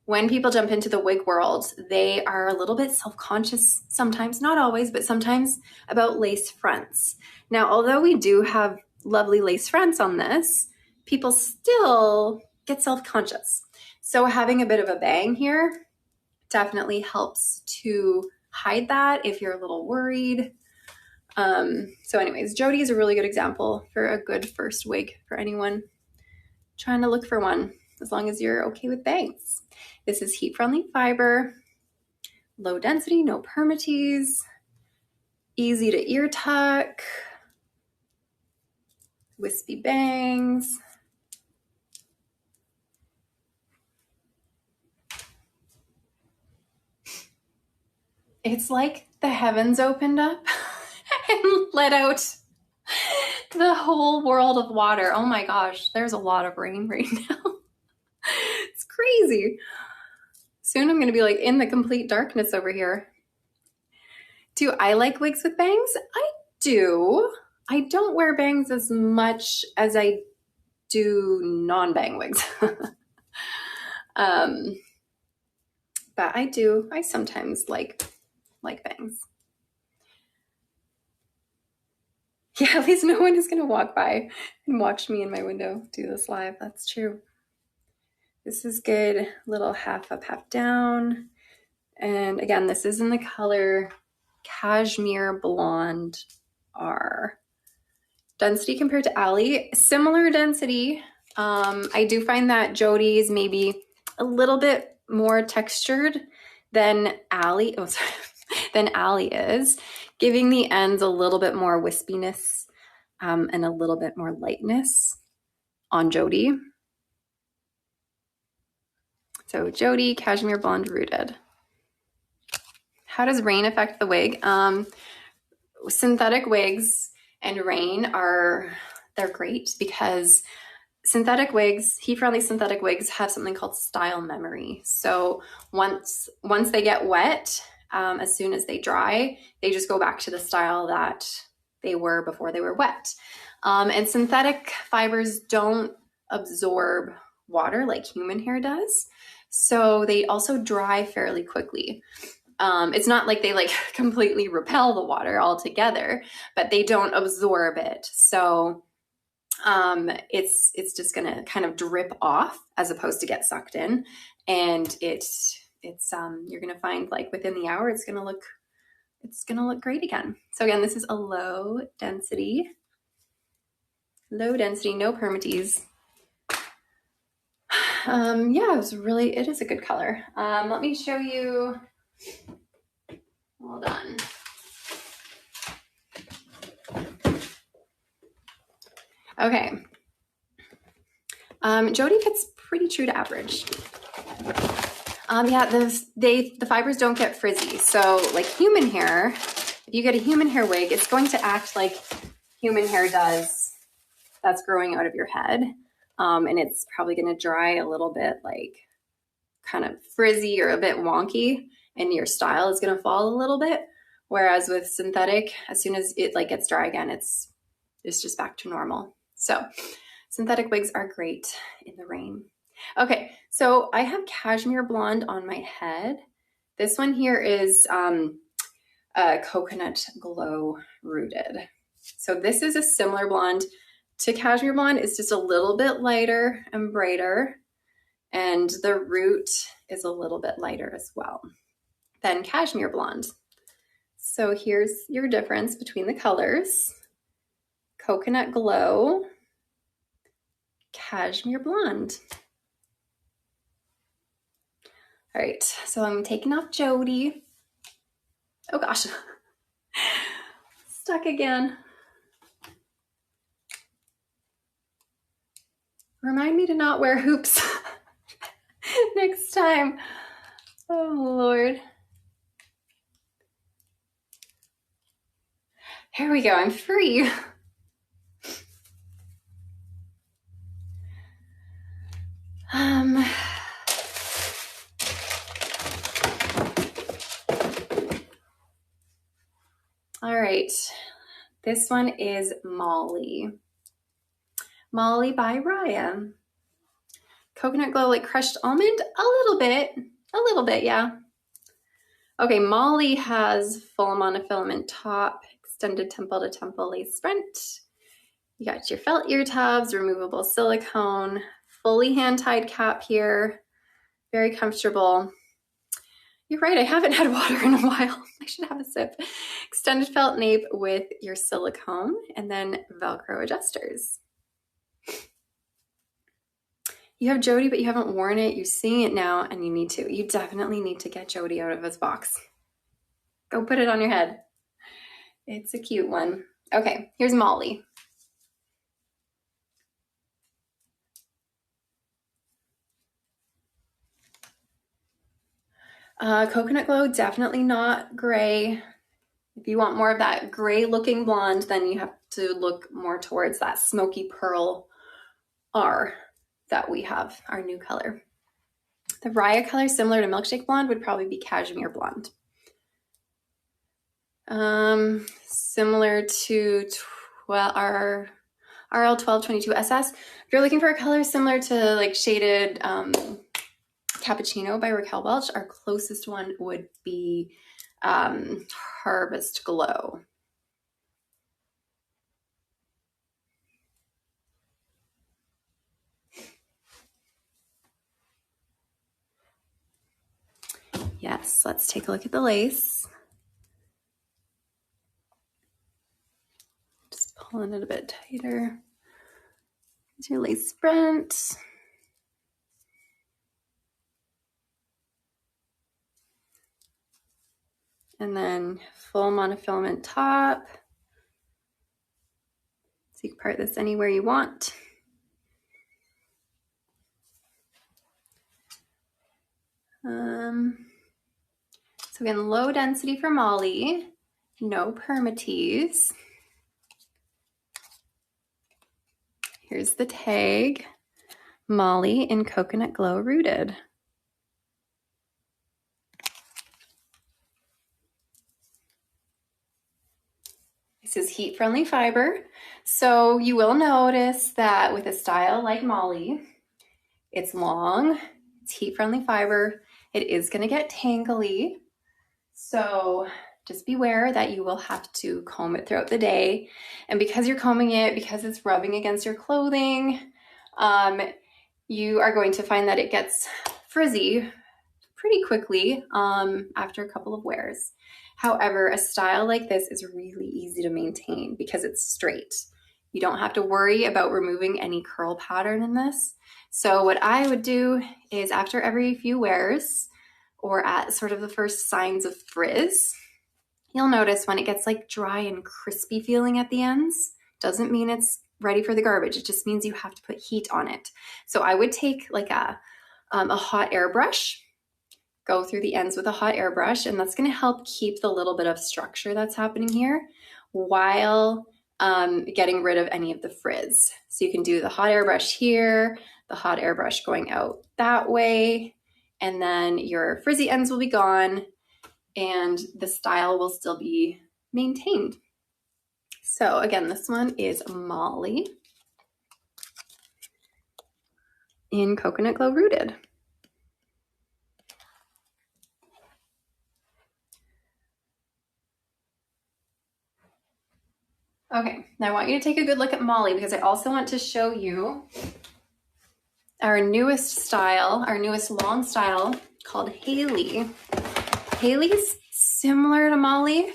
S1: when people jump into the wig world, they are a little bit self-conscious sometimes, not always, but sometimes, about lace fronts. Now, although we do have lovely lace fronts on this, people still get self-conscious. So having a bit of a bang here definitely helps to hide that if you're a little worried. So anyways, Jody is a really good example for a good first wig for anyone trying to look for one, as long as you're okay with bangs. This is heat-friendly fiber, low density, no permatease, easy to ear tuck, wispy bangs. It's like the heavens opened up and let out the whole world of water. Oh my gosh, there's a lot of rain right now. It's crazy. Soon I'm going to be like in the complete darkness over here. Do I like wigs with bangs? I do. I don't wear bangs as much as I do non-bang wigs. But I do. I sometimes like bangs. Yeah, at least no one is going to walk by and watch me in my window do this live. That's true. This is good. Little half up, half down. And again, this is in the color Cashmere Blonde R. Density compared to Allie, similar density. I do find that Jody's maybe a little bit more textured than Allie. Oh, sorry. Than Allie is. giving the ends a little bit more wispiness and a little bit more lightness on Jody. So Jody, Cashmere Blonde Rooted. How does rain affect the wig? Synthetic wigs and rain they're great because synthetic wigs, heat-friendly synthetic wigs have something called style memory. So once they get wet, as soon as they dry, they just go back to the style that they were before they were wet. And synthetic fibers don't absorb water like human hair does. So they also dry fairly quickly. It's not like they like completely repel the water altogether, but they don't absorb it. So it's just gonna kind of drip off as opposed to get sucked in. And you're gonna find like within the hour, it's gonna look great again. So again, this is a low density, no permatease. Yeah, it is a good color. Let me show you, hold on. Okay. Jody fits pretty true to average. Yeah, the fibers don't get frizzy. So like human hair, if you get a human hair wig, it's going to act like human hair does that's growing out of your head. And it's probably going to dry a little bit like kind of frizzy or a bit wonky, and your style is going to fall a little bit. Whereas with synthetic, as soon as it like gets dry again, it's just back to normal. So synthetic wigs are great in the rain. Okay, so I have cashmere blonde on my head. This one here is coconut glow rooted. So this is a similar blonde to cashmere blonde. It's just a little bit lighter and brighter, and the root is a little bit lighter as well than cashmere blonde. So here's your difference between the colors. Coconut glow, cashmere blonde. All right, so I'm taking off Jody. Oh gosh, stuck again. Remind me to not wear hoops next time. Oh Lord. Here we go, I'm free. All right, this one is Molly. Molly by Raya. Coconut glow like crushed almond? A little bit, yeah. Okay, Molly has full monofilament top, extended temple to temple lace front. You got your felt ear tabs, removable silicone, fully hand-tied cap here. Very comfortable. You're right, I haven't had water in a while. I should have a sip. Extended felt nape with your silicone, and then Velcro adjusters. You have Jody, but you haven't worn it. You're seeing it now, and you need to. You definitely need to get Jody out of his box. Go put it on your head. It's a cute one. Okay, here's Molly. Coconut glow, definitely not gray. If you want more of that gray looking blonde, then you have to look more towards that smoky pearl R that we have, our new color. The Raya color, similar to Milkshake Blonde, would probably be Cashmere Blonde. Similar to our RL1222 SS. If you're looking for a color similar to like shaded Cappuccino by Raquel Welch, our closest one would be Harvest Glow. Yes, let's take a look at the lace. Just pulling it a bit tighter. Here's your lace front. And then full monofilament top. So you can part this anywhere you want. So again, low density for Molly, no permatease. Here's the tag, Molly in Coconut Glow Rooted. This is heat-friendly fiber. So you will notice that with a style like Molly, it's long, it's heat-friendly fiber, it is gonna get tangly. So just beware that you will have to comb it throughout the day. And because you're combing it, because it's rubbing against your clothing, you are going to find that it gets frizzy pretty quickly after a couple of wears. However, a style like this is really easy to maintain because it's straight. You don't have to worry about removing any curl pattern in this. So what I would do is after every few wears, or at sort of the first signs of frizz, you'll notice when it gets like dry and crispy feeling at the ends, doesn't mean it's ready for the garbage. It just means you have to put heat on it. So I would take like a hot air brush, go through the ends with a hot air brush, and that's gonna help keep the little bit of structure that's happening here while getting rid of any of the frizz. So you can do the hot air brush here, the hot air brush going out that way, and then your frizzy ends will be gone and the style will still be maintained. So again, this one is Molly in Coconut Glow Rooted. Okay, now I want you to take a good look at Molly because I also want to show you our newest style, our newest long style called Haley. Haley's similar to Molly,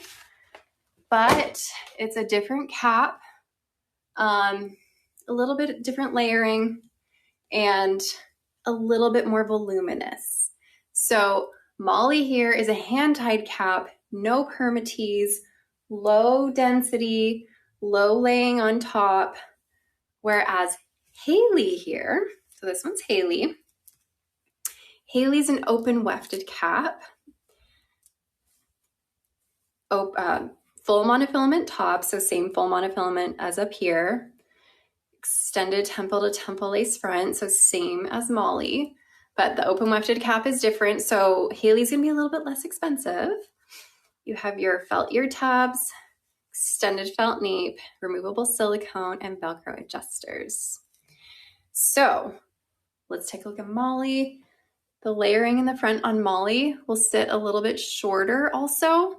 S1: but it's a different cap, a little bit different layering, and a little bit more voluminous. So Molly here is a hand-tied cap, no permatease, low density, low laying on top, whereas Haley here, so this one's Haley. Haley's an open wefted cap, full monofilament top, so same full monofilament as up here, extended temple to temple lace front, so same as Molly, but the open wefted cap is different, so Haley's gonna be a little bit less expensive. You have your felt ear tabs, extended felt nape, removable silicone, and Velcro adjusters. So let's take a look at Molly. The layering in the front on Molly will sit a little bit shorter also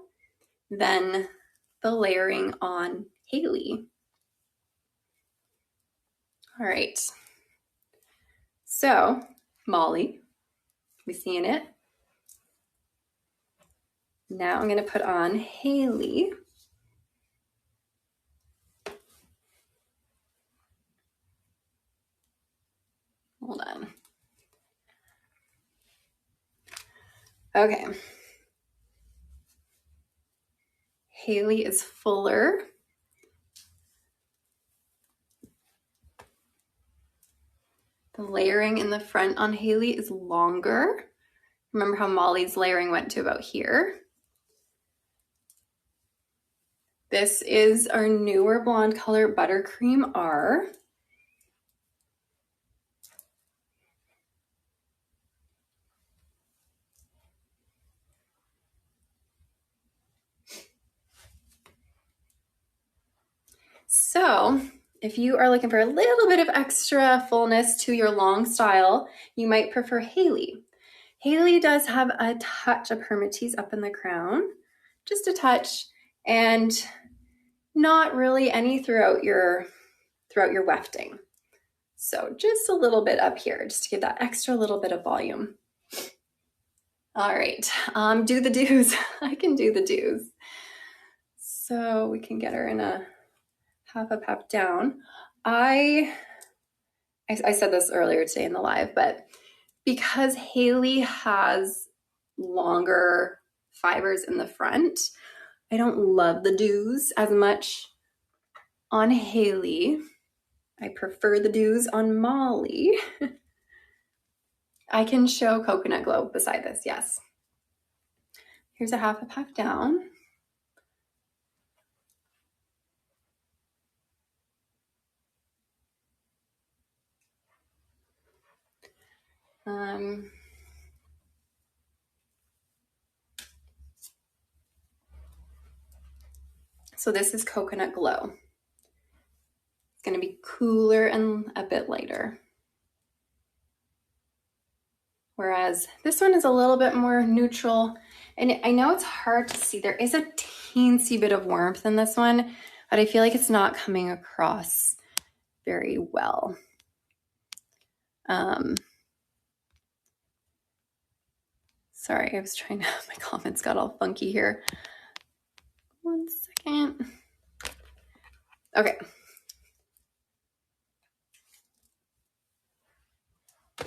S1: than the layering on Haley. All right, so Molly, we seeing it? Now I'm gonna put on Haley. Hold on. Okay. Haley is fuller. The layering in the front on Haley is longer. Remember how Molly's layering went to about here? This is our newer blonde color, Buttercream R. So if you are looking for a little bit of extra fullness to your long style, you might prefer Haley. Haley does have a touch of permatease up in the crown, just a touch, and not really any throughout your wefting. So just a little bit up here, just to give that extra little bit of volume. All right, do the do's. I can do the do's. So we can get her in a half up, half down. I said this earlier today in the live, but because Haley has longer fibers in the front. I don't love the dews as much on Haley. I prefer the dews on Molly. I can show coconut glow beside this, yes. Here's a half up, half down. So this is coconut glow. It's going to be cooler and a bit lighter. Whereas this one is a little bit more neutral. And I know it's hard to see. There is a teensy bit of warmth in this one, but I feel like it's not coming across very well. Sorry, I was trying to, my comments got all funky here. 1 second. Okay. I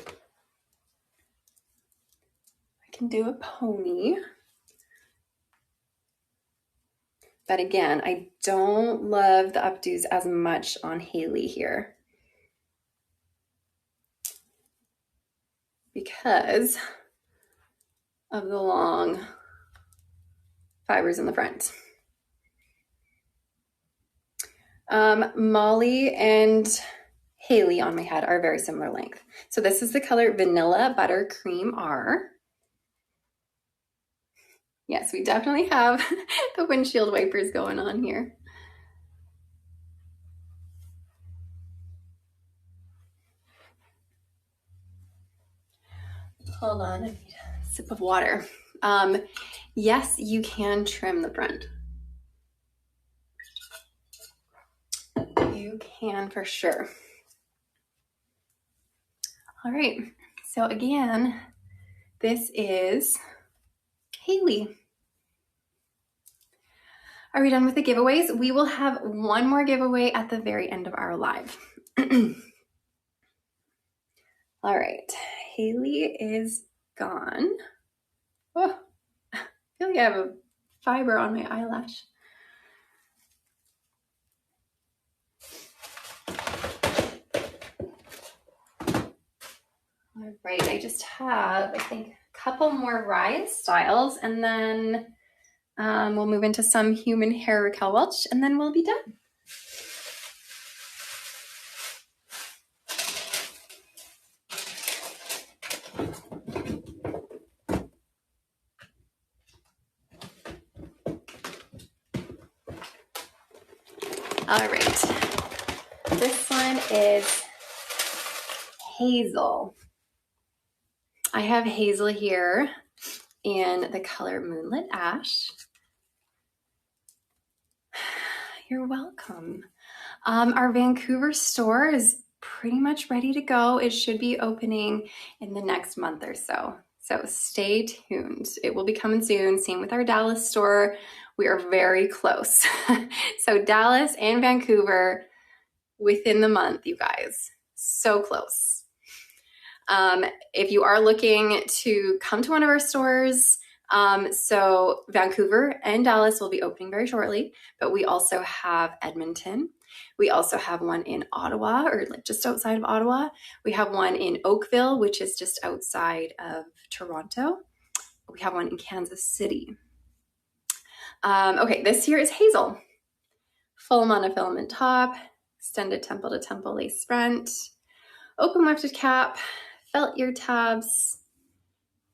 S1: can do a pony. But again, I don't love the updos as much on Haley here, because of the long fibers in the front. Molly and Haley on my head are very similar length. So this is the color Vanilla Buttercream R. Yes, we definitely have the windshield wipers going on here. Hold on, I need a sip of water. Yes, you can trim the front. You can for sure. All right, so again, this is Haley. Are we done with the giveaways? We will have one more giveaway at the very end of our live. All right, Haley is gone. Oh, I feel like I have a fiber on my eyelash. All right, I just have, I think, a couple more Rise styles, and then we'll move into some human hair Raquel Welch, and then we'll be done. All right, this one is Hazel. I have Hazel here in the color Moonlit Ash. You're welcome. Our Vancouver store is pretty much ready to go. It should be opening in the next month or so. So stay tuned. It will be coming soon. Same with our Dallas store. We are very close. So Dallas and Vancouver within the month, you guys. So close. If you are looking to come to one of our stores, so Vancouver and Dallas will be opening very shortly, but we also have Edmonton. We also have one in Ottawa, or just outside of Ottawa. We have one in Oakville, which is just outside of Toronto. We have one in Kansas City. Okay, this here is Hazel. Full monofilament top, extended temple to temple lace front, open wefted cap, felt ear tabs,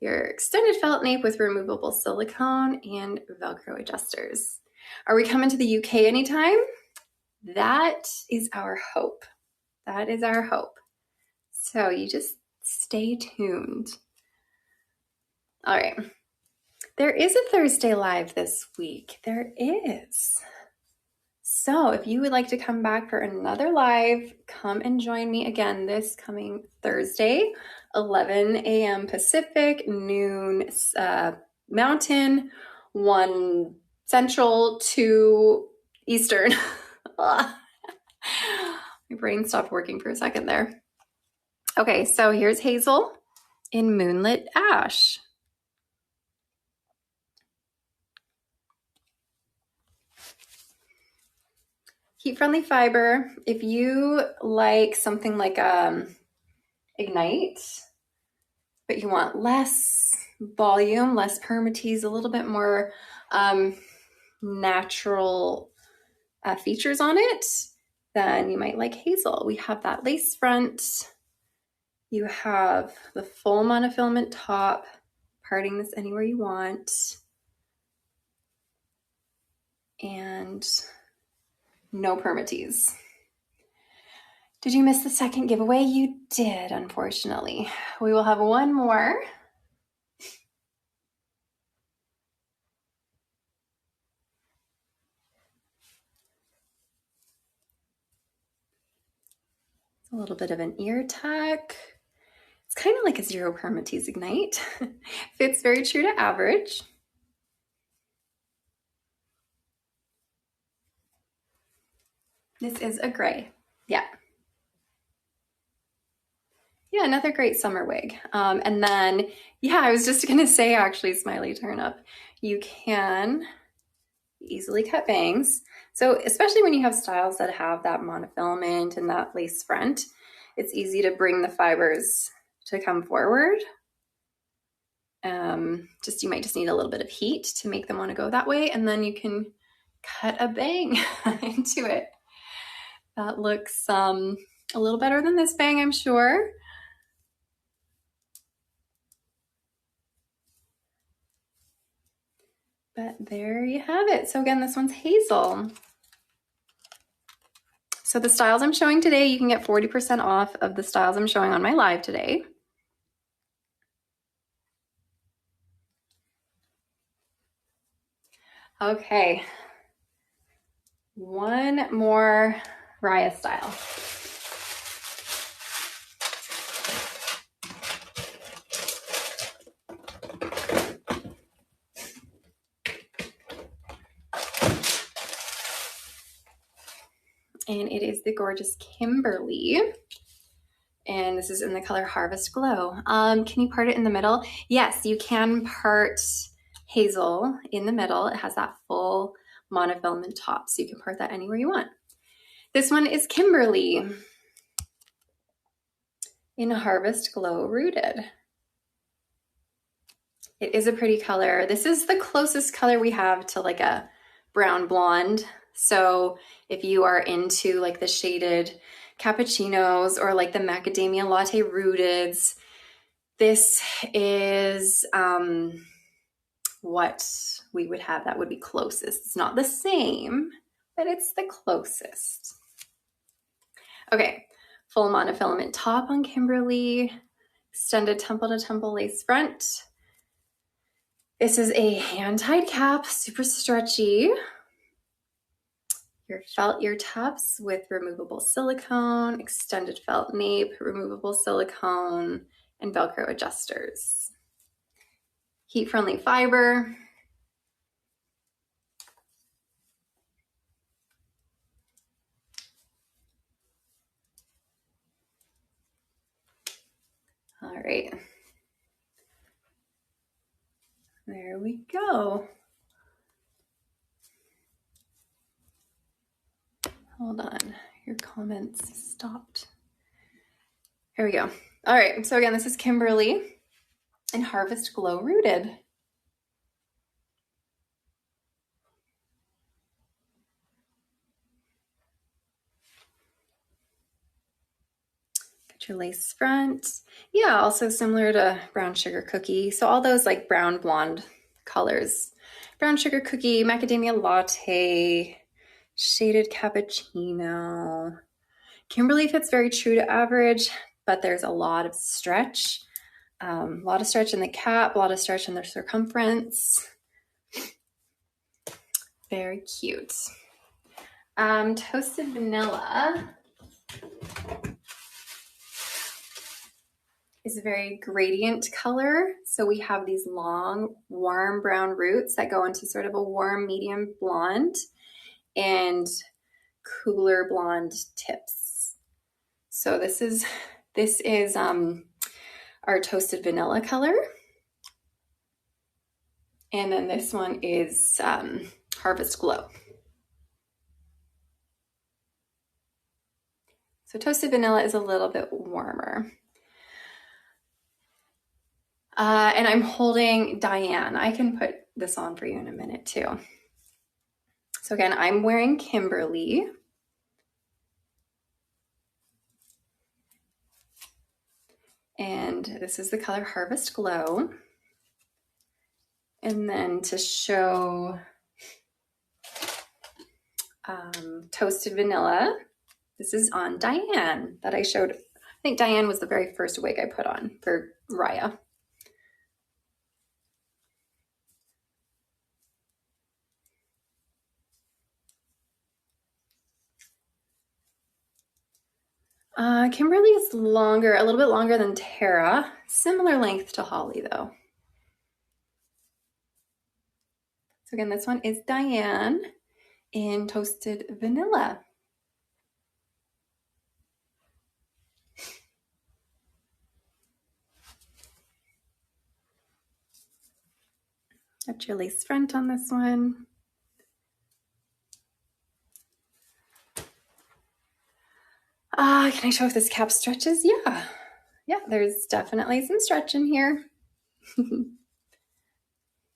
S1: your extended felt nape with removable silicone, and Velcro adjusters. Are we coming to the UK anytime? That is our hope. That is our hope. So you just stay tuned. All right. There is a Thursday live this week. There is. So if you would like to come back for another live, come and join me again this coming Thursday, 11 a.m. Pacific, noon Mountain, 1 Central, 2 Eastern. My brain stopped working for a second there. Okay, so here's Hazel in Moonlit Ash. Heat-friendly fiber. If you like something like Ignite, but you want less volume, less permatease, a little bit more natural features on it, then you might like Hazel. We have that lace front. You have the full monofilament top, parting this anywhere you want. And no permatease. Did you miss the second giveaway? You did, unfortunately. We will have one more. A little bit of an ear tuck. It's kind of like a zero permatease Ignite. Fits very true to average. This is a gray. Yeah. Yeah, another great summer wig. And then, yeah, I was just gonna say actually, Smiley Turn Up, you can easily cut bangs. So especially when you have styles that have that monofilament and that lace front, it's easy to bring the fibers to come forward. You might just need a little bit of heat to make them want to go that way, and then you can cut a bang into it. That looks a little better than this bang, I'm sure. But there you have it. So again, this one's Hazel. So the styles I'm showing today, you can get 40% off of the styles I'm showing on my live today. Okay, one more Raya style. And it is the gorgeous Kimberly. And this is in the color Harvest Glow. Can you part it in the middle? Yes, you can part Hazel in the middle. It has that full monofilament top, so you can part that anywhere you want. This one is Kimberly in Harvest Glow Rooted. It is a pretty color. This is the closest color we have to like a brown blonde. So if you are into like the shaded cappuccinos or like the macadamia latte rooteds, this is what we would have that would be closest. It's not the same, but it's the closest. Okay, full monofilament top on Kimberly, extended temple to temple lace front. This is a hand-tied cap, super stretchy. Your felt ear tops with removable silicone, extended felt nape, removable silicone, and Velcro adjusters. Heat-friendly fiber. All right. There we go. Hold on, your comments stopped. Here we go. All right, so again, this is Kimberly and Harvest Glow Rooted. Got your lace front. Yeah, also similar to Brown Sugar Cookie. So all those like brown blonde colors. Brown Sugar Cookie, Macadamia Latte, Shaded Cappuccino. Kimberly fits very true to average, but there's a lot of stretch. A lot of stretch in the cap, a lot of stretch in the circumference. Very cute. Toasted Vanilla is a very gradient color. So we have these long, warm brown roots that go into sort of a warm, medium blonde and cooler blonde tips. So this is our Toasted Vanilla color. And then this one is Harvest Glow. So toasted vanilla is a little bit warmer. And I'm holding Diane. I can put this on for you in a minute too. So again, I'm wearing Kimberly. And this is the color Harvest Glow. And then to show toasted vanilla, this is on Diane that I showed. I think Diane was the very first wig I put on for Raya. Kimberly is longer, a little bit longer than Tara. Similar length to Holly though. So again, this one is Diane in toasted vanilla. Got your lace front on this one. Can I show if this cap stretches? Yeah, there's definitely some stretch in here.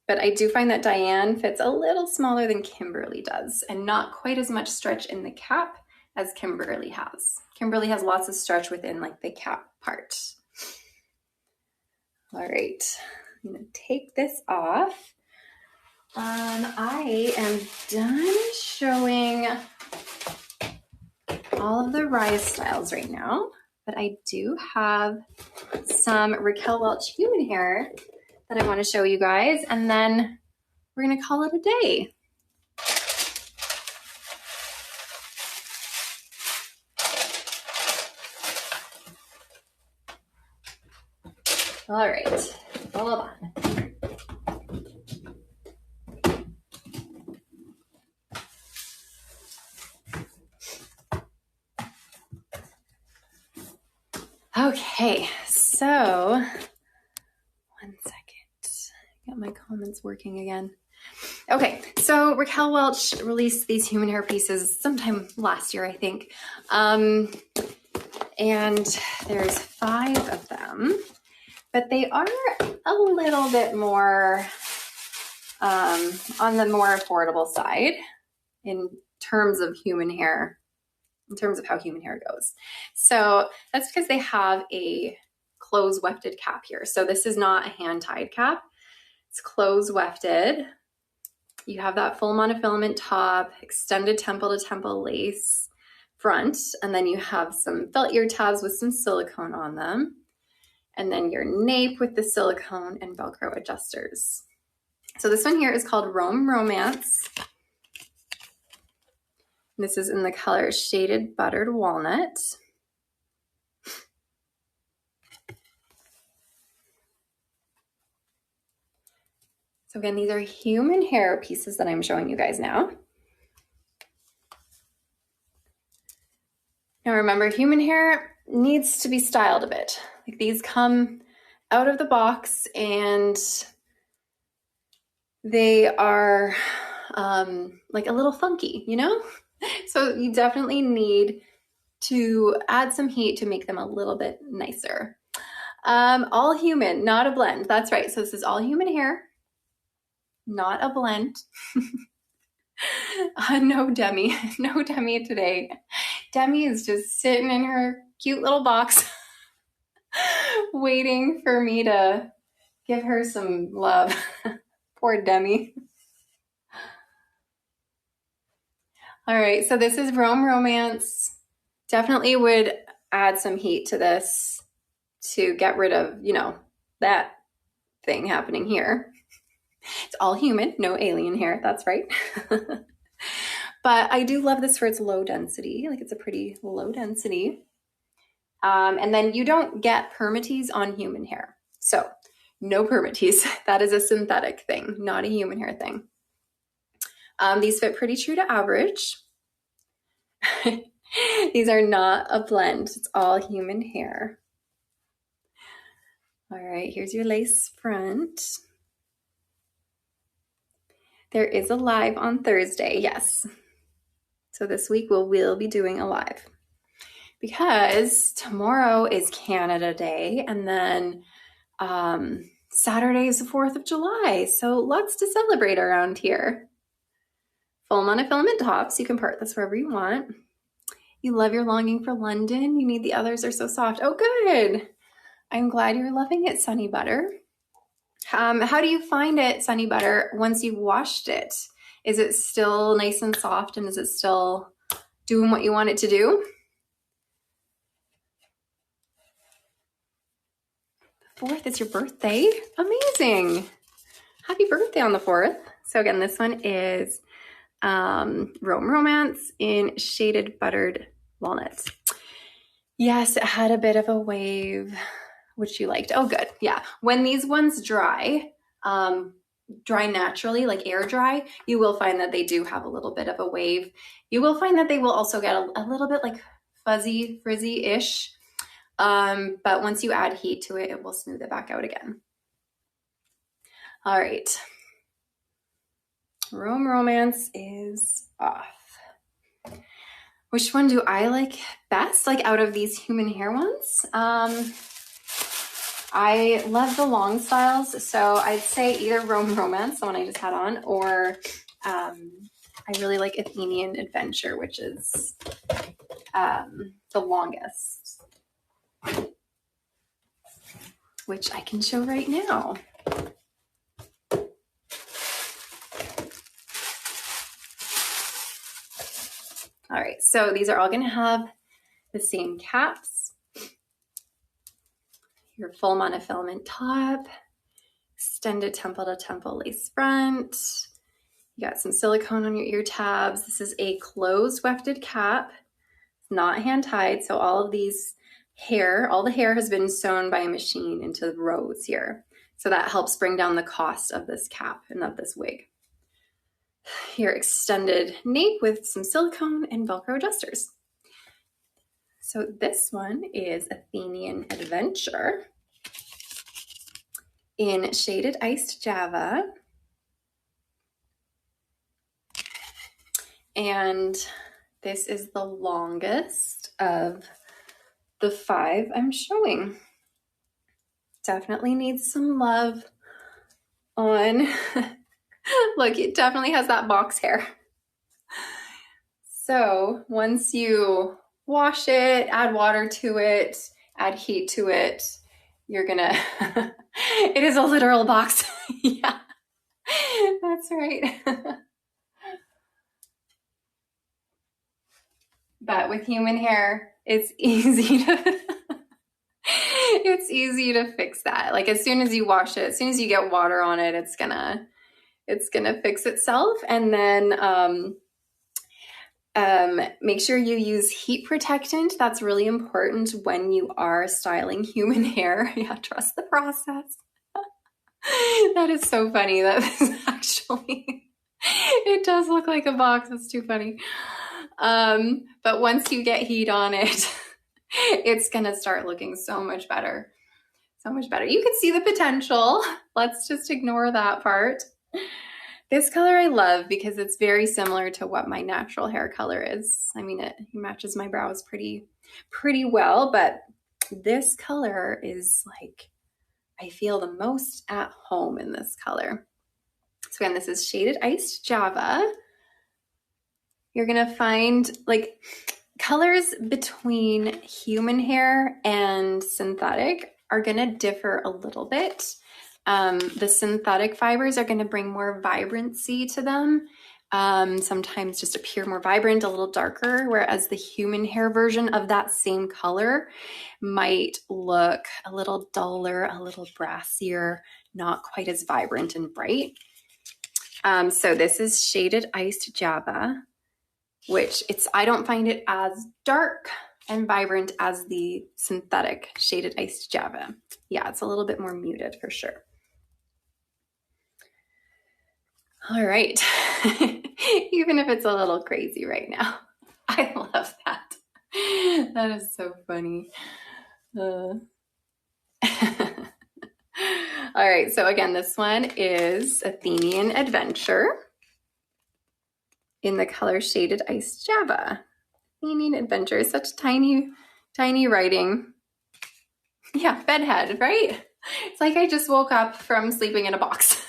S1: But I do find that Diane fits a little smaller than Kimberly does, and not quite as much stretch in the cap as Kimberly has. Kimberly has lots of stretch within like the cap part. All right, I'm gonna take this off. I am done showing all of the Rise styles right now, but I do have some Raquel Welch Human Hair that I want to show you guys, and then we're gonna call it a day. All right, hold on. Okay, so 1 second. Got my comments working again. Okay, so Raquel Welch released these human hair pieces sometime last year, I think. And there's 5 of them, but they are a little bit more on the more affordable side in terms of human hair, in terms of how human hair goes. So that's because they have a close wefted cap here. So this is not a hand-tied cap. It's close wefted. You have that full monofilament top, extended temple to temple lace front, and then you have some felt ear tabs with some silicone on them, and then your nape with the silicone and Velcro adjusters. So this one here is called Rome Romance. This is in the color Shaded Buttered Walnut. So again, these are human hair pieces that I'm showing you guys now. Now remember, human hair needs to be styled a bit. Like these come out of the box and they are like a little funky, you know? So you definitely need to add some heat to make them a little bit nicer. All human, not a blend. That's right. So this is all human hair, not a blend. No Demi, no Demi today. Demi is just sitting in her cute little box waiting for me to give her some love. Poor Demi. All right, so this is Rome Romance. Definitely would add some heat to this to get rid of, you know, that thing happening here. It's all human, no alien hair, that's right. But I do love this for its low density. Like it's a pretty low density. And then you don't get permatease on human hair. So no permatease. That is a synthetic thing, not a human hair thing. These fit pretty true to average. These are not a blend. It's all human hair. All right, here's your lace front. There is a live on Thursday, yes. So this week we'll be doing a live. because tomorrow is Canada Day, and then Saturday is the 4th of July. So lots to celebrate around here. Full monofilament tops. You can part this wherever you want. You love your longing for London. You need the others are so soft. Oh, good. I'm glad you're loving it, Sunny Butter. How do you find it, Sunny Butter, once you've washed it? Is it still nice and soft, and is it still doing what you want it to do? The 4th is your birthday. Amazing. Happy birthday on the 4th. So again, this one is Rome Romance in Shaded Buttered Walnuts. Yes, it had a bit of a wave, which you liked. Oh, good. Yeah. When these ones dry naturally, like air dry, you will find that they do have a little bit of a wave. You will find that they will also get a little bit like fuzzy, frizzy-ish. But once you add heat to it, it will smooth it back out again. All right. Rome Romance is off. Which one do I like best, like out of these human hair ones? I love the long styles, so I'd say either Rome Romance, the one I just had on, or I really like Athenian Adventure, which is the longest, which I can show right now. All right, so these are all going to have the same caps. Your full monofilament top, extended temple to temple lace front. You got some silicone on your ear tabs. This is a closed wefted cap, not hand tied. So all of these hair, all the hair has been sewn by a machine into rows here. So that helps bring down the cost of this cap and of this wig. Your extended nape with some silicone and Velcro adjusters. So this one is Athenian Adventure in Shaded Iced Java. And this is the longest of the 5 I'm showing. Definitely needs some love on. Look, it definitely has that box hair. So once you wash it, add water to it, add heat to it, you're gonna, it is a literal box. Yeah, that's right. But with human hair, it's easy to fix that. Like as soon as you wash it, as soon as you get water on it, it's gonna fix itself. And then make sure you use heat protectant. That's really important when you are styling human hair. Yeah, trust the process. That is so funny. That is actually, it does look like a box. It's too funny. But once you get heat on it, it's gonna start looking so much better. So much better. You can see the potential. Let's just ignore that part. This color I love because it's very similar to what my natural hair color is. I mean, it matches my brows pretty well, but this color is like, I feel the most at home in this color. So again, this is Shaded Iced Java. You're gonna find like colors between human hair and synthetic are gonna differ a little bit. The synthetic fibers are going to bring more vibrancy to them. Sometimes just appear more vibrant, a little darker, whereas the human hair version of that same color might look a little duller, a little brassier, not quite as vibrant and bright. So this is Shaded Iced Java, which I don't find it as dark and vibrant as the synthetic Shaded Iced Java. Yeah, it's a little bit more muted for sure. All right, even if it's a little crazy right now. I love that. That is so funny. All right, so again, this one is Athenian Adventure in the color Shaded Iced Java. Athenian Adventure is such a tiny tiny writing. Yeah, bedhead, right? It's like I just woke up from sleeping in a box.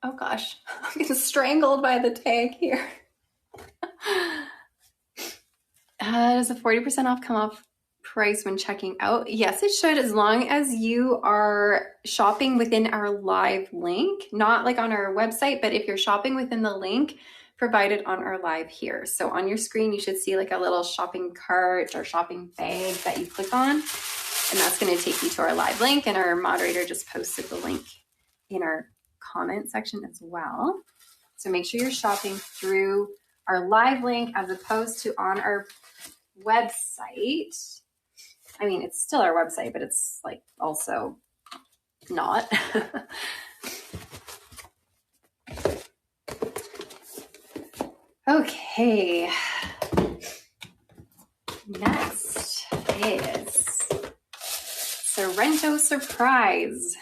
S1: Oh gosh, I'm getting strangled by the tag here. Does a 40% off come off price when checking out? Yes, it should, as long as you are shopping within our live link, not like on our website, but if you're shopping within the link provided on our live here. So on your screen, you should see like a little shopping cart or shopping bag that you click on, and that's going to take you to our live link, and our moderator just posted the link in our comment section as well. So make sure you're shopping through our live link as opposed to on our website. I mean, it's still our website, but it's like also not. Okay. Next is Sorrento Surprise.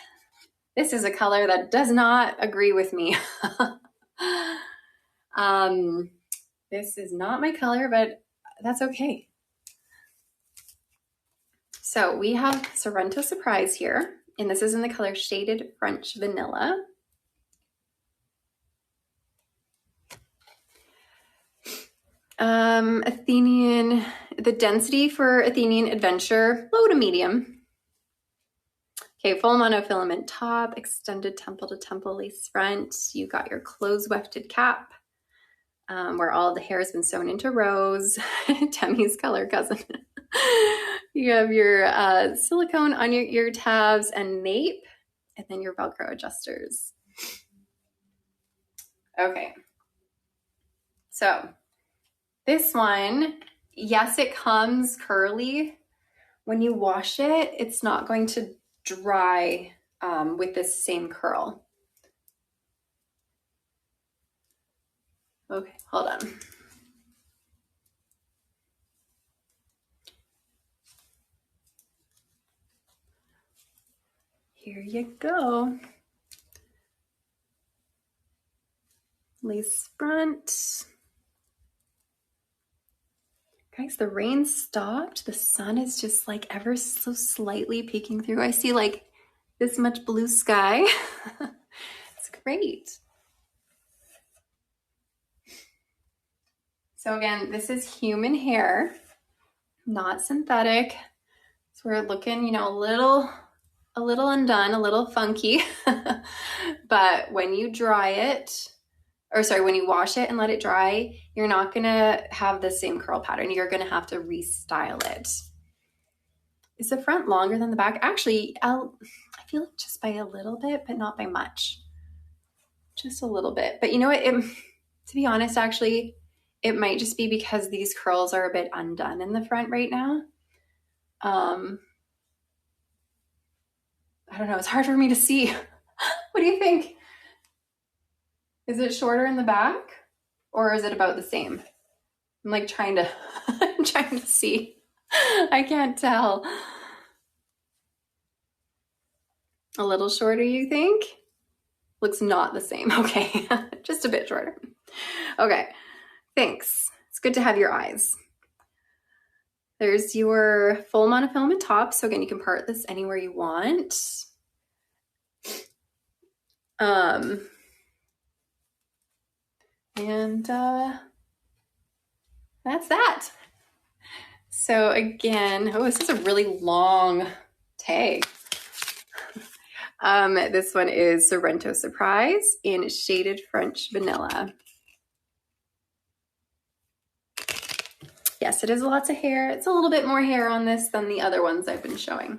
S1: This is a color that does not agree with me. This is not my color, but that's okay. So we have Sorrento Surprise here, and this is in the color Shaded French Vanilla. Athenian, the density for Athenian Adventure, low to medium. Okay, full monofilament top, extended temple to temple lace front. You got your close wefted cap, where all the hair has been sewn into rows. Temmie's color cousin. You have your silicone on your ear tabs and nape, and then your Velcro adjusters. Okay. So this one, yes, it comes curly. When you wash it, it's not going to dry with this same curl. Okay, hold on. Here you go. Lace front. Guys, the rain stopped. The sun is just like ever so slightly peeking through. I see like this much blue sky. It's great. So again, this is human hair, not synthetic. So we're looking, you know, a little undone, a little funky. But when you dry it, when you wash it and let it dry, you're not gonna have the same curl pattern. You're gonna have to restyle it. Is the front longer than the back? Actually, I feel like just by a little bit, but not by much. Just a little bit. But you know what? To be honest, actually, it might just be because these curls are a bit undone in the front right now. I don't know. It's hard for me to see. What do you think? Is it shorter in the back, or is it about the same? I'm like trying to see. I can't tell. A little shorter, you think? Looks not the same. Okay, just a bit shorter. Okay, thanks. It's good to have your eyes. There's your full monofilament top. So again, you can part this anywhere you want. And that's that. So again, oh, this is a really long tag. This one is Sorrento Surprise in Shaded French Vanilla. Yes, it is lots of hair. It's a little bit more hair on this than the other ones I've been showing.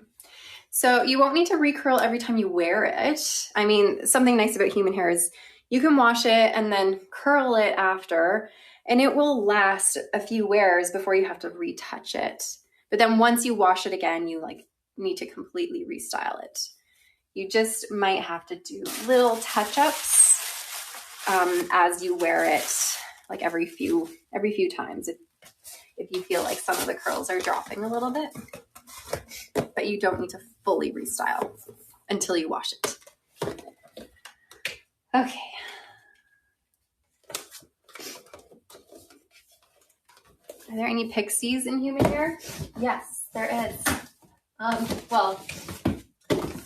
S1: So you won't need to recurl every time you wear it. I mean, something nice about human hair is you can wash it and then curl it after, and it will last a few wears before you have to retouch it. But then once you wash it again, you like need to completely restyle it. You just might have to do little touch-ups as you wear it, like every few times if you feel like some of the curls are dropping a little bit. But you don't need to fully restyle until you wash it. Okay. Are there any pixies in human hair? Yes, there is. Well,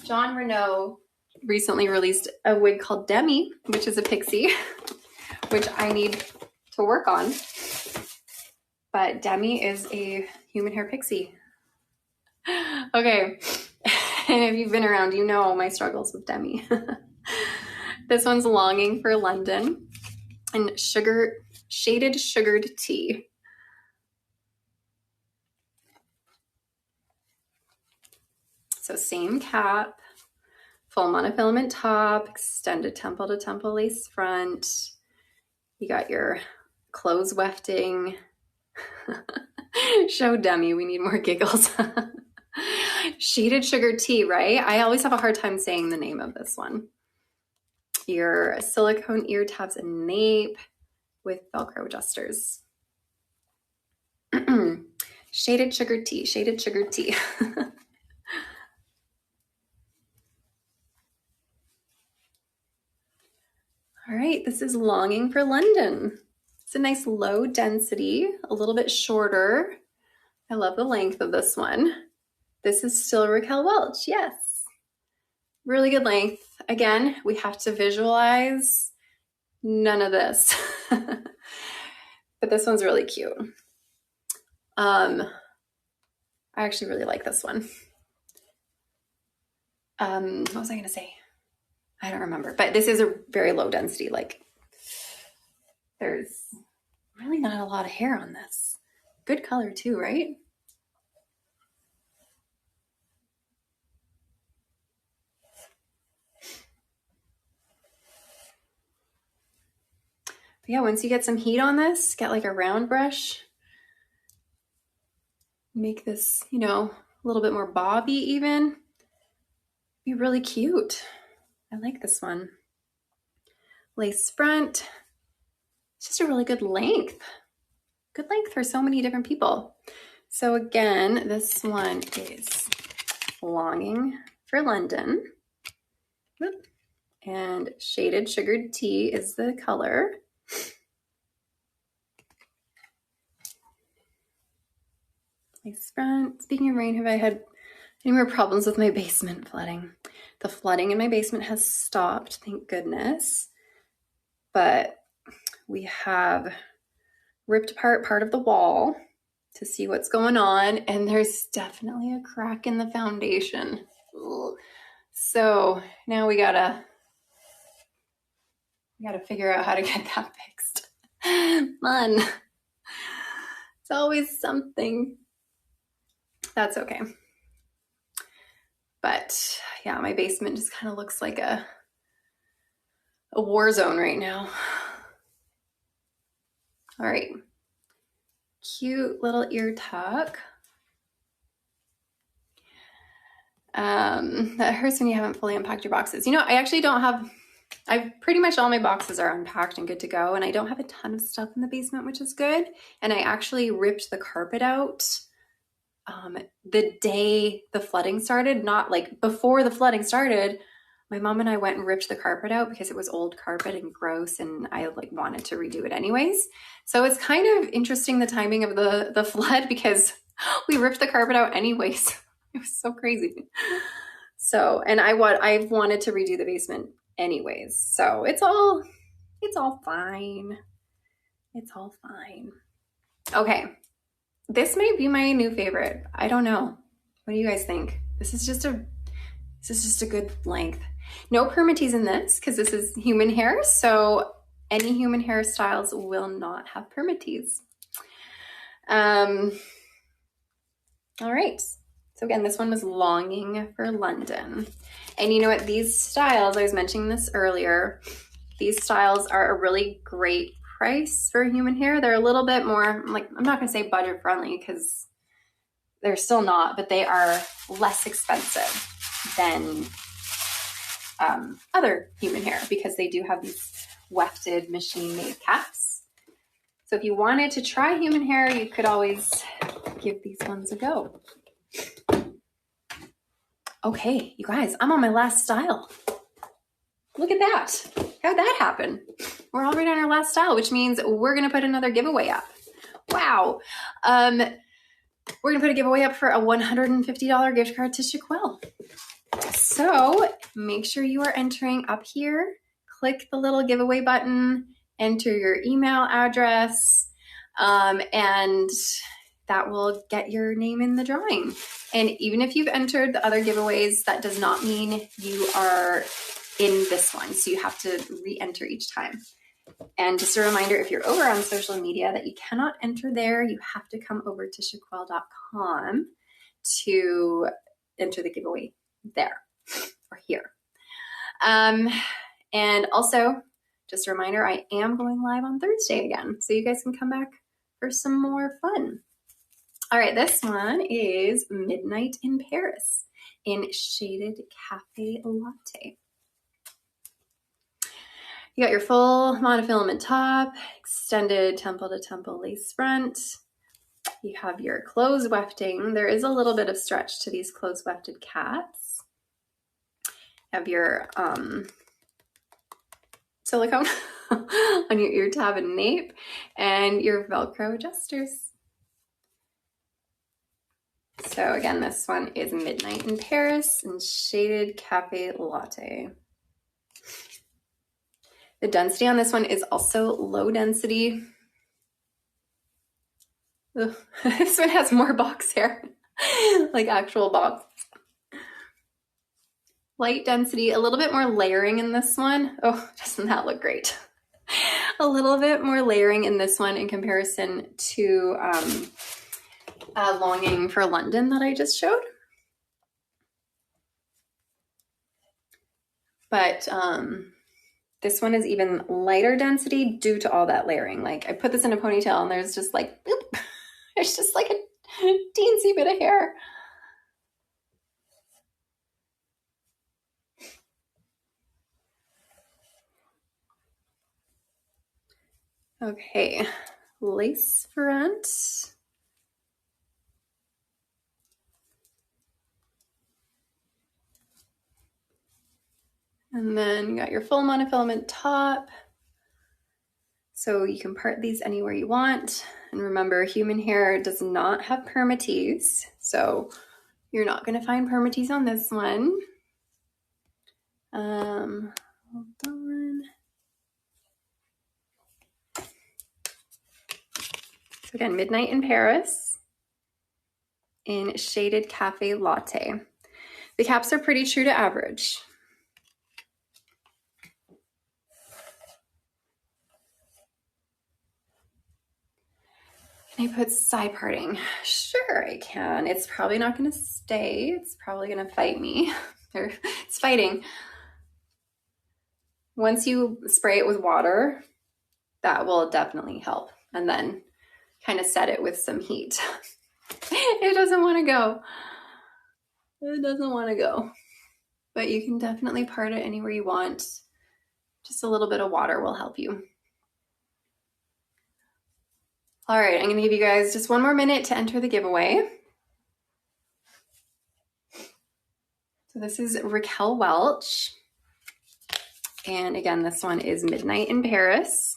S1: John Renault recently released a wig called Demi, which is a pixie, which I need to work on. But Demi is a human hair pixie. Okay, and if you've been around, you know my struggles with Demi. This one's Longing for London and shaded sugared tea. So same cap, full monofilament top, extended temple to temple lace front. You got your clothes wefting. Show Demi, we need more giggles. Shaded sugar tea, right? I always have a hard time saying the name of this one. Your silicone ear tabs and nape with Velcro adjusters. Shaded sugar tea, shaded sugar tea. All right, this is Longing for London. It's a nice low density, a little bit shorter. I love the length of this one. This is still Raquel Welch, yes. Really good length. Again, we have to visualize none of this. But this one's really cute. I actually really like this one. What was I gonna say? I don't remember, but this is a very low density. Like there's really not a lot of hair on this. Good color too, right? But yeah, once you get some heat on this, get like a round brush, make this, you know, a little bit more bobby even. Be really cute. I like this one. Lace front. It's just a really good length. Good length for so many different people. So again, this one is Longing for London. And shaded sugared tea is the color. Lace front. Speaking of rain, have I had any more problems with my basement flooding? The flooding in my basement has stopped, thank goodness. But we have ripped apart part of the wall to see what's going on, and there's definitely a crack in the foundation. Ugh. So now we gotta figure out how to get that fixed. Fun. It's always something. That's okay. But yeah, my basement just kind of looks like a war zone right now. All right. Cute little ear tuck. That hurts when you haven't fully unpacked your boxes. You know, I actually don't have, pretty much all my boxes are unpacked and good to go, and I don't have a ton of stuff in the basement, which is good. And I actually ripped the carpet out the day the flooding started, not like before the flooding started. My mom and I went and ripped the carpet out because it was old carpet and gross, and I like wanted to redo it anyways. So it's kind of interesting the timing of the flood, because we ripped the carpet out anyways. It was so crazy. So, and I've wanted to redo the basement anyways. So it's all fine. It's all fine. Okay. This may be my new favorite. I don't know. What do you guys think? This is just a good length. No permatease in this because this is human hair. So any human hairstyles will not have permatease. All right. So again, this one was Longing for London. And you know what? These styles, I was mentioning this earlier, these styles are a really great price for human hair. They're a little bit more, like, I'm not going to say budget friendly because they're still not, but they are less expensive than other human hair because they do have these wefted machine made caps. So if you wanted to try human hair, you could always give these ones a go. Okay, you guys, I'm on my last style. Look at that. How'd that happen? We're already on our last style, which means we're going to put another giveaway up. Wow. We're gonna put a giveaway up for a $150 gift card to Shaquel. So make sure you are entering up here. Click the little giveaway button, enter your email address, and that will get your name in the drawing. And even if you've entered the other giveaways, that does not mean you are in this one. So you have to re-enter each time. And just a reminder, if you're over on social media, that you cannot enter there. You have to come over to shaquel.com to enter the giveaway there or here. And also, just a reminder, I am going live on Thursday again, so you guys can come back for some more fun. All right, this one is Midnight in Paris in Shaded Cafe Latte. You got your full monofilament top, extended temple to temple lace front. You have your closed wefting. There is a little bit of stretch to these closed wefted cats. You have your silicone on your ear tab and nape, and your Velcro adjusters. So again, this one is Midnight in Paris in Shaded Cafe Latte. The density on this one is also low density. Ugh. This one has more box hair, like actual box. Light density, a little bit more layering in this one. Oh, doesn't that look great? A little bit more layering in this one in comparison to Longing for London that I just showed. But this one is even lighter density due to all that layering. Like I put this in a ponytail and there's just like, boop, there's just like a teensy bit of hair. Okay, lace front. And then you got your full monofilament top. So you can part these anywhere you want. And remember, human hair does not have permatease. So you're not gonna find permatease on this one. Hold on. So again, Midnight in Paris in Shaded Cafe Latte. The caps are pretty true to average. Can I put side parting? Sure, I can. It's probably not going to stay. It's probably going to fight me. It's fighting. Once you spray it with water, that will definitely help. And then kind of set it with some heat. It doesn't want to go. It doesn't want to go. But you can definitely part it anywhere you want. Just a little bit of water will help you. All right, I'm gonna give you guys just one more minute to enter the giveaway. So this is Raquel Welch. And again, this one is Midnight in Paris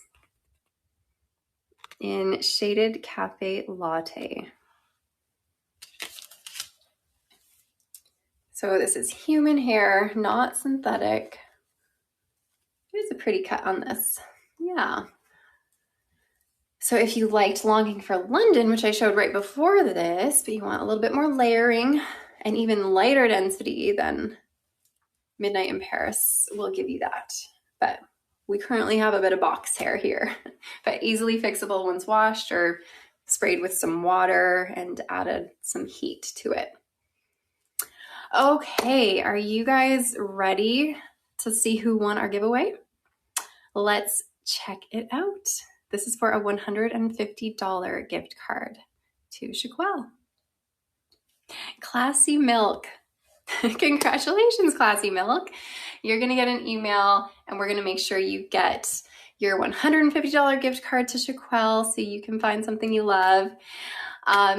S1: in Shaded Cafe Latte. So this is human hair, not synthetic. There's a pretty cut on this. Yeah. So if you liked Longing for London, which I showed right before this, but you want a little bit more layering and even lighter density, then Midnight in Paris will give you that. But we currently have a bit of box hair here, but easily fixable once washed or sprayed with some water and added some heat to it. Okay, are you guys ready to see who won our giveaway? Let's check it out. This is for a $150 gift card to Shaquel. Classy Milk. Congratulations, Classy Milk. You're going to get an email and we're going to make sure you get your $150 gift card to Shaquel so you can find something you love.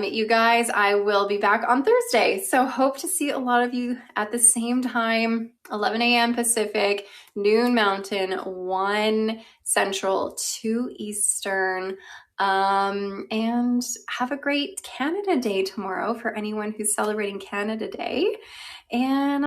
S1: You guys, I will be back on Thursday. So hope to see a lot of you at the same time, 11 a.m. Pacific, noon Mountain, 1 Central, 2 Eastern. And have a great Canada Day tomorrow for anyone who's celebrating Canada Day. And